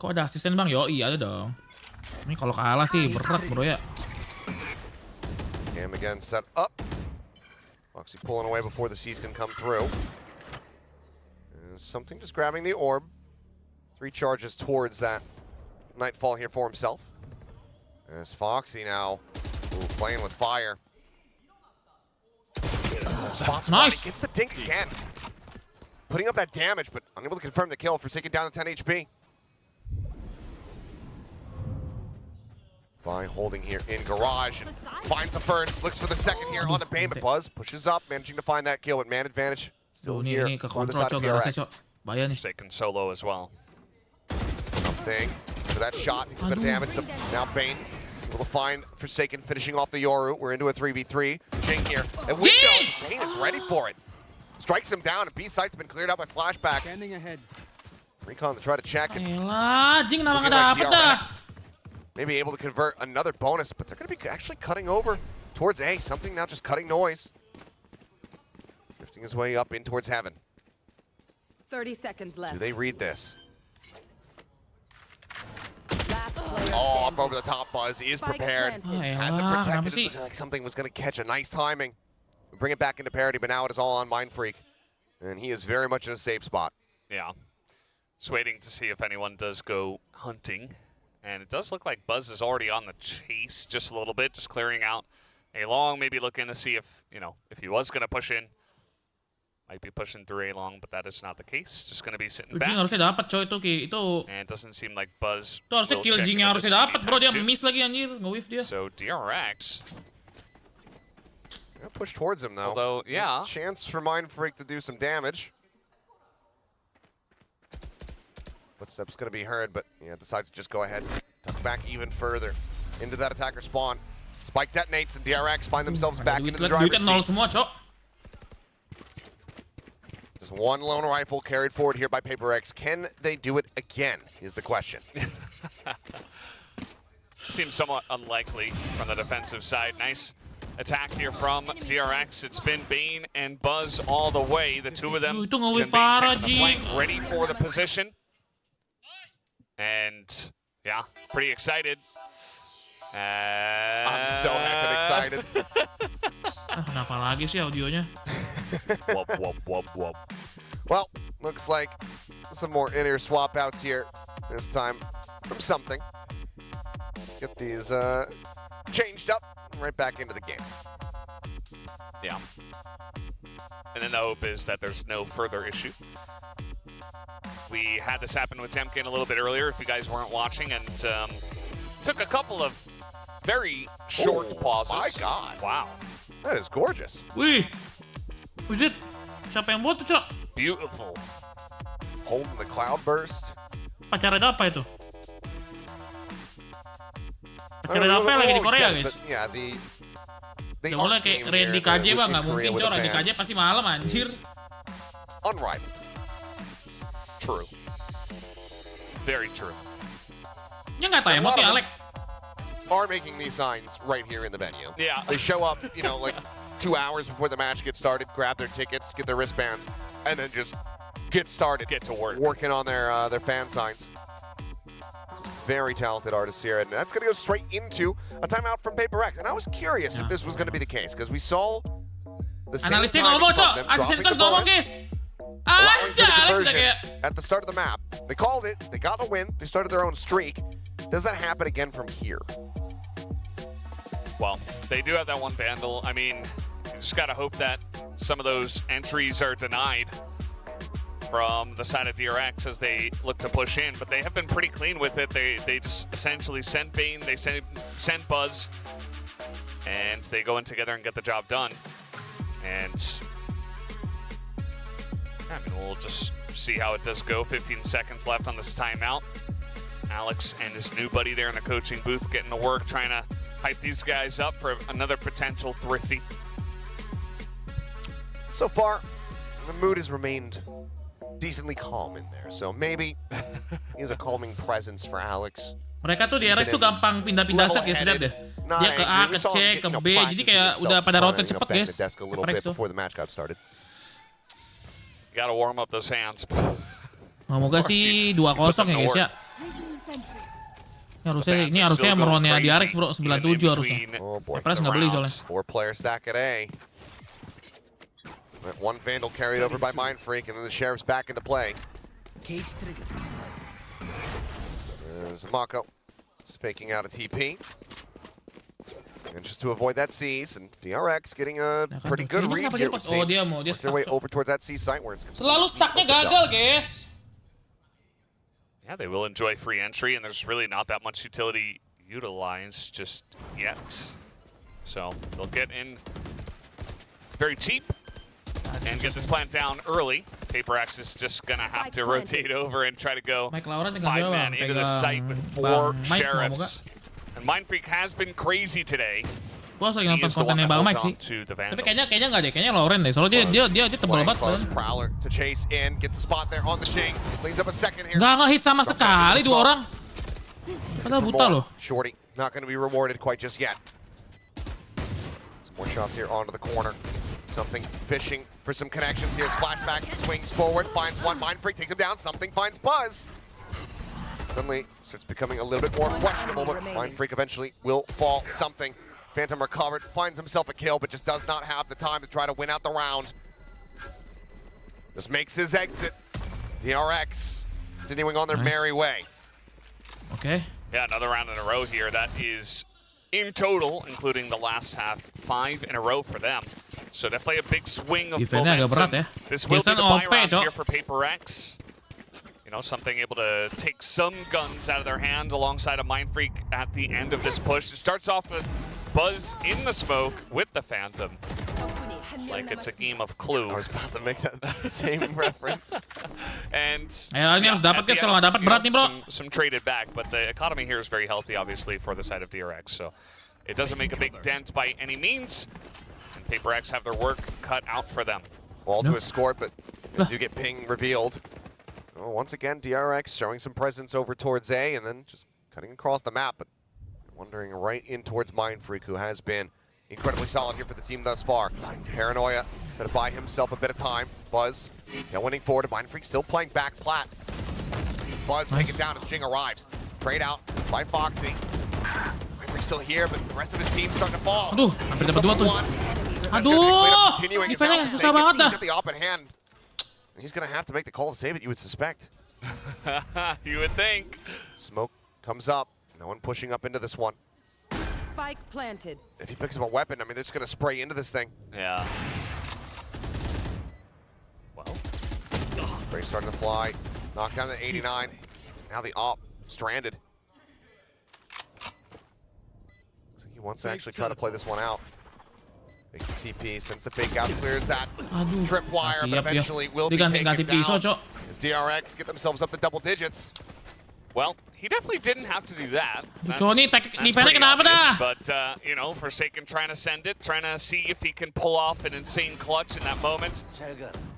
A: Kok ada asisten bang? Yoi, ada dong. Ini kalau kalah sih berat bro ya.
I: Cam again set up. Foxy pulling away before the C's can come through. Something just grabbing the orb. 3 charges towards that Nightfall here for himself. As Foxy now playing with fire. Spots
A: Nice.
I: Gets the dink again. Putting up that damage, but unable to confirm the kill for taking down to 10 HP. By holding here in garage and finds the first, looks for the second here on the Bane, but Buzz pushes up, managing to find that kill with man advantage. Still here
A: Ini ke
I: for the
A: kontrol
I: side of
A: Cok, garasnya
I: DRX.
A: Cok. Bahaya nih.
J: Taken solo as well.
I: Something for that shot, takes a bit of damage. Now Bane able to find Forsaken finishing off the Yoru. We're into a 3v3. Jing here. And Window, Jing is ready for it. Strikes him down, and B site's been cleared out by Flashback.
L: Standing ahead.
I: Recon to try to check. And
A: Elah, Jing kenapa
I: looking
A: nggak
I: like
A: dapet dah?
I: DRX maybe able to convert another bonus, but they're going to be actually cutting over towards A. Something now just cutting noise. Drifting his way up in towards heaven.
K: 30 seconds left.
I: Do they read this?
K: Last player
I: Oh, up
K: standing.
I: over the top. Buzz is
K: Spike
I: prepared.
K: planted.
I: Has it
A: Elah,
I: protected.
A: kenapa
I: It's
A: sih?
I: looking like something was going to catch a nice timing. Bring it back into parity, but now it is all on Mind Freak. And he is very much in a safe spot.
J: Yeah. Just waiting to see if anyone does go hunting. And it does look like Buzz is already on the chase just a little bit, just clearing out A long, maybe looking to see if, if he was going to push in. Might be pushing through A long, but that is not the case. Just going to be sitting
A: Jing
J: back.
A: harusnya dapat coy itu.
J: And it doesn't seem like Buzz
A: Itu harusnya
J: will
A: kill
J: check
A: Jing
J: into
A: yang harusnya
J: this
A: dapat bro, dia
J: anytime soon.
A: miss lagi anjir, nge-whiff dia.
J: So DRX,
I: Push towards him, though.
J: although, yeah.
I: Chance for Mind Freak to do some damage. Footsteps going to be heard, but decides to just go ahead. Tuck back even further into that attacker spawn. Spike detonates and DRX find themselves back into the driver's
A: Duitnya nol
I: seat.
A: semua Cok.
I: Just one lone rifle carried forward here by Paperrex. Can they do it again is the question.
J: Seems somewhat unlikely from the defensive side. Nice attack here from DRX. It's been Bane and Buzz all the way. The two of them
A: Itu nge-whiff
J: and Bane
A: parah,
J: checking the flank,
A: Jing.
J: ready for the position. And yeah, pretty excited.
I: I'm so heckin' excited.
A: Kenapa lagi sih audionya?
J: Whoop, whoop, whoop, whoop.
I: Well, looks like some more in-ear swap outs here. This time from something. Get these changed up and right back into the game.
J: Yeah. And then the hope is that there's no further issue. We had this happen with Temkin a little bit earlier, if you guys weren't watching, and took a couple of very short pauses.
I: My God.
J: Wow.
I: That is gorgeous.
A: Wih, Wizard, siapa yang buat tuh Cok?
J: Beautiful.
I: Holding the cloud burst.
A: Pacarnya apa itu?
I: I
A: Pacarnya
I: mean,
A: apa
I: we've
A: lagi di
I: always
A: Korea
I: said it,
A: guys?
I: but yeah, the
A: Ya mulai
I: art
A: kayak
I: game
A: Randy
I: here,
A: KJ
I: the
A: bang, nggak
I: in Korea
A: mungkin
I: with
A: Cok,
I: the
A: Randy KJ
I: fans
A: pasti malam anjir.
I: is unrivaled.
J: True. Very true.
A: Ya nggak tahu
I: And a lot
A: emot nih
I: of
A: Alek.
I: Are making these signs right here in the venue.
J: Yeah.
I: They show up, like 2 hours before the match gets started, grab their tickets, get their wristbands, and then just get started.
J: Get to work.
I: Working on their fan signs. Very talented artists here, and that's going to go straight into a timeout from Paperrex. And I was curious if this was going to be the case, because we saw the same
A: Analisnya
I: timing
A: ngomong
I: from
A: Cok,
I: them
A: asisten
I: dropping
A: kos
I: the
A: ngomong
I: bonus,
A: guys.
I: allowing
A: Anjir,
I: for the
A: Alex udah
I: conversion
A: kayak.
I: at the start of the map. They called it, they got a win, they started their own streak. Does that happen again from here?
J: Well, they do have that one vandal. I mean, you just got to hope that some of those entries are denied from the side of DRX as they look to push in, but they have been pretty clean with it. They just essentially send Bane, they send Buzz, and they go in together and get the job done. And I mean, we'll just see how it does go. 15 seconds left on this timeout. Alex and his new buddy there in the coaching booth getting to work, trying to hype these guys up for another potential thrifty.
I: So far, the mood has remained decently calm in there, so maybe he's a calming presence for Alex.
A: Mereka tuh DRX tuh gampang pindah-pindah set guys, lihat deh. Dia ke A, ke C, ke B, jadi kayak udah pada rotate cepet guys. Paperrex tuh.
I: Before the match got started.
J: Gotta warm up those hands.
A: Semoga sih 2-0 ya guys ya. Ini harusnya meronnya DRX bro, 97 harusnya. Paperrex nggak beli soalnya.
I: 4-player stack at A. One Vandal carried over by Mindfreak, and then the Sheriff's back into play.
L: Cage trigger.
I: There's Mako. He's faking out a TP. And just to avoid that C's, and DRX getting a pretty good read here.
A: Oh, dia
I: Work their way over towards that C site where it's
A: selalu stucknya gagal guys.
J: Yeah, they will enjoy free entry, and there's really not that much utility utilized just yet. So they'll get in very cheap and get this plant down early. Paperrex is just gonna have to rotate over and try to go 5-man into the site with 4 sheriffs. And Mindfreak has been crazy today.
A: Gua lagi nonton kontennya Bang Mike sih. Tapi kayaknya nggak deh, kayaknya Lauren deh. Soalnya dia tebel banget.
I: Prowler to chase in, gets the spot there on the Jing. Cleans up a second here.
A: Nggak ngehit sama sekali 2 orang. Padahal buta loh.
I: Shorty not going to be rewarded quite just yet. Some more shots here onto the corner. Something fishing for some connections here. Flashback swings forward, finds one. Mindfreak takes him down. Something finds Buzz. Suddenly starts becoming a little bit more questionable, but Mindfreak eventually will fall. Something. Phantom recovered, finds himself a kill, but just does not have the time to try to win out the round. Just makes his exit. DRX continuing on their merry way.
A: Okay.
J: Yeah, another round in a row here. That is, in total, including the last half, 5 in a row for them. So definitely a big swing of momentum. This will be the buy round here for Paperrex. You know, something able to take some guns out of their hands alongside a Mindfreak at the end of this push. It starts off with Buzz in the smoke with the Phantom. Like it's a game of Clue.
I: I was about to make that same reference.
J: And
A: ini harus dapat guys, kalau nggak dapat berat nih bro.
J: Some traded back, but the economy here is very healthy, obviously, for the side of DRX. So it doesn't make a big dent by any means. And Paperrex have their work cut out for them.
I: All to a score, but they do get ping revealed. Oh, once again, DRX showing some presence over towards A, and then just cutting across the map, but wandering right in towards Mindfreak, who has been incredibly solid here for the team thus far. Paranoia gonna buy himself a bit of time. Buzz, winning forward. Mindfreak still playing back plat. Buzz taken down as Jing arrives. Trade out by Foxy. Mindfreak still here, but the rest of his team starting to fall.
A: Aduh, hampir dapat 2 tuh. Aduh, defense-nya susah banget dah.
I: The open hand. He's gonna have to make the call to save it, you would suspect.
J: You would think.
I: Smoke comes up. No one pushing up into this one.
K: Spike planted.
I: If he picks up a weapon, I mean, they're just gonna spray into this thing.
J: Yeah. Well.
I: Spray starting to fly. Knock down the 89. Now the op stranded. Looks like he wants to actually try to play this one out. Big TP, sends the fake out, clears that tripwire, but eventually will be taken down. As DRX get themselves up to double digits.
J: Well, he definitely didn't have to do that.
A: Johnny, defense-nya kenapa dah?
J: But, you know, Forsaken trying to send it, trying to see if he can pull off an insane clutch in that moment.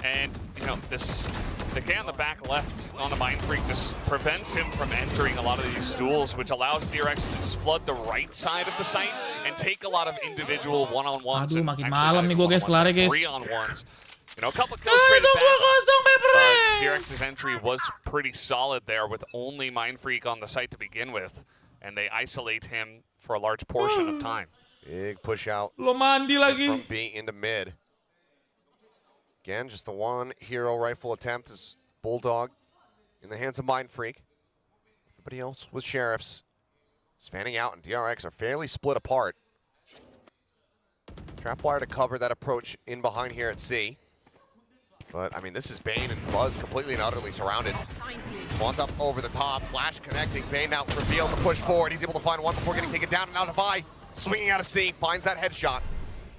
J: And, you know, this decay on the back left on the Mindfreak just prevents him from entering a lot of these duels, which allows DRX to just flood the right side of the site and take a lot of individual one-on-ones.
A: Aduh, makin malam nih gue guys, kelar guys.
J: 3-on-1s. You know, a couple of kills traded back, but DRX's entry was pretty solid there with only Mindfreak on the site to begin with, and they isolate him for a large portion of time.
I: Big push out
A: Lo mandi lagi.
I: from B into mid. Again, just the one hero rifle attempt is Bulldog in the hands of Mindfreak. Everybody else with Sheriffs. Fanning out, and DRX are fairly split apart. Trapwire to cover that approach in behind here at C. But, I mean, this is Bane and Buzz completely and utterly surrounded. Mont up over the top, Flash connecting. Bane now revealed to push forward. He's able to find one before getting taken down, and now Devi swinging out of C, finds that headshot.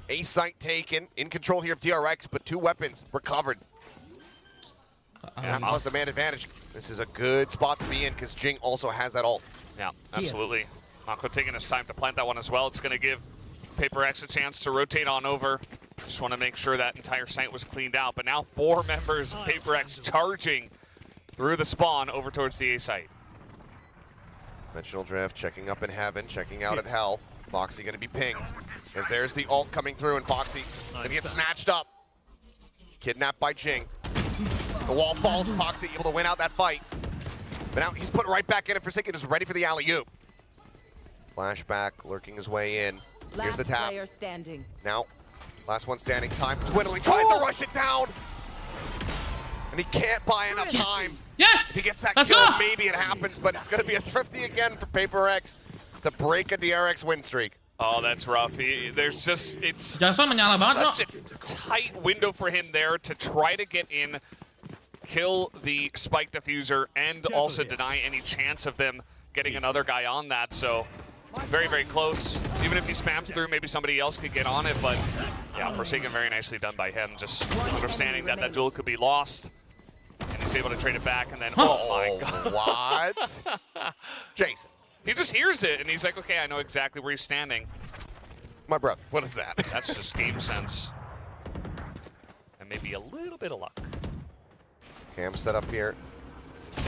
I: A site taken, in control here of DRX, but 2 weapons recovered. That plus the man advantage. This is a good spot to be in because Jing also has that ult.
J: Yeah, absolutely. Mako taking his time to plant that one as well. It's going to give Paperrex a chance to rotate on over. Just want to make sure that entire site was cleaned out. But now 4 members of Paperrex charging through the spawn over towards the A site.
I: Dimensional drift, checking up in heaven, checking out at hell. Foxy going to be pinged. As there's the ult coming through, and Foxy going to get snatched up. Kidnapped by Jing. The wall falls, Foxy able to win out that fight. But now he's put right back in, and Forsaken is ready for the alley-oop. Flashback lurking his way in. Here's the tap.
K: Player standing.
I: Now, last one standing. Time dwindling, tries to rush it down. And he can't buy enough time.
A: Yes!
I: If he gets that
A: Let's
I: kill,
A: go!
I: maybe it happens, but it's going to be a thrifty again for Paperrex to break a DRX win streak.
J: Oh, that's rough. There's just, it's
A: Jason menyala banget,
J: such a tight window for him there to try to get in, kill the spike diffuser, and also deny any chance of them getting another guy on that. So very, very close. Even if he spams through, maybe somebody else could get on it. But yeah, Forsaken very nicely done by him. Just understanding that that duel could be lost. And he's able to trade it back. And then, oh my God.
I: What? Jason.
J: He just hears it, and he's like, okay, I know exactly where he's standing.
I: My brother, what is that?
J: That's just game sense. And maybe a little bit of luck.
I: Cam set up here.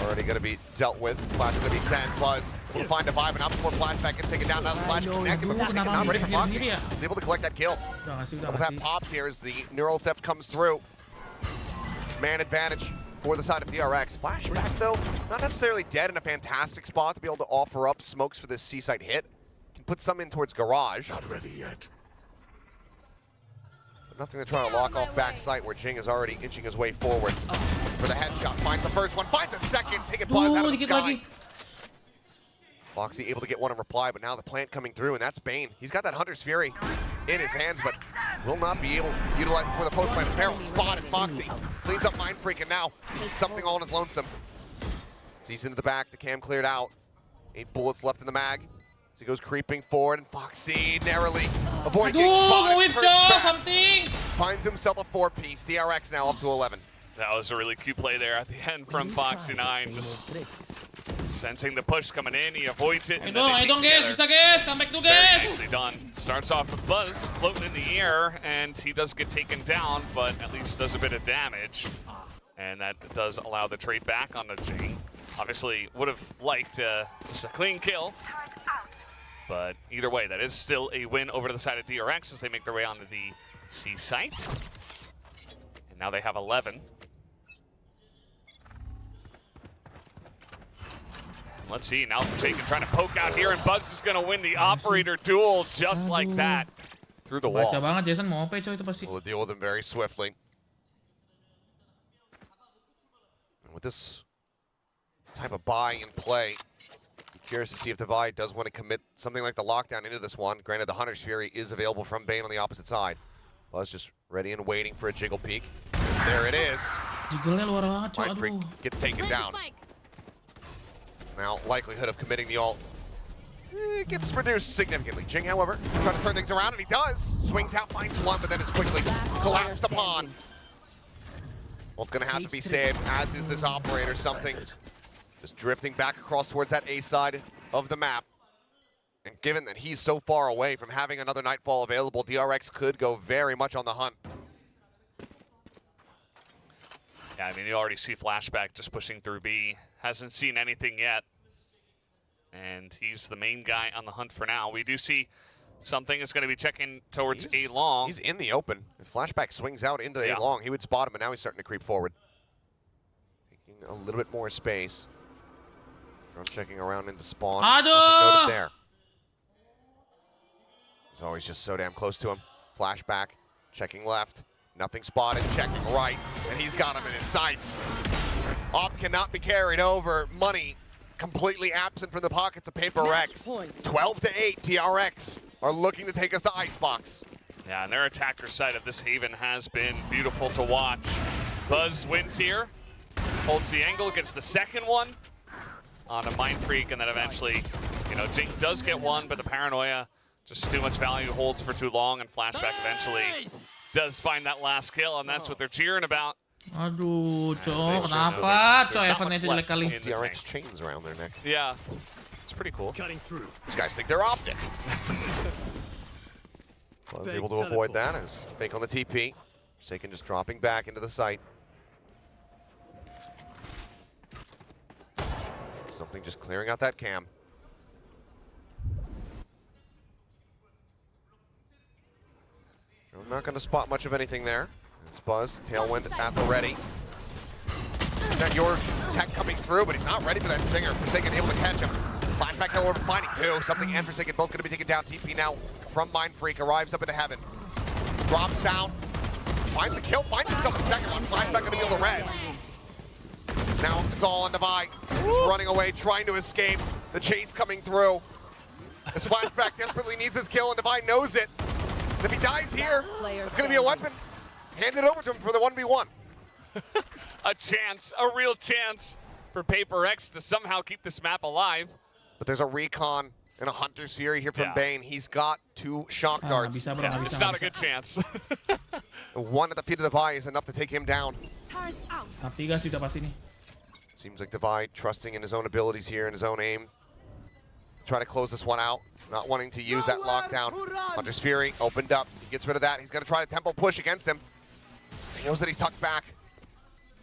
I: Already going to be dealt with. Flash going to be sent. Buzz will find a vibe, and up before Flashback gets taken down. Now the Flash connected, but Forsaken not ready for Foxy. He's able to collect that kill. With that popped here as the neural theft comes through. It's man advantage for the side of DRX. Flashback, though, not necessarily dead in a fantastic spot to be able to offer up smokes for this C-site hit. Can put some in towards garage.
L: Not ready yet.
I: But nothing to try to lock off back site where Jing is already inching his way forward. For the headshot, finds the first one, finds the second, taking Buzz out of the sky. Foxy able to get one in reply, but now the plant coming through, and that's Bane. He's got that Hunter's Fury in his hands, but will not be able to utilize it for the post plant. Barrel spotted Foxy. Cleans up Mind Freak, and now something all in his lonesome. Sees into the back, the cam cleared out. 8 bullets left in the mag. So he goes creeping forward, and Foxy narrowly avoiding getting spotted. Turns back,
A: something!
I: finds himself a 4-piece. DRX now up to 11.
J: That was a really cute play there at the end from Foxy9. Just sensing the push coming in, he avoids it. And
A: I don't guess, bisa guys, come back to
J: Very
A: guys!
J: nicely done. Starts off with Buzz floating in the air, and he does get taken down, but at least does a bit of damage. And that does allow the trade back onto Jing. Obviously, would have liked just a clean kill. But either way, that is still a win over to the side of DRX as they make their way onto the C site. And now they have 11. Let's see, now Forsaken trying to poke out here, and Buzz is going to win the operator duel just like that through the wall.
A: Baca banget Jason mau OP coy itu pasti.
I: We'll deal with him very swiftly. And with this type of buy in play, be curious to see if Divide does want to commit something like the lockdown into this one. Granted, the Hunter's Fury is available from Bane on the opposite side. Buzz just ready and waiting for a jiggle peek. There it is.
A: Jiggle-nya luar banget,
I: Mind Freak
A: aduh.
I: gets taken down. Now, likelihood of committing the ult gets reduced significantly. Jing, however, trying to turn things around, and he does. Swings out, finds one, but then is quickly collapsed upon. Well, it's going to have to be saved, as is this operator. Something just drifting back across towards that A side of the map. And given that he's so far away from having another Nightfall available, DRX could go very much on the hunt.
J: Yeah, I mean, you already see Flashback just pushing through B. Hasn't seen anything yet. And he's the main guy on the hunt for now. We do see something is going to be checking towards A long.
I: He's in the open. If Flashback swings out into A long, he would spot him, but now he's starting to creep forward. Taking a little bit more space. Drone checking around into spawn. Nothing noted there. He's always just so damn close to him. Flashback, checking left. Nothing spotted, checking right, and he's got him in his sights. Op cannot be carried over. Money completely absent from the pockets of Paperrex. 12-8, DRX are looking to take us to Icebox.
J: Yeah, and their attacker side of this haven has been beautiful to watch. Buzz wins here, holds the angle, gets the second one on a Mind Freak, and then eventually, you know, Jing does get one, but the paranoia, just too much value, holds for too long, and Flashback eventually does find that last kill, and that's what they're cheering about.
A: Aduh,
J: As they
A: cowok,
J: show,
A: kenapa?
J: there's
A: Cowok
J: not
A: Evan
J: much
A: jelek
J: left
A: kali.
J: in the
I: DRX
J: tank.
I: chains around their neck.
J: Yeah, it's pretty cool.
I: These guys think they're optic. Was able to avoid that as fake on the TP. Forsaken just dropping back into the site. Something just clearing out that cam. I'm not going to spot much of anything there. It's Buzz, Tailwind at the ready. Is that your tech coming through, but he's not ready for that stinger. Forsaken able to catch him. Flashback, however, finding two. Something and Forsaken both going to be taken down. TP now from Mind Freak, arrives up into heaven. Drops down, finds a kill, finds himself a second one. Flashback going to be able to res. Now it's all on Divide. He's running away, trying to escape. The chase coming through. This Flashback desperately needs his kill, and Divide knows it. And if he dies here, it's going to be a weapon. Hand it over to him for the 1v1.
J: A chance, a real chance for Paperrex to somehow keep this map alive.
I: But there's a recon and a Hunter's Fury here from Bane. He's got 2 shock darts.
A: Bisa, bro,
J: Yeah,
A: bisa,
J: it's not a
A: bisa.
J: good chance.
I: One at the feet of Divide is enough to take him down.
F: Turn out.
A: Tahap 3 sih udah pasti nih.
I: Seems like Divide trusting in his own abilities here and his own aim. Try to close this one out. Not wanting to use that lockdown. Hunter's Fury opened up. He gets rid of that. He's going to try to tempo push against him. He knows that he's tucked back.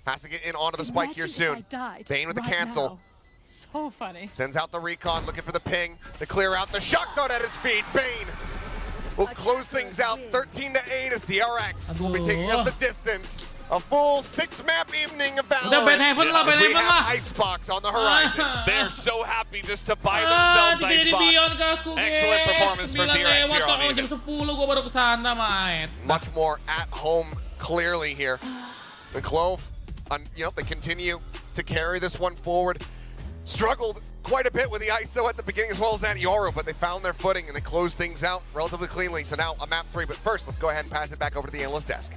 I: Has to get in onto the spike here soon. Bane with the cancel.
F: So funny.
I: Sends out the recon, looking for the ping to clear out the shot dart at his feet. Bane will close things out 13-8 as DRX will be taking us the distance. A full 6-map evening of battle.
A: Udah bad heaven lah, bad
I: We
A: heaven lah.
I: have Icebox on the horizon.
J: They're so happy just to buy themselves Icebox. Excellent performance for DRX here on
A: Jam
J: Even.
A: 10 gua baru kesana, mate.
I: Much more at home clearly here. The Clove, they continue to carry this one forward. Struggled quite a bit with the ISO at the beginning as well as that Yoru, but they found their footing and they closed things out relatively cleanly. So now a map 3, but first let's go ahead and pass it back over to the analyst desk.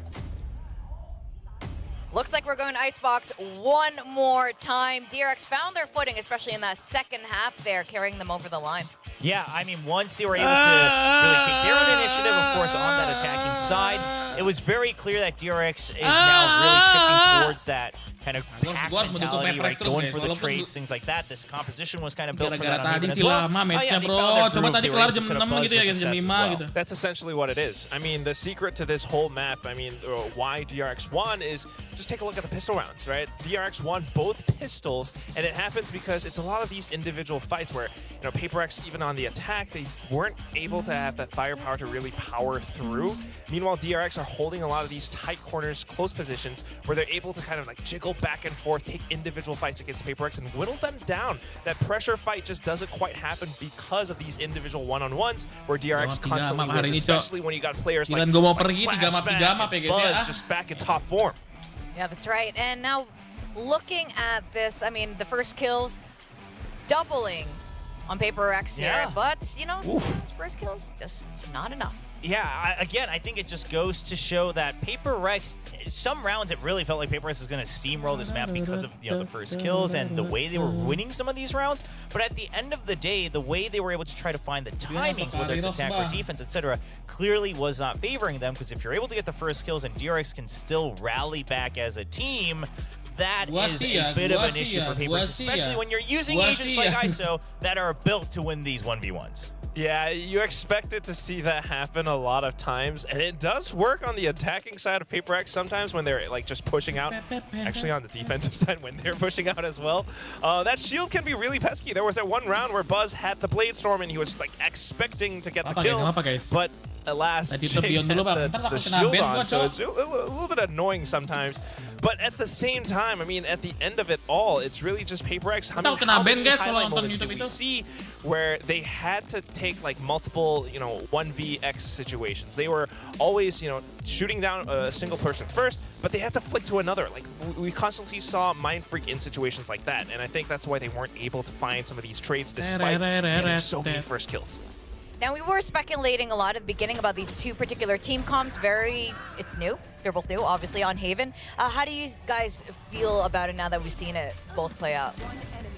C: Looks like we're going to Icebox one more time. DRX found their footing, especially in that second half there, carrying them over the line.
D: Yeah, I mean, once they were able to really take their own initiative, of course, on that attacking side, it was very clear that DRX is now really shifting towards that kind of pack mentality, right? Going for the trades, things like that. This composition was kind of built for that on Even as well.
A: Coba tadi kelar jam 6 gitu ya, jam 5 gitu.
B: That's essentially what it is. I mean, the secret to this whole map, I mean, why DRX won is just take a look at the pistol rounds, right? DRX won both pistols, and it happens because it's a lot of these individual fights where, Paperrex, even on the attack, they weren't able to have that firepower to really power through. Meanwhile, DRX are holding a lot of these tight corners, close positions, where they're able to kind of like jiggle back and forth, take individual fights against Paperrex and whittle them down. That pressure fight just doesn't quite happen because of these individual one-on-ones where DRX constantly wins, especially when you got players like Flashback and Buzz just back in top form.
C: Yeah, that's right. And now looking at this, I mean, the first kills doubling on Paperrex here, but, first kills, just it's not enough.
D: Yeah, again, I think it just goes to show that Paperrex, some rounds it really felt like Paperrex is going to steamroll this map because of the first kills and the way they were winning some of these rounds. But at the end of the day, the way they were able to try to find the timings, whether it's attack or defense, etc., clearly was not favoring them, because if you're able to get the first kills and DRX can still rally back as a team, that is a bit of an issue for Paperrex, especially when you're using agents like ISO that are built to win these 1v1s.
B: Yeah, you expected to see that happen a lot of times, and it does work on the attacking side of Paperrex sometimes when they're like just pushing out. Actually, on the defensive side when they're pushing out as well. That shield can be really pesky. There was that one round where Buzz had the Blade Storm and he was like expecting to get the kill, but alas, Jake had the shield on, so it's a little bit annoying sometimes. But at the same time, I mean, at the end of it all, it's really just Paperrex. How many highlight moments do we see where they had to take like multiple, 1vx situations? They were always, shooting down a single person first, but they had to flick to another. Like we constantly saw Mind Freak in situations like that, and I think that's why they weren't able to find some of these trades despite getting so many first kills.
C: Now, we were speculating a lot at the beginning about these two particular team comps. It's new. They're both new, obviously, on Haven. How do you guys feel about it now that we've seen it both play out?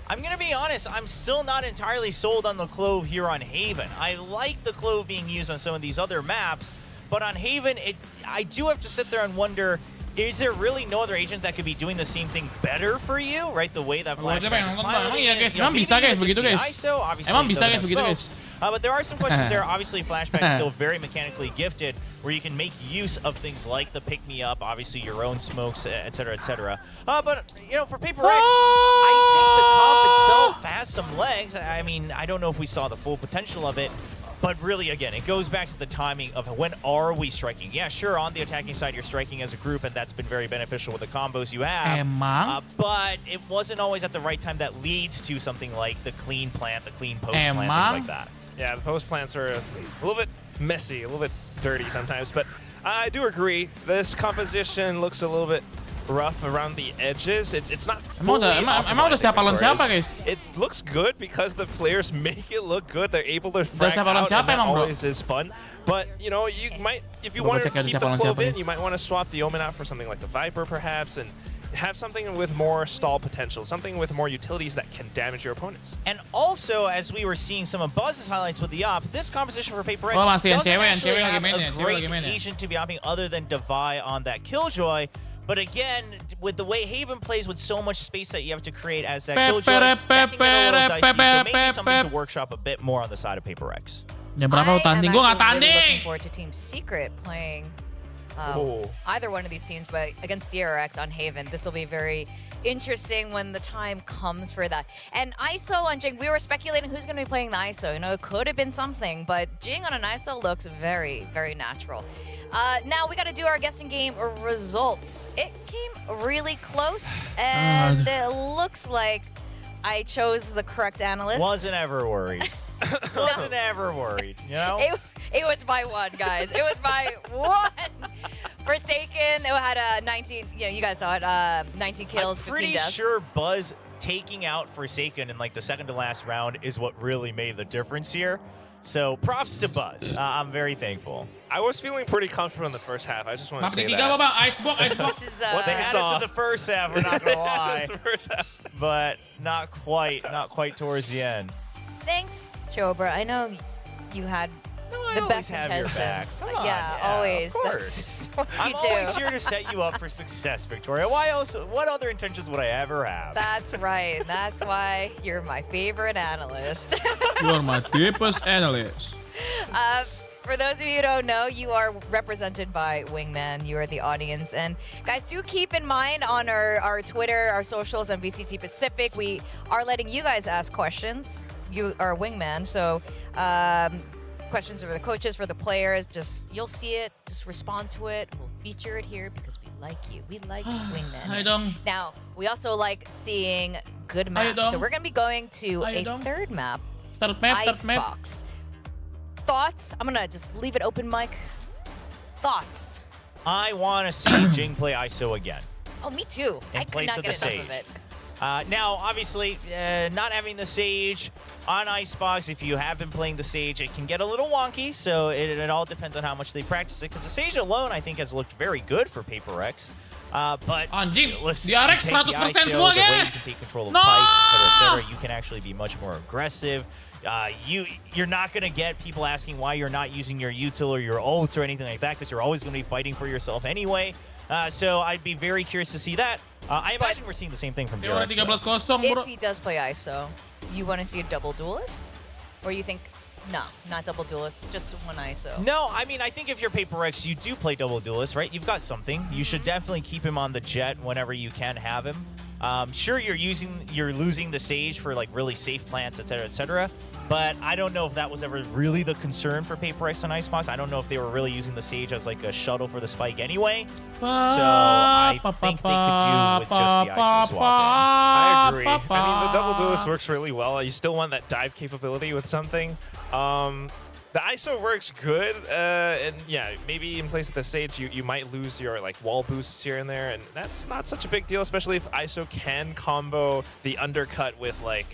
D: I'm going to be honest, I'm still not entirely sold on the Clove here on Haven. I like the Clove being used on some of these other maps, but on Haven, I do have to sit there and wonder, is there really no other agent that could be doing the same thing better for you, right? The way that Flashback is piloting
A: ya
D: it,
A: guys,
D: you know,
A: emang bisa
D: maybe
A: guys
D: even
A: begitu
D: just the
A: guys.
D: ISO, obviously
A: Emang
D: it
A: bisa
D: doesn't
A: guys
D: have
A: begitu
D: smokes.
A: guys.
D: But there are some questions there. Obviously, Flashback's still very mechanically gifted, where you can make use of things like the pick-me-up, obviously your own smokes, et cetera, et cetera. But, you know, for Paperrex, I think the comp itself has some legs. I mean, I don't know if we saw the full potential of it, but really, again, it goes back to the timing of when are we striking. Yeah, sure, on the attacking side, you're striking as a group, and that's been very beneficial with the combos you have.
A: Emang?
D: But it wasn't always at the right time that leads to something like the clean plant, the clean post plant, things like that.
B: Yeah, the post plants are a little bit messy, a little bit dirty sometimes, but I do agree. This composition looks a little bit rough around the edges. It's not fully
A: Emang udah siapa lawan siapa guys?
B: It looks good because the players make it look good. They're able to frag
A: siapa lawan
B: out, and
A: siapa
B: that
A: emang, bro?
B: always is fun. But, you know, you might, if you
A: Coba
B: want to
A: cek ya
B: keep
A: siapa
B: the
A: lawan
B: Clove
A: siapa,
B: in,
A: guys.
B: you might want to swap the Omen out for something like the Viper, perhaps, and have something with more stall potential, something with more utilities that can damage your opponents.
D: And also, as we were seeing some of Buzz's highlights with the op, this composition for Paperrex
A: Oh, masih yang
D: doesn't
A: cewek
D: actually
A: lagi
D: have
A: main
D: a
A: ya, cewek
D: great
A: lagi main ya.
D: agent to be opping other than Divide on that Killjoy. But again, with the way Haven plays with so much space that you have to create as that Killjoy, that can get a little dicey. So maybe something to workshop a bit more on the side of Paperrex.
A: Jam berapa tanding? Gue nggak
C: Really
A: tanding.
C: looking forward to Team Secret playing either one of these teams, but against DRX on Haven. This will be very interesting when the time comes for that. And ISO on Jing, we were speculating who's going to be playing the ISO. You know, it could have been something, but Jing on an ISO looks very, very natural. Now we got to do our guessing game results. It came really close, and it looks like I chose the correct analyst.
D: Wasn't ever worried. Wasn't ever worried, you know?
C: It was by one, guys. It was by one. Forsaken, it had a 19, you know, you guys saw it, 19 kills,
D: I'm
C: 15
D: pretty
C: deaths.
D: sure Buzz taking out Forsaken in like the second to last round is what really made the difference here. So props to Buzz. I'm very thankful.
B: I was feeling pretty comfortable in the first half. I just want to
A: Map
B: say
A: tiga
B: that.
A: apa, Icebox, Icebox.
C: This is,
B: What
D: They
B: they
D: had
B: saw.
D: us in the first half, we're not gonna lie.
B: That's the first half.
D: But not quite towards the end.
C: Thanks, Chobra. I know you had
D: I
C: the
D: always
C: best
D: have your back.
C: intentions.
D: Come on,
C: yeah,
D: yeah,
C: always.
D: of
C: That's
D: course.
C: just what
D: I'm
C: you
D: always
C: do.
D: here to set you up for success, Victoria. Why else? What other intentions would I ever have?
C: That's right. That's why you're my favorite analyst.
A: You're my deepest analyst.
C: For those of you who don't know, you are represented by Wingman. You are the audience. And guys, do keep in mind on our Twitter, our socials, and VCT Pacific, we are letting you guys ask questions. You are Wingman, so questions for the coaches, for the players. Just you'll see it. Just respond to it. We'll feature it here because we like you. We like Wingman.
A: Ayo dong.
C: Now, we also like seeing good maps.
A: dong.
C: So we're going to be going to
A: Ayo
C: a
A: dong.
C: third map,
A: Third map.
C: Icebox. Thoughts? I'm going to just leave it open, Mike. Thoughts?
D: I want to see Jing play ISO again.
C: Oh, me too.
D: In
C: I could
D: place
C: not
D: of
C: get
D: the
C: enough of
D: Sage.
C: it.
D: Now, obviously, not having the Sage on Icebox, if you have been playing the Sage, it can get a little wonky, so it all depends on how much they practice it, because the Sage alone, I think, has looked very good for Paperrex. But
A: Anjing,
D: listen,
A: DRX
D: you take the
A: 100%
D: ISO,
A: semua,
D: the way you
A: guys.
D: can take control of
A: No!
D: fights, etc., you can actually be much more aggressive. You're not going to get people asking why you're not using your util or your ults or anything like that, because you're always going to be fighting for yourself anyway. So I'd be very curious to see that. I imagine we're seeing the same thing from
A: Dia udah
D: DRX.
A: 13-0, bro.
C: If he does play ISO, you want to see a double duelist? Or you think, no, not double duelist, just one ISO?
D: No, I mean, I think if you're Paperrex, you do play double duelist, right? You've got something. You should definitely keep him on the jet whenever you can have him. Sure, you're losing the Sage for like really safe plants, etc., etc. But I don't know if that was ever really the concern for Paperrex on Icebox. I don't know if they were really using the Sage as like a shuttle for the spike anyway. So I think they could do with just the ISO swap
B: I agree. I mean, the double duelist works really well. You still want that dive capability with something. The ISO works good, and yeah, maybe in place of the Sage, you might lose your like wall boosts here and there, and that's not such a big deal, especially if ISO can combo the undercut with like,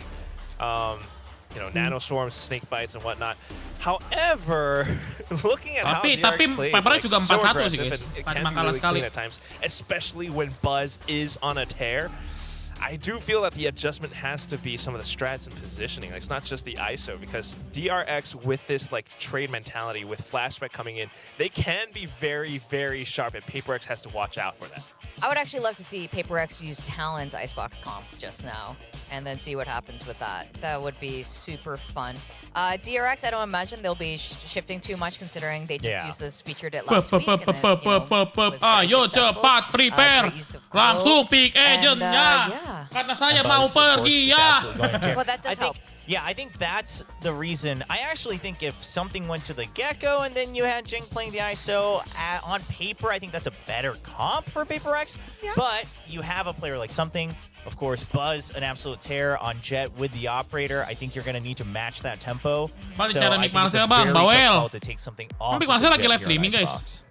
B: you know, nanoswarms, snake bites, and whatnot. However, looking at how DRX played,
A: Paperrex juga
B: so
A: 4-1
B: aggressive,
A: sih, guys.
B: and it
A: Cuma
B: can be
A: kalah
B: really
A: sekali.
B: clean at times, especially when Buzz is on a tear. I do feel that the adjustment has to be some of the strats and positioning. Like, it's not just the ISO, because DRX with this like trade mentality, with Flashback coming in, they can be very, very sharp, and Paperrex has to watch out for that.
C: I would actually love to see Paperrex use Talon's Icebox comp just now, and then see what happens with that. That would be super fun. DRX, I don't imagine they'll be shifting too much, considering they just used this, featured it last week. And it,
A: Ayo cepat prepare, langsung pick agentnya. Karena saya mau pergi ya.
C: Well, that does help.
D: Yeah, I think that's the reason. I actually think if something went to the Gecko and then you had Jing playing the ISO on paper, I think that's a better comp for Paperrex.
C: Yeah.
D: But you have a player like something, of course, Buzz, an absolute terror on Jet with the operator. I think you're going to need to match that tempo.
A: Bang,
D: So
A: cara
D: I
A: Mick
D: think it's
A: Marcel,
D: a
A: Bang,
D: very tough
A: bawel.
D: call to take something off.
A: Mick
D: of
A: Marcel
D: the
A: lagi
D: Jet
A: live
D: here on
A: streaming, guys.
D: Icebox.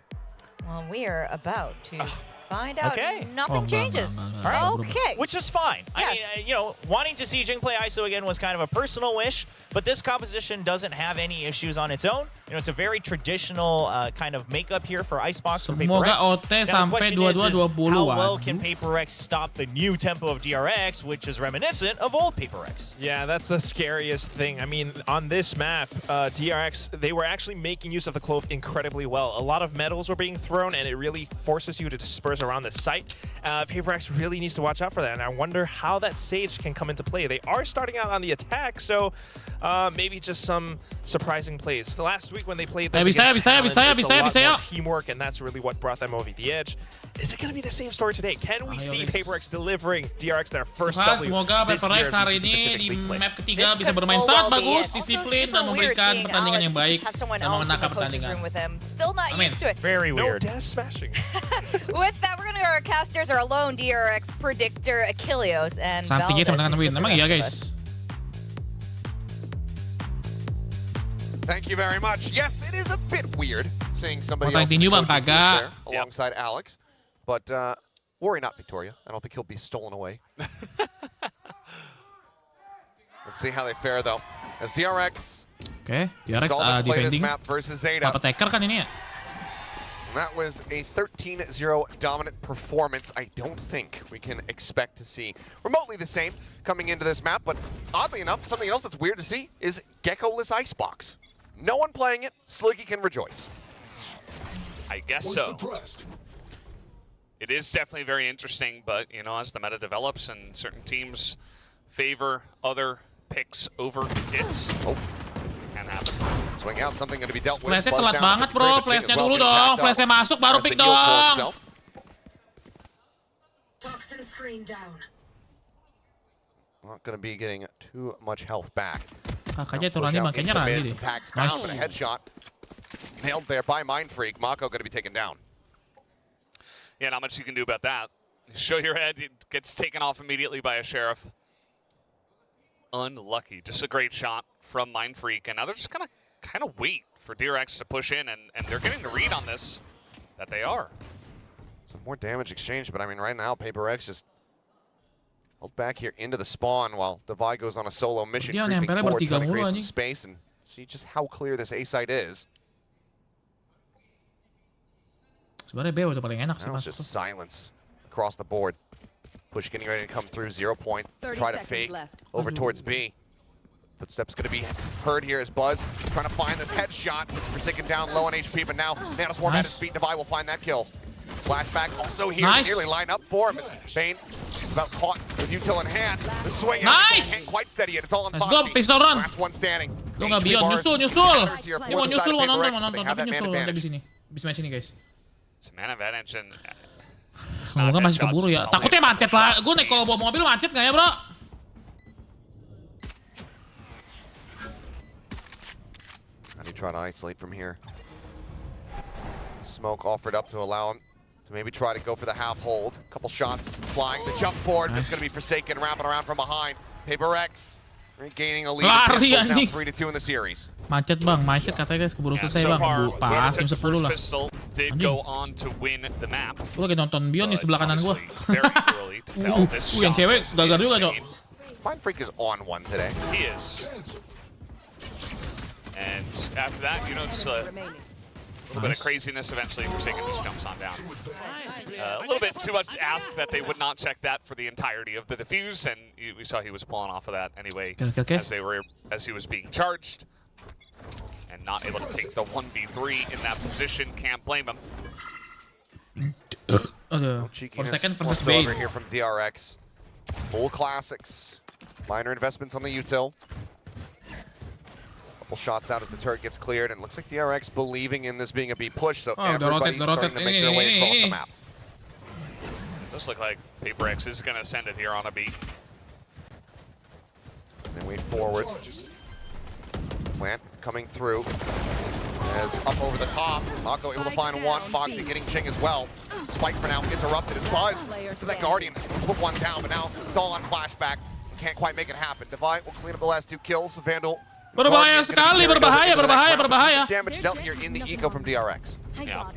C: Well, we are about to find out.
D: Okay.
C: Nothing changes. Okay.
D: Which is fine.
C: Yes.
D: I mean, you know, wanting to see Jing play ISO again was kind of a personal wish, but this composition doesn't have any issues on its own. You know, it's a very traditional kind of makeup here for Icebox for
A: Semoga
D: Paperrex.
A: OT
D: Now, the
A: sampai
D: question is
A: 22-20
D: how well can Paperrex stop the new tempo of DRX, which is reminiscent of old Paperrex?
B: Yeah, that's the scariest thing. I mean, on this map, DRX, they were actually making use of the Clove incredibly well. A lot of metals were being thrown, and it really forces you to disperse around the site. Paperrex really needs to watch out for that, and I wonder how that Sage can come into play. They are starting out on the attack, so maybe just some surprising plays. The last week when they played this
A: Bisa,
B: against
A: bisa,
B: Talon,
A: bisa,
B: it's
A: bisa,
B: a lot
A: bisa,
B: more
A: ya.
B: teamwork, and that's really what brought them over the edge. Is it going to be the same story today? Can we see
A: guys.
B: Paperrex delivering DRX their first
A: Wah,
B: W
A: semoga
B: this year
A: Paperrex
B: at
A: hari
B: VCT
A: ini
B: Pacific
A: di
B: League play?
A: map ketiga
C: This
A: bisa
C: could
A: bermain
C: full
A: sangat
C: well be
A: bagus,
C: it.
A: disiplin,
C: Also,
A: dan
C: super weird
A: memberikan
C: seeing
A: pertandingan yang
C: Alex
A: baik
C: have someone
A: dan
C: else in
A: menangkap
C: the coach's
A: pertandingan.
C: room with him. Still not
A: Amin.
C: used to it.
D: Very
B: No
D: weird.
B: death smashing.
C: With that, we're going to go to our casters, our lone DRX predictor, Achilleos, and
A: Sampai sama dengan
C: Valdez,
A: win.
C: who's
A: Emang
C: with the
A: iya
C: rest of us.
A: guys.
I: Thank you very much. Yes, it is a bit weird seeing somebody
A: Mau
I: else
A: tanya tinju, Bang,
I: coaching booth
A: kagak.
I: there alongside Alex. But worry not, Victoria. I don't think he'll be stolen away. Let's see how they fare, though. As DRX
A: Oke, DRX
I: saw them play this
A: defending.
I: map versus Zeta.
A: Dapat taker kan ini ya?
I: And that was a 13-0 dominant performance. I don't think we can expect to see remotely the same coming into this map. But oddly enough, something else that's weird to see is Gecko-less Icebox. No one playing it. Sliggy can rejoice.
J: I guess so. It is definitely very interesting, but you know, as the meta develops and certain teams favor other picks over it, can happen.
I: Swing out, something going to be dealt with.
A: Flashnya
I: Buzz
A: telat
I: down
A: banget
I: to
A: bro,
I: Kren,
A: flashnya
I: as well,
A: dulu
I: getting
A: dong,
I: backed up
A: flashnya masuk baru
I: as the
A: pick
I: heal for
A: dong.
I: himself.
K: Toxin screen down.
I: Not going to be getting too much health back.
A: Kakaknya itu
I: Push
A: Rani
I: out
A: makanya
I: into
A: Rani
I: mid,
A: deh.
I: some tags bound,
A: Nice.
I: but a headshot nailed there by Mindfreak. Mako going to be taken down.
J: Yeah, not much you can do about that. Show your head, it gets taken off immediately by a sheriff. Unlucky. Just a great shot from Mindfreak, and now they're just gonna kind of wait for DRX to push in, and they're getting the read on this that they are.
I: Some more damage exchange, but I mean, right now, Paperrex just held back here into the spawn while Divide goes on a solo mission,
A: Dia
I: creeping
A: nempelnya
I: forward,
A: bertiga
I: trying to create
A: mulu,
I: some
A: anjing.
I: space and see just how clear this A site is.
A: Sebenarnya B udah paling enak sih
I: Now it's
A: masuk
I: just
A: tuh.
I: silence across the board. Push getting ready to come through, 0 point.
K: 30
I: Try to
K: seconds
I: fake
K: left.
I: over towards B. Footsteps going to be heard here as Buzz trying to find this headshot. It's Forsaken down low on HP, but now Nanoswarm at his feet. Divide will find that kill. Flashback also here
A: Nice.
I: to nearly line up for him as Bane is about caught with util in hand. The swing
A: Nice.
I: can't quite steady it. It's all on
A: Let's go,
I: Foxy.
A: pistol run.
I: Last one standing.
A: Lu nggak
I: HP
A: Bion,
I: bars,
A: nyusul.
I: counters here
A: Dia
I: for
A: mau
I: the side
A: nyusul,
I: of
A: mau nonton,
I: Paperrex,
A: mau
I: but
A: nonton.
I: they have
A: Tapi
I: that man
A: nyusul, nanti
I: advantage.
A: di sini. Bisa match ini guys.
J: It's a man advantage, and
A: Semoga masih keburu ya. Takutnya macet lah. Gue naik kalau bawa mobil macet nggak ya bro?
I: How do you try to isolate from here? Smoke offered up to allow him to maybe try to go for the half hold. Couple shots flying. The jump forward.
A: Nice.
I: It's going to be Forsaken wrapping around from behind. Paperrex regaining a lead.
A: Lari,
I: Pistols now
A: anjing.
I: 3-2 in the series.
A: Macet bang, macet katanya guys. Keburu
J: yeah,
A: selesai
J: so
A: bang.
J: far,
A: Keburu pas
J: whoever
A: jam
J: took the
A: 10
J: first
A: lah.
J: pistol did
A: Anjing.
J: go on to win the map.
A: Gue lagi nonton Bion nih
J: but
A: sebelah kanan gue.
J: obviously very early to tell. This
A: Yang
J: shot
A: cewek
J: was
A: gagal juga cok.
J: insane.
I: Mindfreak is on one today.
J: He is. And after that, you know, it's
K: Remaining.
J: little bit of craziness. Eventually, Forsaken just jumps on down. A little bit too much to ask that they would not check that for the entirety of the defuse, and we saw he was pulling off of that anyway as he was being charged, and not able to take the 1v3 in that position. Can't blame him.
A: Forsaken versus
I: whatsoever
A: Bane.
I: here from DRX. Full classics. Minor investments on the util. Couple shots out as the turret gets cleared, and looks like DRX believing in this being a B push, so everybody's starting to make their way across the map.
J: It does look like Paperrex is going to send it here on a B.
I: They wait forward. Plant coming through. As up over the top, Mako able to find one. Foxy getting Ching as well. Spike for now interrupted as Buzz. So that Guardian put one down, but now it's all on Flashback. Can't quite make it happen. Divine will clean up the last 2 kills. Vandal.
A: Berbahaya sekali, berbahaya.
I: Damage dealt here in the eco from DRX.
J: Yeah.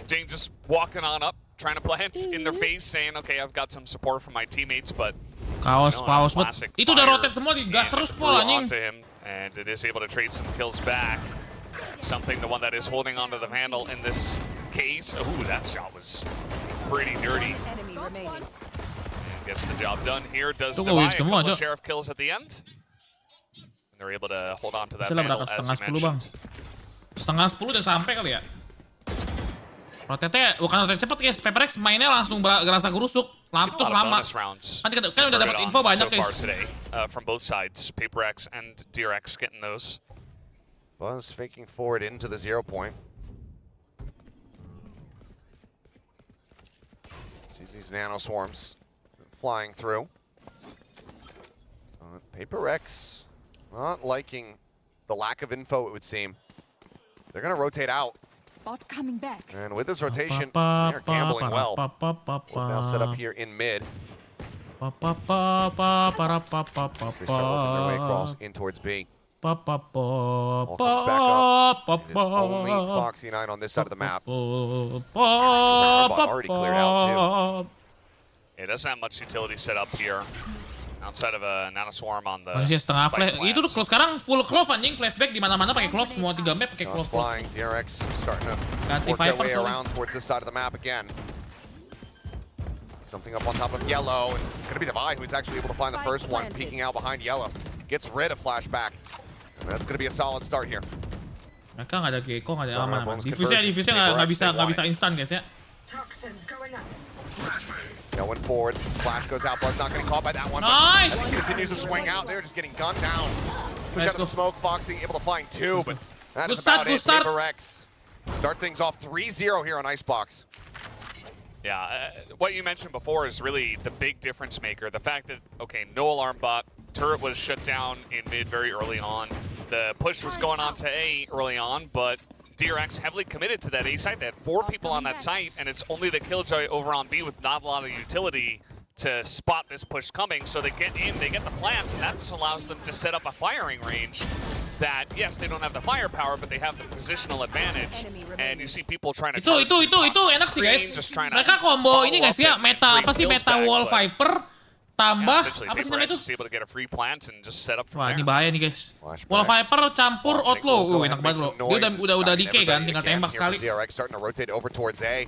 J: Jane just walking on up, trying to plant in their face, saying, okay, I've got some support from my teammates, but
A: Kaos, itu udah rotate semua, digas terus pol anjing.
J: And it is able to trade some kills back. Something, the one that is holding onto the Vandal in this case. Ooh, that shot was pretty dirty.
K: Enemy remaining.
J: And gets the job done here. Does
A: Tunggu,
J: Divine a
A: semua,
J: couple
A: Cok.
J: sheriff kills at the end. And they're able to hold on to that
A: Bisa lah
J: Vandal,
A: berangkat
J: as
A: setengah
J: you
A: 10 bang.
J: mentioned.
A: Setengah 10 udah sampai kali ya. Rotate bukan rotate cepet guys. Paperrex mainnya langsung gerasa gerusuk. Terus lama. Kan udah dapat info banyak
J: so far
A: guys.
J: today, from both sides, Paperrex and DRX getting those.
I: Buzz faking forward into the 0 point. Sees these nano swarms flying through. Paperrex not liking the lack of info, it would seem. They're going to rotate out.
C: Bot coming back.
I: And with this rotation, they're gambling well. Now set up here in mid. They start working their way across in towards B. All comes back up. It is only Foxy 9 on this side of the map. Already cleared out too.
J: It doesn't have much utility set up here. Outside of a nanoswarm on the
A: Manusia setengah
J: spike
A: flash. Itu
J: plants.
A: tuh sekarang full clove anjing, flashback di mana-mana pakai clove, semua 3 map pakai
I: Shots
A: clove.
I: flying. DRX starting to
A: Ganti
I: work their
A: Viper
I: way
A: soalnya.
I: around towards this side of the map again. Something up on top of Yellow. And it's going to be Divine who's actually able to find the first one, peeking out behind Yellow. Gets rid of Flashback. And that's going to be a solid start here.
A: Mereka nggak ada gecko, nggak ada
I: Sorry,
A: aman.
I: bonus
A: Diffuse-nya
I: conversions,
A: nggak bisa instan guys ya.
I: No one forward. Flash goes out. Buzz not getting caught by that one.
A: Nice!
I: But continues to swing out. They're just getting gunned down. Push out of the smoke. Foxy able to find 2, but that is about it. Paperrex start things off 3-0 here on Icebox.
J: Yeah, what you mentioned before is really the big difference maker. The fact that, okay, no alarm bot, turret was shut down in mid very early on. The push was going on to A early on, but DRX heavily committed to that A site. They had 4 people on that site, and it's only the Killjoy over on B with not a lot of utility to spot this push coming. So they get in, they get the plants, and that just allows them to set up a firing range that, yes, they don't have the firepower, but they have the positional advantage. And you see people trying to
A: Itu enak sih guys.
J: just trying to
A: Mereka combo ini guys ya,
J: follow up
A: meta
J: and
A: apa sih,
J: bring
A: meta
J: kills
A: wall
J: back,
A: viper tambah
J: essentially,
A: apa sih namanya itu?
J: Paperrex is able to get a free plant and just set up from
A: Wah,
J: there.
A: ini bahaya nih guys.
I: Flashback.
A: Wall viper campur
I: Watching
A: outlaw.
I: will go ahead
A: Enak
I: and
A: banget
I: make
A: loh.
I: some
A: Dia
I: noise.
A: udah
I: It's
A: decay kan,
I: everybody
A: tinggal
I: again
A: tembak
I: here
A: sekali.
I: from DRX starting to rotate over towards A.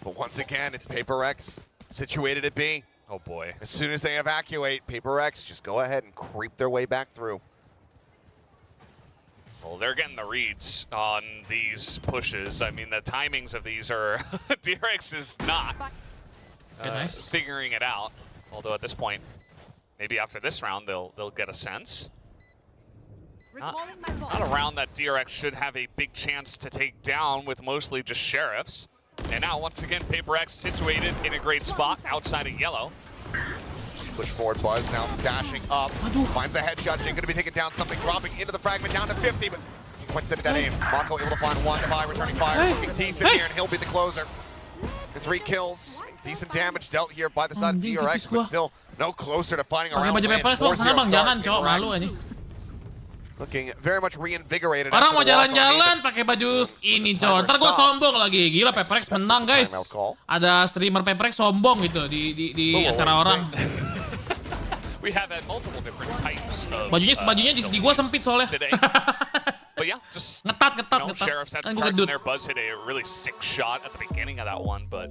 I: But once again, it's Paperrex situated at B.
J: Oh boy.
I: As soon as they evacuate, Paperrex just go ahead and creep their way back through.
J: Well, they're getting the reads on these pushes. I mean, the timings of these are DRX is not
A: Nice.
J: figuring it out. Although at this point, maybe after this round, they'll get a sense. Not a round that DRX should have a big chance to take down with mostly just sheriffs. And now, once again, Paperrex situated in a great spot outside of Yellow.
I: Push forward, Buzz now dashing up. Finds a headshot. Jing going to be taking down something, dropping into the fragment down to 50, but quite steady that aim. Mako able to find one. Divine returning fire, looking decent here, and he'll be the closer. The 3 kills. Decent damage dealt here by the side of DRX, but still no closer to finding a
A: Pakai
I: round
A: baju
I: win.
A: Paperrex bang, sana bang, jangan cowok, malu
I: Paperrex
A: ini.
I: looking very much reinvigorated.
A: Orang mau
I: after the loss on
A: jalan-jalan
I: Nathan.
A: pakai baju ini cowok. Ntar gue sombong lagi. Gila, Paperrex menang guys. Ada streamer Paperrex sombong gitu di acara orang.
J: We have had multiple different types of
A: Bajunya di gue sempit soalnya.
J: today. But yeah, just
A: Ngetat.
J: Sheriff's had to
A: Kan
J: charge
A: gendut.
J: in there. Buzz hit a really sick shot at the beginning of that one, but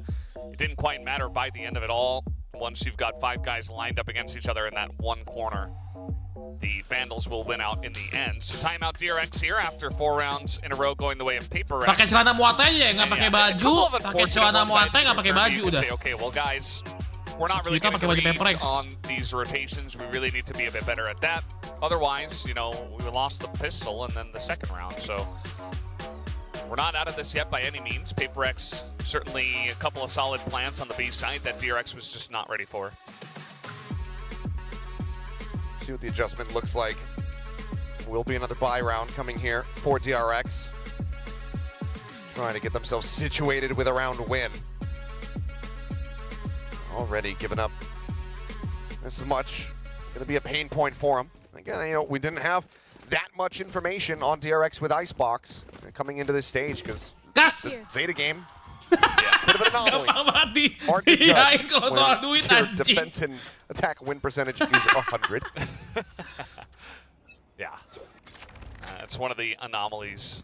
J: it didn't quite matter by the end of it all. Once you've got 5 guys lined up against each other in that one corner, the Vandals will win out in the end. So timeout DRX here after 4 rounds in a row going the way of Paperrex.
A: Pakai celana muat aja, nggak pakai baju. Pakai celana muat aja, nggak pakai baju udah.
J: Say, okay, well guys, we're not really
A: Kita
J: getting
A: pakai baju
J: reads
A: Paperrex.
J: on these rotations. We really need to be a bit better at that. Otherwise, you know, we lost the pistol and then the second round. So we're not out of this yet by any means. Paperrex, certainly a couple of solid plants on the B side that DRX was just not ready for.
I: See what the adjustment looks like. Will be another buy round coming here for DRX. Trying to get themselves situated with a round win. Already given up this much. Going to be a pain point for them. Again, you know, we didn't have that much information on DRX with Icebox coming into this stage because
A: Gas.
I: Zeta game. Bit of an anomaly.
A: Gampang banget di
I: Hard to
A: iyain
I: judge
A: kalau soal
I: when
A: duit
I: your
A: anjing.
I: defense and attack win percentage is 100.
J: Yeah. It's one of the anomalies.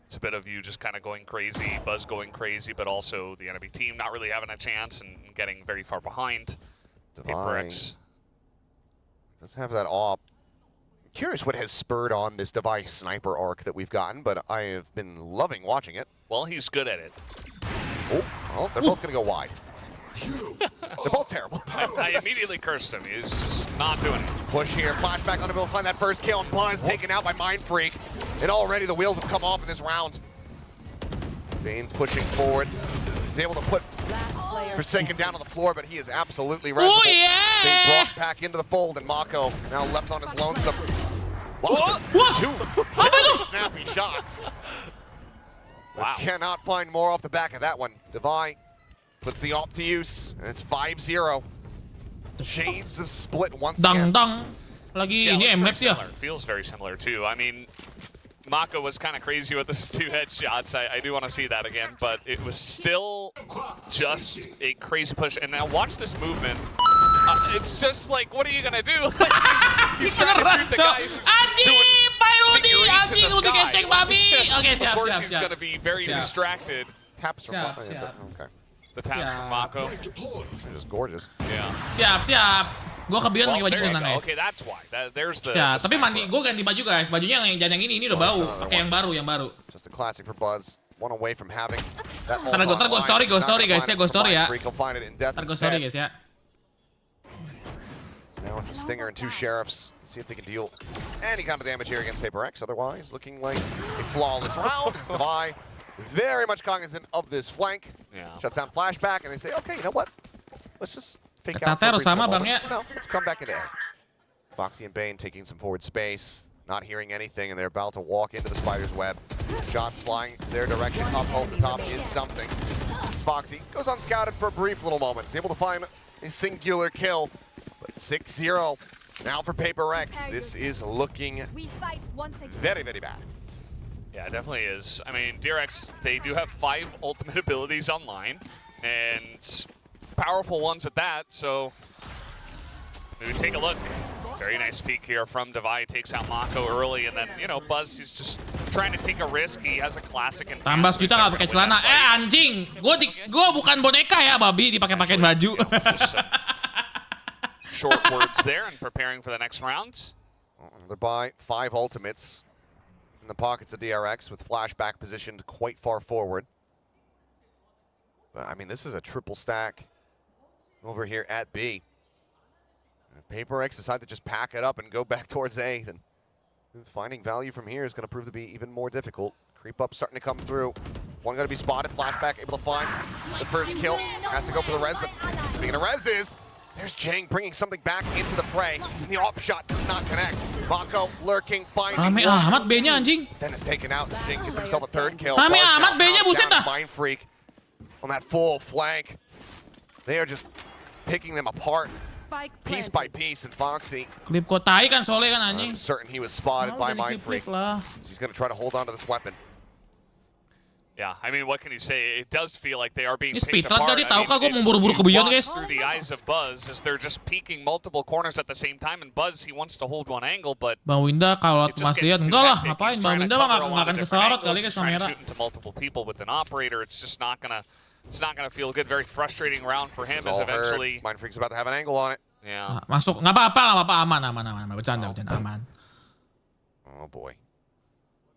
J: It's a bit of you just kind of going crazy, Buzz going crazy, but also the enemy team not really having a chance and getting very far behind. Paperrex.
I: Let's have that op. Curious what has spurred on this device sniper arc that we've gotten, but I have been loving watching it.
J: Well, he's good at it.
I: Oh, well, they're both going to go wide. They're both terrible.
J: I immediately cursed him. He's just not doing it.
I: Push here, Flashback on the bill, find that first kill, and Buzz taken out by Mind Freak. And already the wheels have come off in this round. Bane pushing forward. He's able to put Forsaken down on the floor, but he is absolutely ready.
A: Oh, yeah!
I: Being brought back into the fold, and Mako now left on his lonesome. Wow. Two very snappy shots.
J: Wow.
I: Cannot find more off the back of that one. Divine puts the op to use, and it's 5-0. Shades of split once again.
A: Dang. Lagi
J: Yeah,
A: ini
J: looks
A: MLEX
J: very
A: ya.
J: similar. Feels very similar too. I mean, Mako was kind of crazy with his 2 headshots. I do want to see that again, but it was still just a crazy push. And now watch this movement. It's just like, what are you gonna do? He's trying to shoot the guy who's just doing figurines in the
A: udah
J: sky.
A: kecek babi. Oke,
J: Of
A: siap,
J: course,
A: siap,
J: he's
A: siap.
J: gonna be very
A: Siap.
J: distracted.
I: Taps from
A: Siap,
I: Mako.
A: siap.
I: Okay.
J: The taps from Mako.
I: They're just gorgeous.
J: Yeah.
A: Siap. Gua ke Beyond pakai baju
J: there you
A: kondang,
J: go.
A: guys.
J: Okay, that's why. There's the.
A: Siap.
J: the
A: Tapi
J: sniper.
A: mandi, gua ganti baju guys. Bajunya yang jangan yang ini udah bau. Pakai yang baru.
I: Just a classic for Buzz. One away from having that.
A: Ntar gua story guys ya, gua story ya.
I: He'll find it in death
A: Ntar gua story
I: instead.
A: guys ya.
I: So now it's a Stinger and 2 Sheriffs. See if they can deal any kind of damage here against Paperrex. Otherwise, looking like a flawless round. As Divine very much cognizant of this flank.
J: Yeah.
I: Shuts down Flashback, and they say, okay, you know what? Let's just fake
A: Ketatnya
I: out for a
A: harus
I: brief
A: sama,
I: moment.
A: Bang, ya.
I: No, let's come back into A. Foxy and Bane taking some forward space, not hearing anything, and they're about to walk into the spider's web. Shots flying their direction up over the top is something. As Foxy goes unscouted for a brief little moment. He's able to find a singular kill, but 6-0 now for Paperrex. This is looking
F: We fight once again.
I: very, very bad.
J: Yeah, it definitely is. I mean, DRX, they do have 5 ultimate abilities online, and powerful ones at that, so we take a look. Very nice peek here from Divide, takes out Mako early, and then, you know, Buzz, he's just trying to take a risk. He has a classic in
A: Tambah sejuta nggak pakai celana. Anjing. Gua bukan boneka ya, babi dipakai-pakein baju.
J: Short words there and preparing for the next round.
I: They're by 5 ultimates in the pockets of DRX with Flashback positioned quite far forward. But I mean, this is a triple stack over here at B. And if Paperrex decide to just pack it up and go back towards A, then finding value from here is going to prove to be even more difficult. Creep up starting to come through. One going to be spotted. Flashback able to find the first kill. Has to go for the res, but speaking of reses, there's Jang bringing something back into the fray. And the op shot does not connect. Mako lurking, finding
A: Rame
I: one.
A: amat B-nya anjing.
I: Then is taken out. Jang gets himself a 3rd kill.
A: Rame
I: Buzz
A: amat
I: now
A: B-nya,
I: down
A: buset dah.
I: to Mind Freak on that full flank. They are just picking them apart
K: Spike
I: piece
K: planted.
I: by piece. And Foxy,
A: Klip kotai kan soalnya kan anjing.
I: I'm certain he was spotted by
A: Udah
I: Mind Freak.
A: diklip-klip lah.
I: He's going to try to hold on to this weapon.
J: Yeah, I mean, what can you say? It does feel like they are being
A: Ini
J: picked
A: speedrun
J: apart.
A: tadi, tahu kah gue
J: it's
A: memburu-buru ke Beyond, guys?
J: through the eyes of Buzz as they're just peeking multiple corners at the same time, and Buzz, he wants to hold one angle, but
A: Bang Winda kalau
J: it just
A: Mas
J: gets
A: lihat
J: too
A: enggak lah,
J: hectic.
A: ngapain
J: He's
A: Bang
J: trying to
A: Winda mah
J: cover a
A: nggak
J: lot
A: akan
J: of
A: kesorot
J: different
A: kali
J: angles.
A: guys
J: He's
A: sama
J: trying to
A: merah.
J: shoot into multiple people with an operator. It's just not gonna feel good. Very frustrating round for him as eventually.
I: Mindfreak's about to have an angle on it.
J: Yeah.
A: Nah, masuk, nggak apa-apa, aman, bercanda, aman.
I: Oh boy.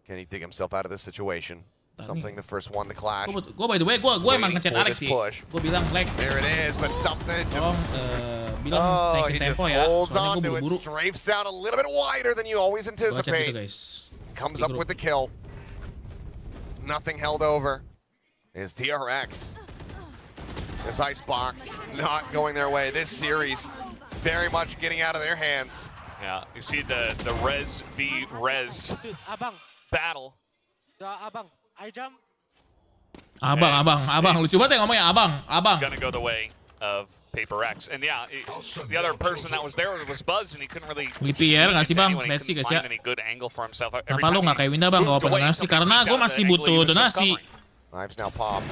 I: Can he dig himself out of this situation? Something the first one to clash.
A: Gue by the way, gue emang ngechat Alex sih. Gue bilang flag.
I: There it is, but something just...
A: Tolong bilang
I: he
A: naikin
I: just
A: tempo ya.
I: holds
A: Soalnya
I: on
A: gue
I: to it,
A: buru-buru.
I: strafes out a little bit wider than you always
A: Gue chat gitu
I: anticipate.
A: guys.
I: Comes up with the kill. Nothing held over. Is DRX. This Icebox not going their way. This series very much getting out of their hands.
J: Yeah, you see the Res v Res battle.
A: Abang, lucu banget ya ngomongnya, abang.
J: Gonna go the way of Paperrex, and yeah, the other person that was there was Buzz, and he couldn't really.
A: VPR nggak sih bang?
J: Anyone, he
A: Messi
J: couldn't
A: guys ya.
J: find any good angle for himself. Every
A: Kenapa lu
J: time
A: nggak
J: he
A: kayak Winda bang kalau
J: moved
A: open
J: away,
A: donasi?
J: something
A: Karena
J: peeked
A: gue
J: out of
A: masih
J: the angle he
A: butuh
J: was just
A: donasi.
J: covering.
I: Knives now pop.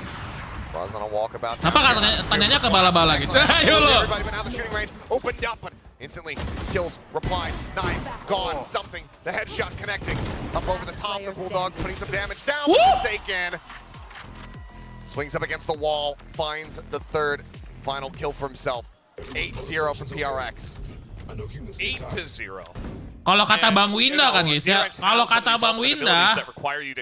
I: Buzz on a walkabout.
A: Kenapa nggak tanyanya ke bala-bala guys? Ayo lo.
I: Everybody, but now the shooting range opened up, but instantly kills, replied, knives, gone, something. The headshot connecting. Up over the top, the Bulldog putting some damage down. Forsaken. Swings up against the wall, finds the third final kill for himself. 8-0 from PRX.
J: 8-0.
A: Kalau kata Bang Winda kan guys ya. Kalau kata Bang Winda,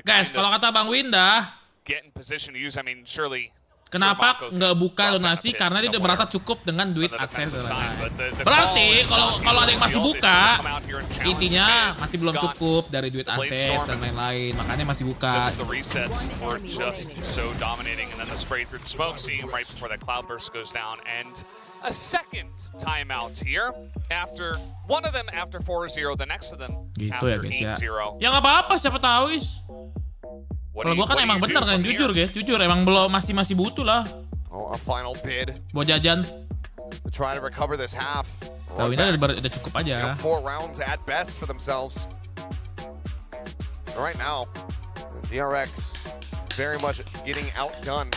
A: guys, kalau kata Bang Winda,
J: get in position to use, I mean, surely.
A: kenapa nggak buka donasi? Karena dia udah merasa cukup dengan duit akses dan lain-lain. Berarti kalau ada yang masih buka, intinya masih belum cukup dari duit akses dan lain-lain. Makanya masih buka.
J: Just the resets were just so dominating, and then the spray through the smoke, seeing right before that cloudburst goes down, and a second timeout here after one of them after 4-0, the next of them
A: Gitu
J: after
A: ya guys ya.
J: 8-0.
A: Ya nggak apa-apa, siapa tahu guys. Kalau gua kan emang bener kan, jujur guys, jujur emang belum masih butuh lah.
I: Oh, a final bid
A: Buat jajan.
I: to try to recover this half.
A: Tahu ini udah cukup aja.
I: 4 rounds at best for themselves. Right now, DRX very much getting outgunned.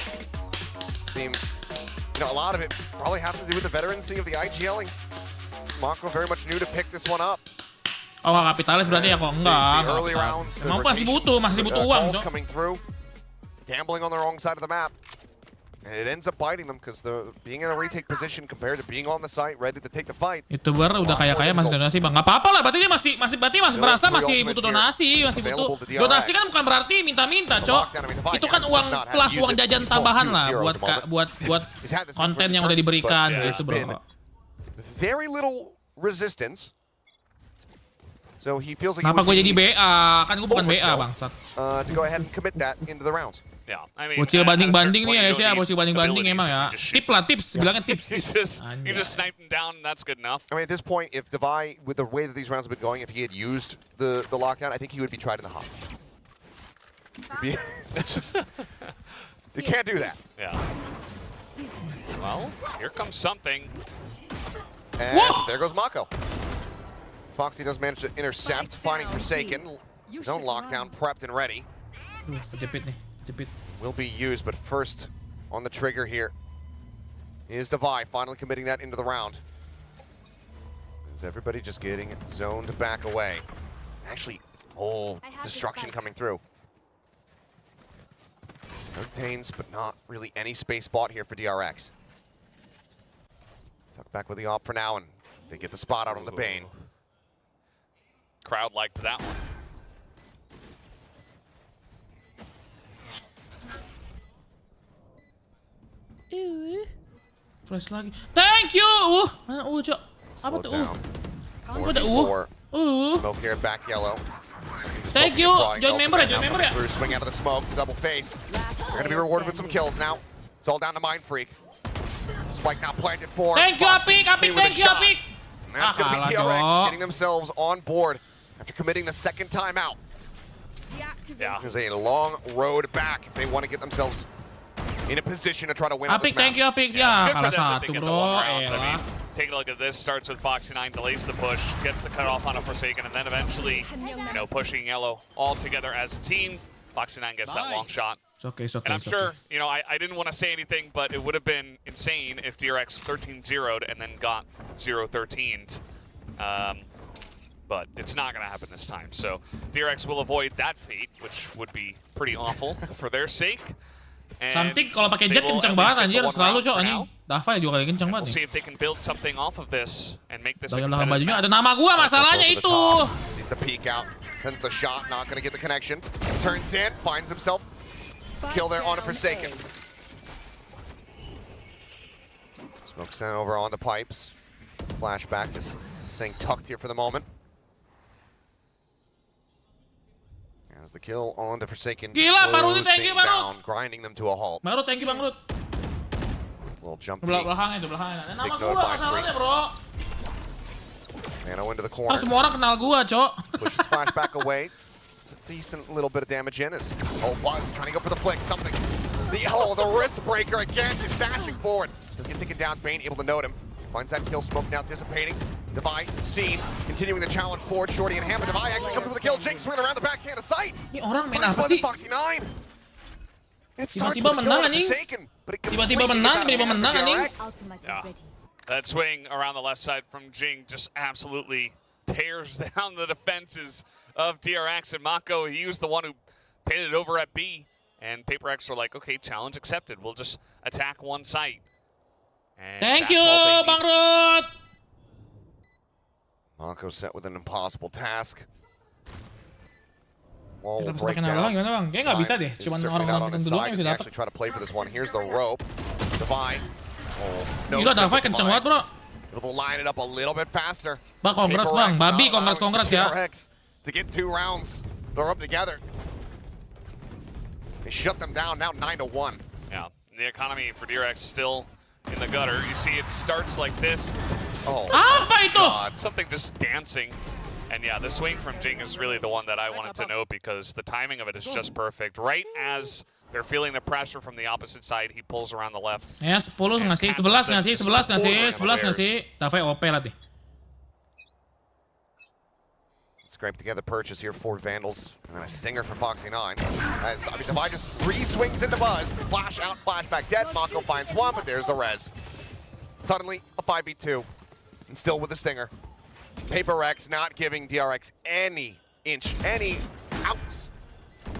I: Seems, a lot of it probably has to do with the veterancy of the IGLing. Mako very much new to pick this one up.
A: Oh, nggak kapitalis berarti ya kok enggak.
I: The early rounds, the
A: Emang masih butuh uang,
I: calls
A: Cok.
I: coming through, gambling on the wrong side of the map. And it ends up biting them because being in a retake position compared to being on the site ready to take the fight.
A: YouTuber udah kaya masih donasi bang. Nggak apa-apa lah, berarti dia masih merasa masih butuh donasi, masih butuh. Donasi kan bukan berarti minta-minta, Cok. Itu kan uang plus uang jajan tambahan lah buat konten yang udah diberikan gitu, bro.
I: Very little resistance. So he feels like
A: Kenapa gue jadi BA? Kan gue bukan BA, bangsat.
I: To go ahead and commit that into the rounds.
J: Yeah, I mean,
A: Bocil banding-banding nih ya guys ya, bocil banding-banding emang ya. Tips, bilangnya tips.
J: You just sniped him down, and that's good enough.
I: I mean, at this point, if Divide, with the way that these rounds have been going, if he had used the lockdown, I think he would be tried in the hop. That's just, you can't do that.
J: Yeah. Well, here comes something.
I: And there goes Mako. Foxy does manage to intercept, finding Forsaken. Zone lockdown prepped and ready.
A: Kejepit nih, kejepit.
I: Will be used, but first on the trigger here is Divide, finally committing that into the round. Is everybody just getting zoned back away? Actually, destruction coming through. No detains, but not really any space bought here for DRX. Tuck back with the op for now, and they get the spot out on the Bane.
J: Crowd liked that one.
A: Flash lagi. Thank you. Mana Cok? Apa tuh? Apa ada
I: Smoke here back yellow.
A: Thank you. Join member ya.
I: Swing out of the smoke, double face. They're gonna be rewarded with some kills now. It's all down to Mindfreak. Spike now planted for.
A: Thank you, Apik. Thank you, Apik.
I: And that's gonna be DRX getting themselves on board after committing the second time out.
J: Yeah.
I: There's a long road back if they want to get themselves in a position to try to win on this
A: Apik,
I: map.
A: thank you, Apik.
J: Yeah, it's
A: Ya,
J: good for
A: kalah
J: them that they
A: satu,
J: get the
A: bro.
J: one round. I
A: Elah.
J: mean, take a look at this. Starts with Foxy9, delays the push, gets the cutoff on a Forsaken, and then eventually, pushing yellow all together as a team. Foxy9 gets that long shot.
A: It's okay, it's okay.
J: And I'm
A: it's
J: sure,
A: okay.
J: you know, I didn't want to say anything, but it would have been insane if DRX 13-0'd and then got 0-13'd. But it's not going to happen this time. So DRX will avoid that fate, which would be pretty awful for their sake. And
A: Something kalau pakai
J: they
A: jet
J: will
A: kencang
J: at least
A: banget
J: get the
A: anjir,
J: one
A: selalu
J: round
A: cok
J: for
A: anjing.
J: now.
A: Dava juga kayak kencang
J: We'll
A: banget.
J: see if they can build something off of this and make this a
A: Bagian belakang
J: competitive
A: bajunya
J: match.
A: ada nama gua masalahnya
I: Over the
A: itu.
I: top. Sees the peek out, sends the shot, not going to get the connection. Turns in, finds himself. Kill there on a Forsaken. Smoke sent over on the pipes. Flashback just staying tucked here for the moment. As the kill on the Forsaken
A: Gila, Baru,
I: slows
A: thank you,
I: things
A: Baru.
I: down, grinding them to a halt.
A: Baru thank you Bang Rut.
I: Little jump peek.
A: Belakang itu belakangnya. Ada nama
I: Take
A: gua
I: note by
A: masalahnya,
I: three.
A: Bro.
I: Nano into the
A: Kan
I: corner.
A: semua orang kenal gua, Cok.
I: Pushes Flashback away. It's a decent little bit of damage in as Buzz trying to go for the flick. Something. The wrist breaker again, just dashing forward. Does get taken down. Bane able to note him. Finds that kill. Smoke now dissipating. Divide seen. Continuing the challenge forward. Shorty and Hammer. Divide actually comes with the kill. Jinx swinging around the backhand of sight.
A: Ini orang main
I: Finds
A: apa
I: Buzz
A: sih?
I: and Foxy 9. It starts
A: Tiba-tiba
I: with a kill
A: menang,
I: on
A: anjing.
I: Forsaken, but it
A: Tiba-tiba
I: completely
A: menang,
I: gets out of
A: tiba-tiba
I: hand for
A: menang, anjing.
I: DRX.
F: Ultimate is
J: Yeah.
F: ready.
J: That swing around the left side from Jing just absolutely tears down the defenses of DRX. And Mako, he was the one who paid it over at B. And Paperrex were like, okay, challenge accepted. We'll just attack one site. And
A: Thank
J: that's
A: you,
J: all they
A: Bang
J: need.
A: Rut.
I: Mako set with an impossible task. Wall will
A: Kita
I: break
A: pakai nama
I: down.
A: gimana Bang? Kayaknya nggak bisa deh.
I: Is
A: Cuman
I: certainly not
A: orang-orang
I: on his
A: tertentu doang
I: side.
A: yang
I: He
A: bisa dapat.
I: actually try to play for this one. Here's the rope. Divine. Oh,
A: Gila, Dava kenceng banget, Bro.
I: Able to line it up a little bit faster.
A: Bang, congrats Bang.
I: Paperrex
A: Babi,
I: not allowing
A: congrats ya.
I: DRX to get 2 rounds. They're up together. They shut them down now 9-1.
J: Yeah, the economy for DRX still in the gutter. You see it starts like this.
I: Oh,
A: Apa itu?
I: God.
J: Something just dancing. And yeah, the swing from Jing is really the one that I wanted to note because the timing of it is just perfect. Right as they're feeling the pressure from the opposite side, he pulls around the left.
A: Ya 10 nggak sih? 11 nggak sih? 11 nggak sih? 11 nggak sih? Dava OP lah deh.
I: Scrape together purchase here for Vandals. And then a stinger for Foxy 9. As Divide just re-swings into Buzz. Flash out, flashback dead. Mako finds one, but there's the res. Suddenly, a 5v2. And still with the stinger. Paperrex not giving DRX any inch, any ounce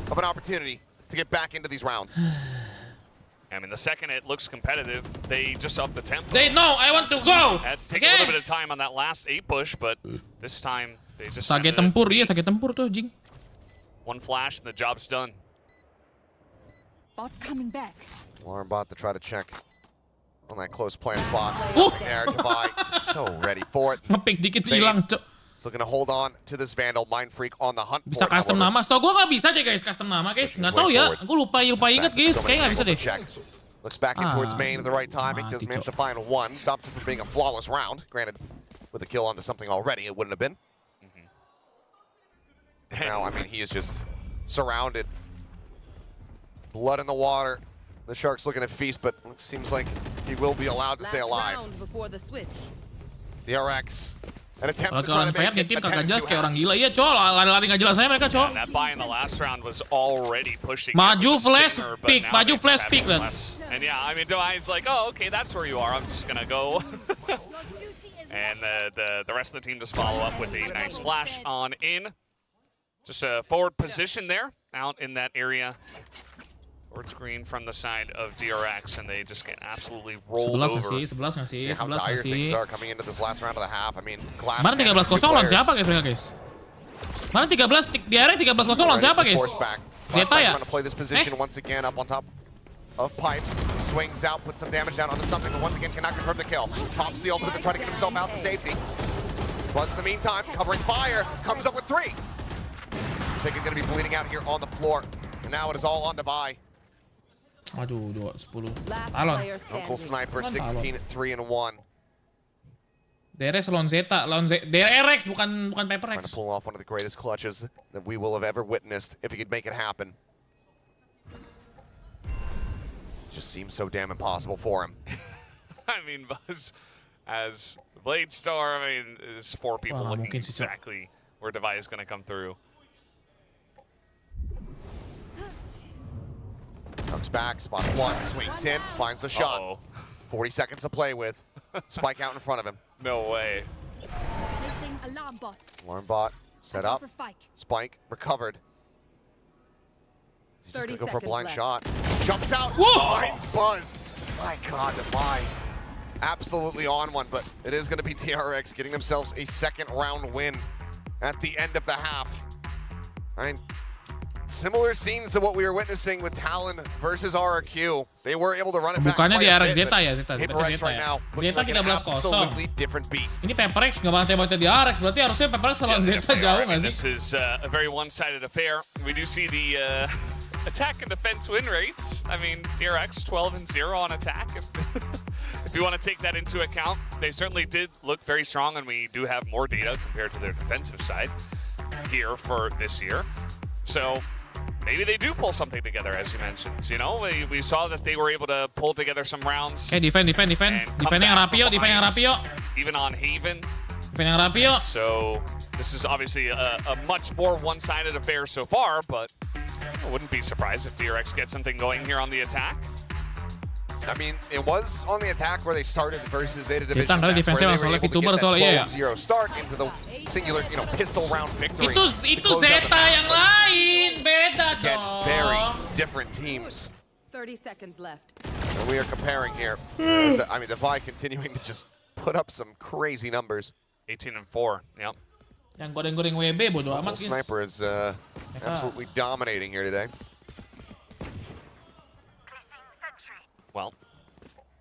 I: of an opportunity to get back into these rounds.
J: I mean, the second it looks competitive, they just up the tempo.
A: They know I want to go.
J: Had to take a little bit of time on that last 8 push, but this time they just send
A: Saget
J: it
A: tempur, iya saget tempur tuh, Jing.
J: one flash and the job's done.
F: Bot coming back.
I: Alarm bot to try to check on that close plant spot.
A: Oh.
I: There, Divide just so ready for it.
A: Ngepick dikit hilang, Cok.
I: He's looking to hold on to this Vandal. Mind Freak on the hunt
A: Bisa
I: for it,
A: custom
I: however.
A: nama. Setahu gua nggak bisa deh guys custom nama guys. Nggak tahu ya. Gue lupa inget guys.
I: So many
A: Kayaknya nggak bisa
I: angles
A: deh.
I: to check. Looks back in towards main at the right timing. Does
A: mati,
I: manage to
A: Cok.
I: find one. Stops it from being a flawless round. Granted, with a kill onto something already, it wouldn't have been. Now, I mean, he is just surrounded. Blood in the water. The Sharks looking to feast, but it seems like he will be allowed to stay alive.
K: Round before the switch.
I: DRX. An attempt
A: Kalau
I: to try
A: kalian
I: to
A: fair
I: make it
A: nge-team
I: a
A: kakak
I: 10-2
A: jelas kayak
I: half.
A: orang gila. Iya, Cok. Lari-lari nggak jelas aja mereka, Cok.
J: And that buy in the last round was already pushing.
A: Maju
J: it with the
A: flash
J: stinger, but
A: pick,
J: now
A: maju
J: they just
A: flash
J: have
A: pick,
J: one
A: dan.
J: less. And yeah, I mean, Dewey's like, oh, okay, that's where you are. I'm just gonna go. And the rest of the team just follow up with a nice flash on in. Just a forward position there, out in that area. Forward screen from the side of DRX, and they just get absolutely rolled
A: 11 nggak
J: over.
A: sih? 11 nggak sih?
I: See how
A: 11 nggak
I: dire
A: sih?
I: things are coming into this last round of the half. I mean, Glass
A: Mana 13-0 lawan siapa guys mereka guys? Mana 13 DRX 13-0 lawan siapa guys? Zeta ya?
I: Trying to play this position once again up on top of pipes. Swings out, puts some damage down onto something, but once again cannot confirm the kill. Pops the ultimate to try to get himself out to safety. Buzz in the meantime, covering fire, comes up with 3. Forsaken going to be bleeding out here on the floor. And now it is all on Divide.
A: Aduh, 10.
K: Last
A: Talon.
K: player
I: Uncle
K: standing.
I: Sniper,
A: Talon.
I: 16-3-1.
A: DRX lawan Zeta, DRX bukan
I: Trying to
A: Paperrex.
I: pull off one of the greatest clutches that we will have ever witnessed if he could make it happen. Just seems so damn impossible for him.
J: I mean, Buzz as the Blade Star, I mean, there's 4 people
A: Wah,
J: looking
A: mungkin sih, Cok.
J: exactly where Devi is going to come through.
I: Comes back, spots one, swings in, finds the shot.
J: Uh-oh.
I: 40 seconds to play with. Spike out in front of him.
J: No way.
F: Placing alarm bot.
I: Alarm bot set up.
F: The spike.
I: Spike recovered. He's just
K: 30
I: gonna go for a
K: seconds
I: blind
K: left.
I: shot. Jumps out,
A: Whoa!
I: finds Buzz. My God, Defy. Absolutely on one, but it is gonna be DRX getting themselves a second round win at the end of the half. I mean, similar scenes to what we were witnessing with Talon versus RRQ. They were able to run it back
A: Bukannya
I: quite a
A: DRX
I: bit,
A: Zeta
I: but
A: ya, Zeta
I: Paperrex
A: Zeta
I: right
A: ya.
I: now looking
A: Zeta
I: like an
A: 13-0.
I: absolutely different beast.
A: Ini Paperrex nggak bantai-bantai DRX, berarti harusnya Paperrex lawan
J: Yeah,
A: Zeta
J: they
A: jauh
J: are. I mean,
A: nggak
J: this
A: sih?
J: is a very one-sided affair. We do see the attack and defense win rates. I mean, DRX 12-0 on attack. If you want to take that into account, they certainly did look very strong, and we do have more data compared to their defensive side here for this year. So maybe they do pull something together, as you mentioned. You know, we saw that they were able to pull together some rounds.
A: Oke, defend.
J: and come
A: Defend yang
J: back
A: rapio,
J: from
A: defend yang
J: behind,
A: rapio.
J: Even on Haven.
A: Defend yang rapio.
J: So this is obviously a much more one-sided affair so far, but I wouldn't be surprised if DRX gets something going here on the attack.
I: I mean, it was on the attack where they started versus Zeta Division.
A: Kita nggak
I: That's where
A: defense
I: they
A: emang
I: were
A: soalnya
I: able to
A: VTuber
I: get that
A: soalnya ya.
I: 12-0 start into the singular, pistol round victory.
A: Itu
I: to close out the
A: Zeta
I: match.
A: yang lain, beda
I: Again, just very
A: dong.
I: different teams.
K: 30 seconds left.
I: And we are comparing here. I mean, the Vi continuing to just put up some crazy numbers.
J: 18-4. Yep.
A: Yang goreng-goreng WB bodo
I: Local
A: amat guys.
I: Sniper is absolutely dominating here today.
J: Well,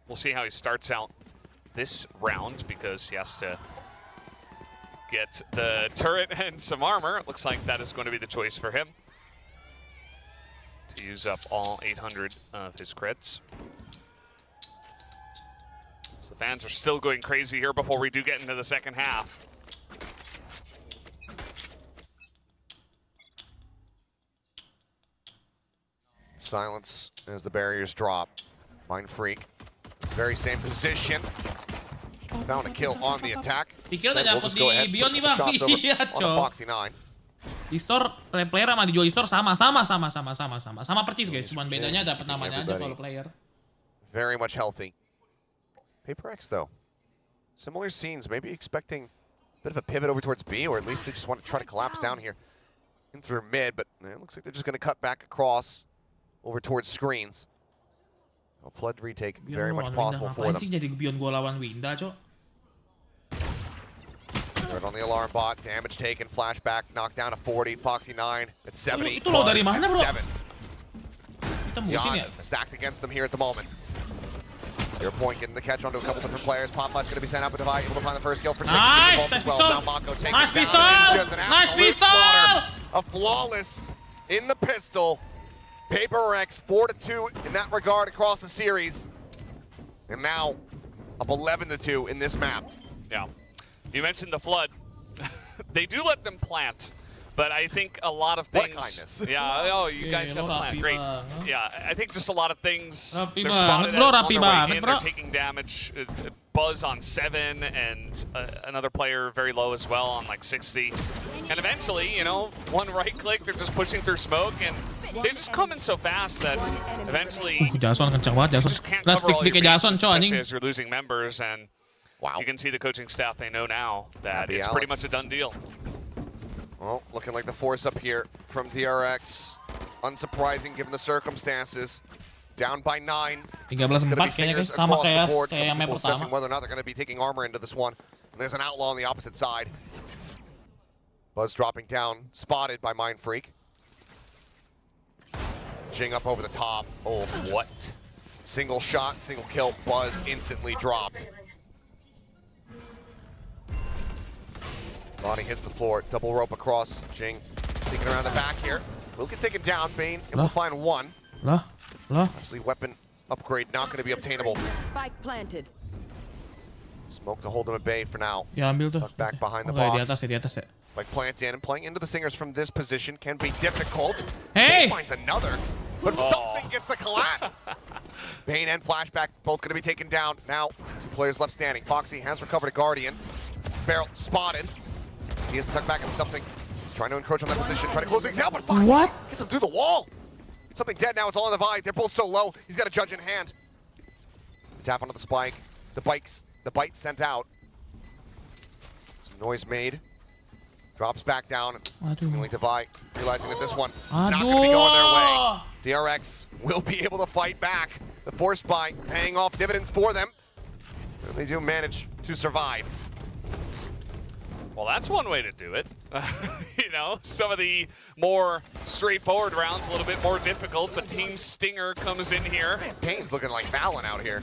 J: we'll see how he starts out this round because he has to get the turret and some armor. It looks like that is going to be the choice for him to use up all 800 of his crits. So the fans are still going crazy here before we do get into the second half.
I: Silence as the barriers drop. Mind Freak, very same position. Found a kill on the attack.
A: Pikir udah
I: We'll
A: nyangkut
I: just go ahead,
A: di Beyond nih bang.
I: shots over
A: Iya
I: on the
A: cok.
I: Foxy 9.
A: Di store player sama dijual di store sama percis guys. Cuman bedanya dapat namanya aja kalau player.
I: Very much healthy. Paperrex though, similar scenes. Maybe expecting a bit of a pivot over towards B, or at least they just want to try to collapse down here in through mid. But it looks like they're just going to cut back across over towards screens. A flood retake very much possible for them.
A: Sih jadi Beyond gua lawan Winda, cok.
I: Right on the alarm bot, damage taken, flashback, knocked down to 40, Foxy 9 at 70.
A: Itu lo dari mana, bro?
I: 7.
A: Kita
I: The
A: musim ya.
I: odds stacked against them here at the moment. Your point getting the catch onto a couple different players. Popeyes going to be sent up with Divide, able to find the first kill for Sigma.
A: Nice,
I: As
A: nice
I: well.
A: pistol.
I: Now Mako taking
A: Nice
I: it down.
A: pistol.
I: It's just an
A: Nice
I: absolute
A: pistol.
I: slaughter. A flawless in the pistol. Paperrex 4-2 in that regard across the series. And now up 11-2 in this map.
J: Yeah. You mentioned the flood. They do let them plant, but I think a lot of
I: What a
J: things.
I: kindness.
J: Yeah. Oh, you guys got the plant.
A: rapi
J: Great.
A: banget.
J: Yeah. I think just a lot of things.
A: Rapi
J: They're
A: banget,
J: spotted
A: bro,
J: on
A: rapi
J: their way
A: banget,
J: in.
A: bro.
J: They're taking damage. Buzz on 7, and another player very low as well on like 60. And eventually, one right click, they're just pushing through smoke, and they just come in so fast that eventually
A: Jason kencang banget,
J: you
A: Jason.
J: just can't
A: Lihat
J: cover all your
A: stick-sticknya Jason,
J: bases,
A: cok
J: especially
A: anjing.
J: as you're losing members, and you can see the coaching staff, they know now that
I: Happy
J: it's pretty
I: Alex.
J: much a done deal.
I: Well, looking like the force up here from DRX. Unsurprising given the circumstances. Down by 9.
A: 13-4 kayaknya guys, sama kayak yang map
I: Assessing
A: pertama.
I: whether or not they're going to be taking armor into this one. And there's an outlaw on the opposite side. Buzz dropping down, spotted by Mind Freak. Jing up over the top. Oh, what? Single shot, single kill. Buzz instantly dropped. Lonnie hits the floor, double rope across. Jing sneaking around the back here. Will get taken down. Bane able to find one.
A: Lah.
I: Obviously, weapon upgrade not going to be obtainable.
K: Spike planted.
I: Smoke to hold him at bay for now.
A: Ya ambil tuh.
I: Tuck back behind the
A: Oke, di
I: box.
A: atas ya, di atas ya.
I: Like plant in and playing into the singers from this position can be difficult.
A: Hey!
I: Bane finds another, but something gets the collapse. Bane and Flashback both going to be taken down. Now, 2 players left standing. Foxy has recovered a Guardian. Barrel spotted. He has to tuck back into something. He's trying to encroach on that position, trying to close things out, but Foxy
A: What?
I: gets him through the wall. Something dead now. It's all on the Vi. They're both so low. He's got a judge in hand. The tap onto the spike. The bite sent out. Some noise made. Drops back down. Seemingly DeVi realizing that this one is not going to be going their way. DRX will be able to fight back. The force buy paying off dividends for them. And they do manage to survive.
J: Well, that's one way to do it. You know, some of the more straightforward rounds, a little bit more difficult, but Team Stinger comes in here.
I: Kane's looking like Fallon out here.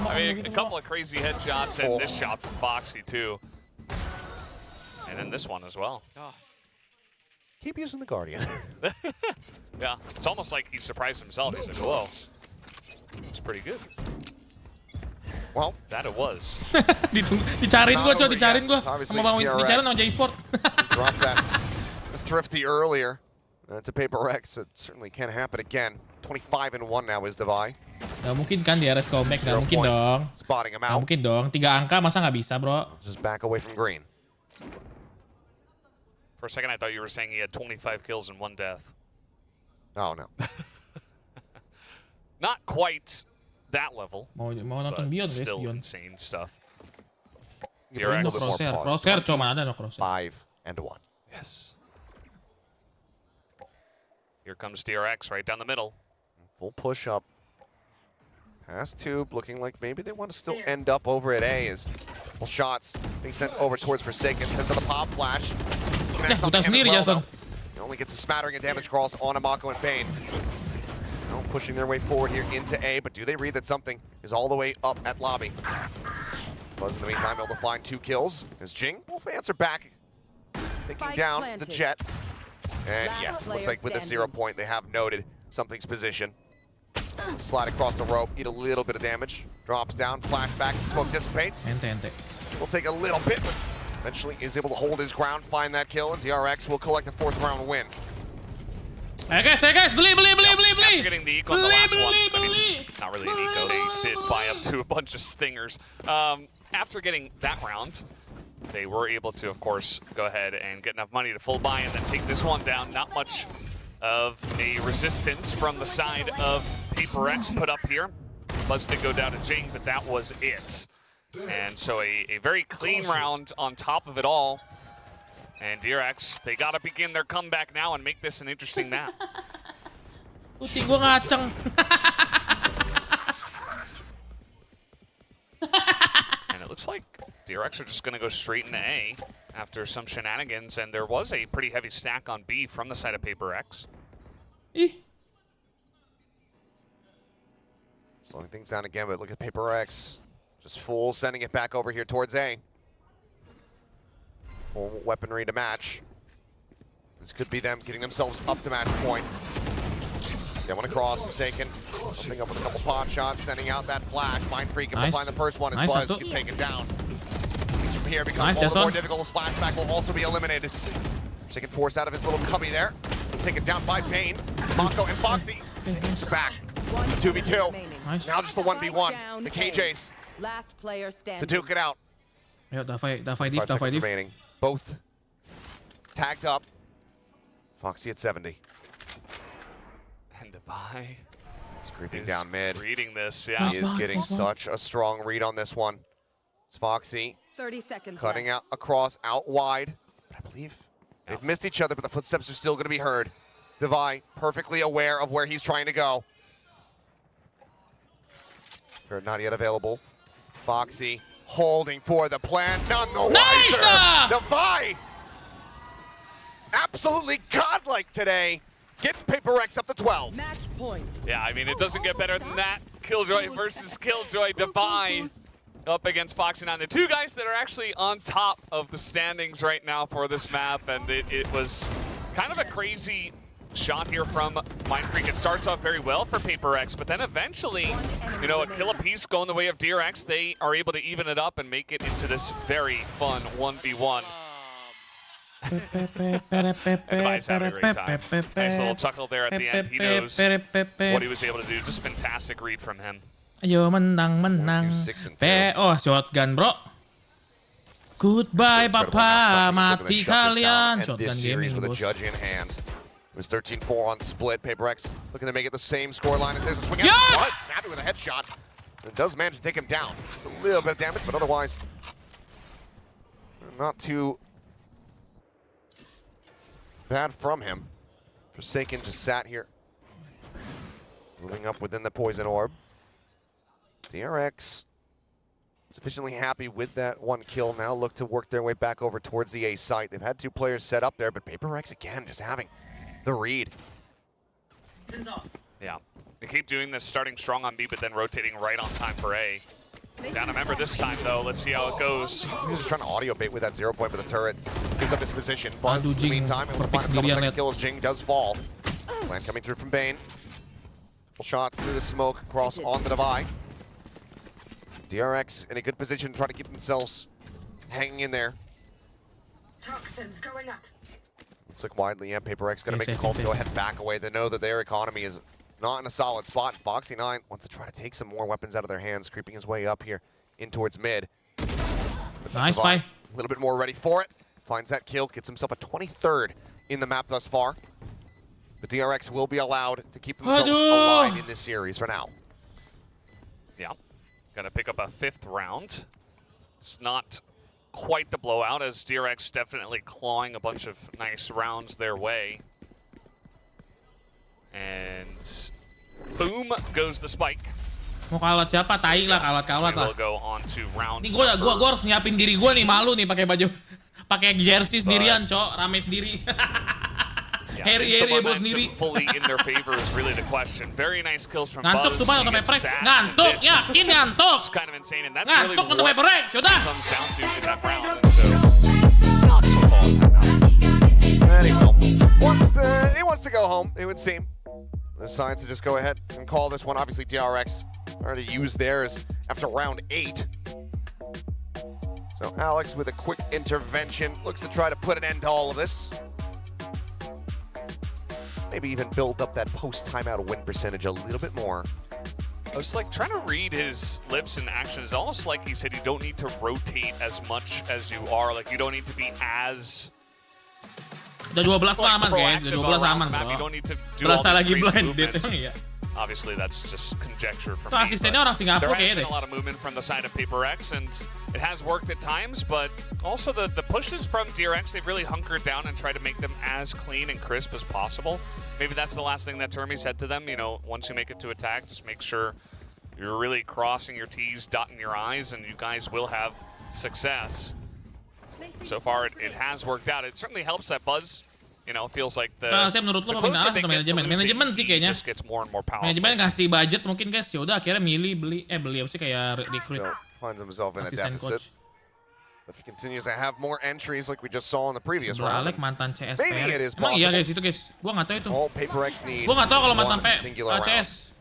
J: I mean, a couple of crazy headshots and this shot from Foxy, too. And then this one as well.
I: Keep using the Guardian.
J: Yeah, it's almost like he surprised himself. He's like, whoa. It's pretty good.
I: Well,
J: that it was.
A: Dicarin gua, coy, dicarin gua. Sama Bang bicara sama J-Sport.
I: Dropped that thrifty earlier to Paperrex. It certainly can happen again. 25-1 now is DeVi.
A: Gak mungkin kan DRX comeback, gak mungkin dong.
I: Spotting him
A: Gak
I: out.
A: mungkin dong. 3 angka masa nggak bisa, bro?
I: Just back away from green.
J: For a second, I thought you were saying he had 25 kills and 1 death.
I: Oh, no.
J: Not quite that level.
A: Mau nonton Beyond, guys,
J: still
A: Beyond.
J: insane stuff.
A: DRX. Crosshair cuma ada no Crosshair.
I: 5-1.
J: Yes. Here comes DRX right down the middle.
I: Full push up. Pass tube, looking like maybe they want to still end up over at A as couple shots being sent over towards Forsaken, sent to the pop flash. Connects onto him as well, though. He only gets a smattering of damage across on Amako and Bane. Now pushing their way forward here into A, but do they read that something is all the way up at lobby? Buzz in the meantime able to find 2 kills as Jing will answer back, taking down the Jet. And yes, looks like with the 0 point they have noted something's position. Slide across the rope, eat a little bit of damage. Drops down, flashback, smoke dissipates.
A: Ente.
I: Will take a little bit, but eventually is able to hold his ground, find that kill, and DRX will collect the 4th round win.
A: Hey guys, beli.
J: After getting the eco on the last one, I mean, not really an eco, they did buy up to a bunch of stingers. After getting that round, they were able to, of course, go ahead and get enough money to full buy and then take this one down. Not much of a resistance from the side of Paperrex put up here. Buzz did go down to Jing, but that was it. And so a very clean round on top of it all. And DRX, they gotta begin their comeback now and make this an interesting map.
A: Kucing gua ngaceng.
J: And it looks like DRX are just gonna go straight into A after some shenanigans, and there was a pretty heavy stack on B from the side of Paperrex.
I: Slowing things down again, but look at Paperrex. Just full sending it back over here towards A. Full weaponry to match. This could be them getting themselves up to match point. Get one across, Forsaken. Jumping up with a couple pot shots, sending out that flash. Mind Freak able to find the first one as Buzz gets taken down. Things from here become all the more difficult. Flashback will also be eliminated. Forsaken forced out of his little cubby there. Taken down by Bane. Mako and Foxy. It's back. 2v2. Now just the 1v1. The KJs.
K: Last player standing.
I: To duke it out.
A: Ayo, Davai div.
I: 5 seconds remaining. Both tagged up. Foxy at 70.
J: And DeVi
I: He's creeping down mid.
J: Reading this, yeah.
I: He is getting such a strong read on this one. It's Foxy
K: 30 seconds
I: cutting
K: left.
I: out across, out wide. But I believe they've missed each other, but the footsteps are still going to be heard. DeVi perfectly aware of where he's trying to go. Third not yet available. Foxy holding for the plan, none the wiser. DeVi, absolutely godlike today. Gets Paperrex up to 12.
K: Match point.
J: Yeah, I mean, it doesn't get better than that. Killjoy versus Killjoy. DeVi up against Foxy 9. The two guys that are actually on top of the standings right now for this map, and it was kind of a crazy shot here from Mind Freak. It starts off very well for Paperrex, but then eventually, you know, a kill apiece going the way of DRX, they are able to even it up and make it into this very fun 1v1. DeVi's having a great time. Nice little chuckle there at the end. He knows what he was able to do. Just fantastic read from him.
A: Ayo menang. Oh, shotgun, bro. Goodbye, papa. Mati kalian. Shotgun gaming,
I: with a
A: bos.
I: judge in hand. It was 13-4 on split. Paperrex looking to make it the same scoreline as there's a swing out.
A: Yeah!
I: Buzz snapping with a headshot. It does manage to take him down. It's a little bit of damage, but otherwise not too bad from him. Forsaken just sat here. Moving up within the poison orb. DRX sufficiently happy with that one kill. Now look to work their way back over towards the A site. They've had two players set up there, but Paperrex again just having the read.
J: Yeah. They keep doing this, starting strong on B, but then rotating right on time for A. Down a member this time, though. Let's see how it goes.
I: He's just trying to audio bait with that 0 point for the turret. Gives up his position. Buzz, in the
A: Jing,
I: meantime, and we'll find himself a
A: sendirian,
I: second
A: lihat.
I: kill as Jing does fall. Plan coming through from Bane. Couple shots through the smoke, across on the divide. DRX in a good position to try to keep themselves hanging in there.
F: Toxins going up.
I: Looks like widely, yeah, Paperrex going to make the
A: Safe,
I: call to
A: safe.
I: go ahead and back away. They know that their economy is not in a solid spot. Foxy9 wants to try to take some more weapons out of their hands, creeping his way up here in towards mid. But
A: Nice
I: Divide,
A: fight.
I: a little bit more ready for it. Finds that kill, gets himself a 23rd in the map thus far. But DRX will be allowed to keep themselves
A: Aduh.
I: alive in this series for now.
J: Yeah. Gonna pick up a 5th round. It's not quite the blowout, as DRX definitely clawing a bunch of nice rounds their way. And boom goes the spike.
A: Mau kalat siapa? Tai lah, kalat-kalat lah.
J: We'll go on to round
A: Nih gua harus nyiapin diri gua nih, malu nih pakai baju, pakai jersey sendirian, cok, rame sendiri. Harry heboh sendiri.
J: Fully in their favor is really the question. Very nice kills from
A: Ngantuk
J: Buzz.
A: sumpah
J: He
A: nonton
J: gets
A: Paperrex.
J: that,
A: Ngantuk,
J: and this
A: yakin ngantuk.
J: is kind of insane, and that's really
A: Ngantuk nonton
J: what
A: Paperrex, yaudah.
J: it comes down to in that round. And so, not so bad.
I: Anyway, he wants to go home, it would seem. Decides to just go ahead and call this one. Obviously, DRX already used theirs after round 8. So Alex with a quick intervention looks to try to put an end to all of this. Maybe even build up that post-timeout win percentage a little bit more.
J: I was like trying to read his lips and actions. Almost like he said you don't need to rotate as much as you are. Like you don't need to be as
A: Udah 12 mah aman guys, udah 12 aman bro.
J: You don't need to do all
A: 12
J: these
A: lagi
J: crazy
A: blinded.
J: movements.
A: Iya.
J: Obviously, that's just conjecture from
A: Tuh
J: me.
A: asistennya
J: but
A: orang Singapura
J: there has
A: kayaknya
J: been
A: deh.
J: a lot of movement from the side of Paperrex, and it has worked at times, but also the pushes from DRX, they've really hunkered down and tried to make them as clean and crisp as possible. Maybe that's the last thing that Termi said to them. You know, once you make it to attack, just make sure you're really crossing your T's, dotting your I's, and you guys will have success. So far, it has worked out. It certainly helps that Buzz, you know, feels like the
A: Kalau saya menurut lo paling
J: closer
A: arah
J: they
A: ke
J: get to
A: manajemen.
J: losing,
A: Manajemen sih
J: he
A: kayaknya.
J: just gets more and more powerful.
A: Manajemen kasih budget mungkin guys, yaudah akhirnya milih beli apa sih kayak recruit
I: Still finds himself in a
A: asisten
I: deficit.
A: coach.
I: But if he continues to have more entries like we just saw in the previous
A: Sebelah
I: round,
A: Alek mantan CS.
I: maybe it is
A: Emang iya
I: possible.
A: guys itu guys, gua nggak tahu itu.
I: All Paperrex need
A: Gua nggak tahu kalau
I: is
A: mantan
I: one singular round.
A: CS.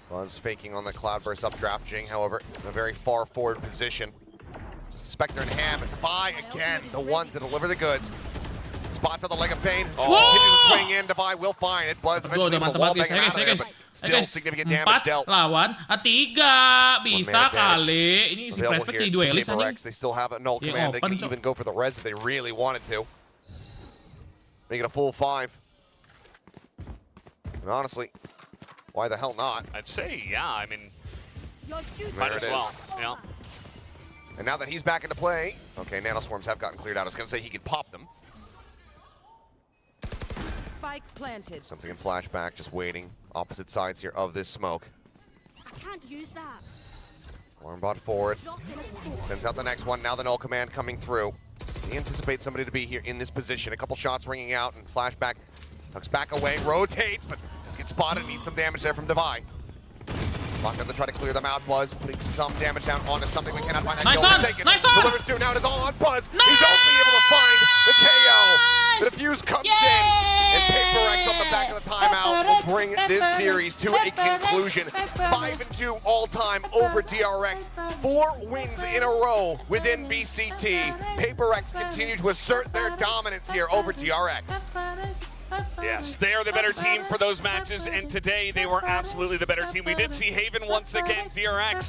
I: Buzz faking on the Cloudburst updraft. Jing, however, in a very far forward position. Just Spectre and Ham. Defy again, the one to deliver the goods. Spots on the leg of Pain. Continues to swing in. Defy will find it. Buzz eventually
A: Udah
I: able to
A: mantap
I: wall
A: banget
I: bang him out
A: guys.
I: of there, but still significant damage
A: 4
I: dealt.
A: lawan 3 bisa
I: advantage.
A: kali. Ini si
I: Available
A: Flashback
I: here
A: jadi
I: to
A: duelis anjing.
I: Paperrex. They still have a null
A: Yeah,
I: command. They
A: open,
I: can
A: Cok.
I: even go for the res if they really wanted to. Make it a full 5. And honestly, why the hell not?
J: I'd say, yeah, I mean,
I: There
J: might
I: it
J: as
I: is.
J: well. Yeah.
I: And now that he's back into play, okay, nanoswarms have gotten cleared out. I was going to say he could pop them.
K: Spike planted.
I: Something in flashback, just waiting. Opposite sides here of this smoke.
F: Can't use that.
I: Alarmbot forward.
F: Drop in a score.
I: Sends out the next one. Now the null command coming through. He anticipates somebody to be here in this position. A couple shots ringing out, and flashback tucks back away, rotates, but just gets spotted. Needs some damage there from Divide. Locked up to try to clear them out. Buzz putting some damage down onto something. We cannot find that
A: Nice
I: kill.
A: one!
I: Forsaken
A: Nice one!
I: delivers two. Now it is all on Buzz. He's only able to find the KO. The defuse comes in, and Paperrex on the back of the timeout will bring this series to a conclusion. 5-2 all-time over DRX. 4 wins in a row within VCT. Paperrex continue to assert their dominance here over DRX.
J: Yes, they are the better team for those matches, and today they were absolutely the better team. We did see Haven once again, DRX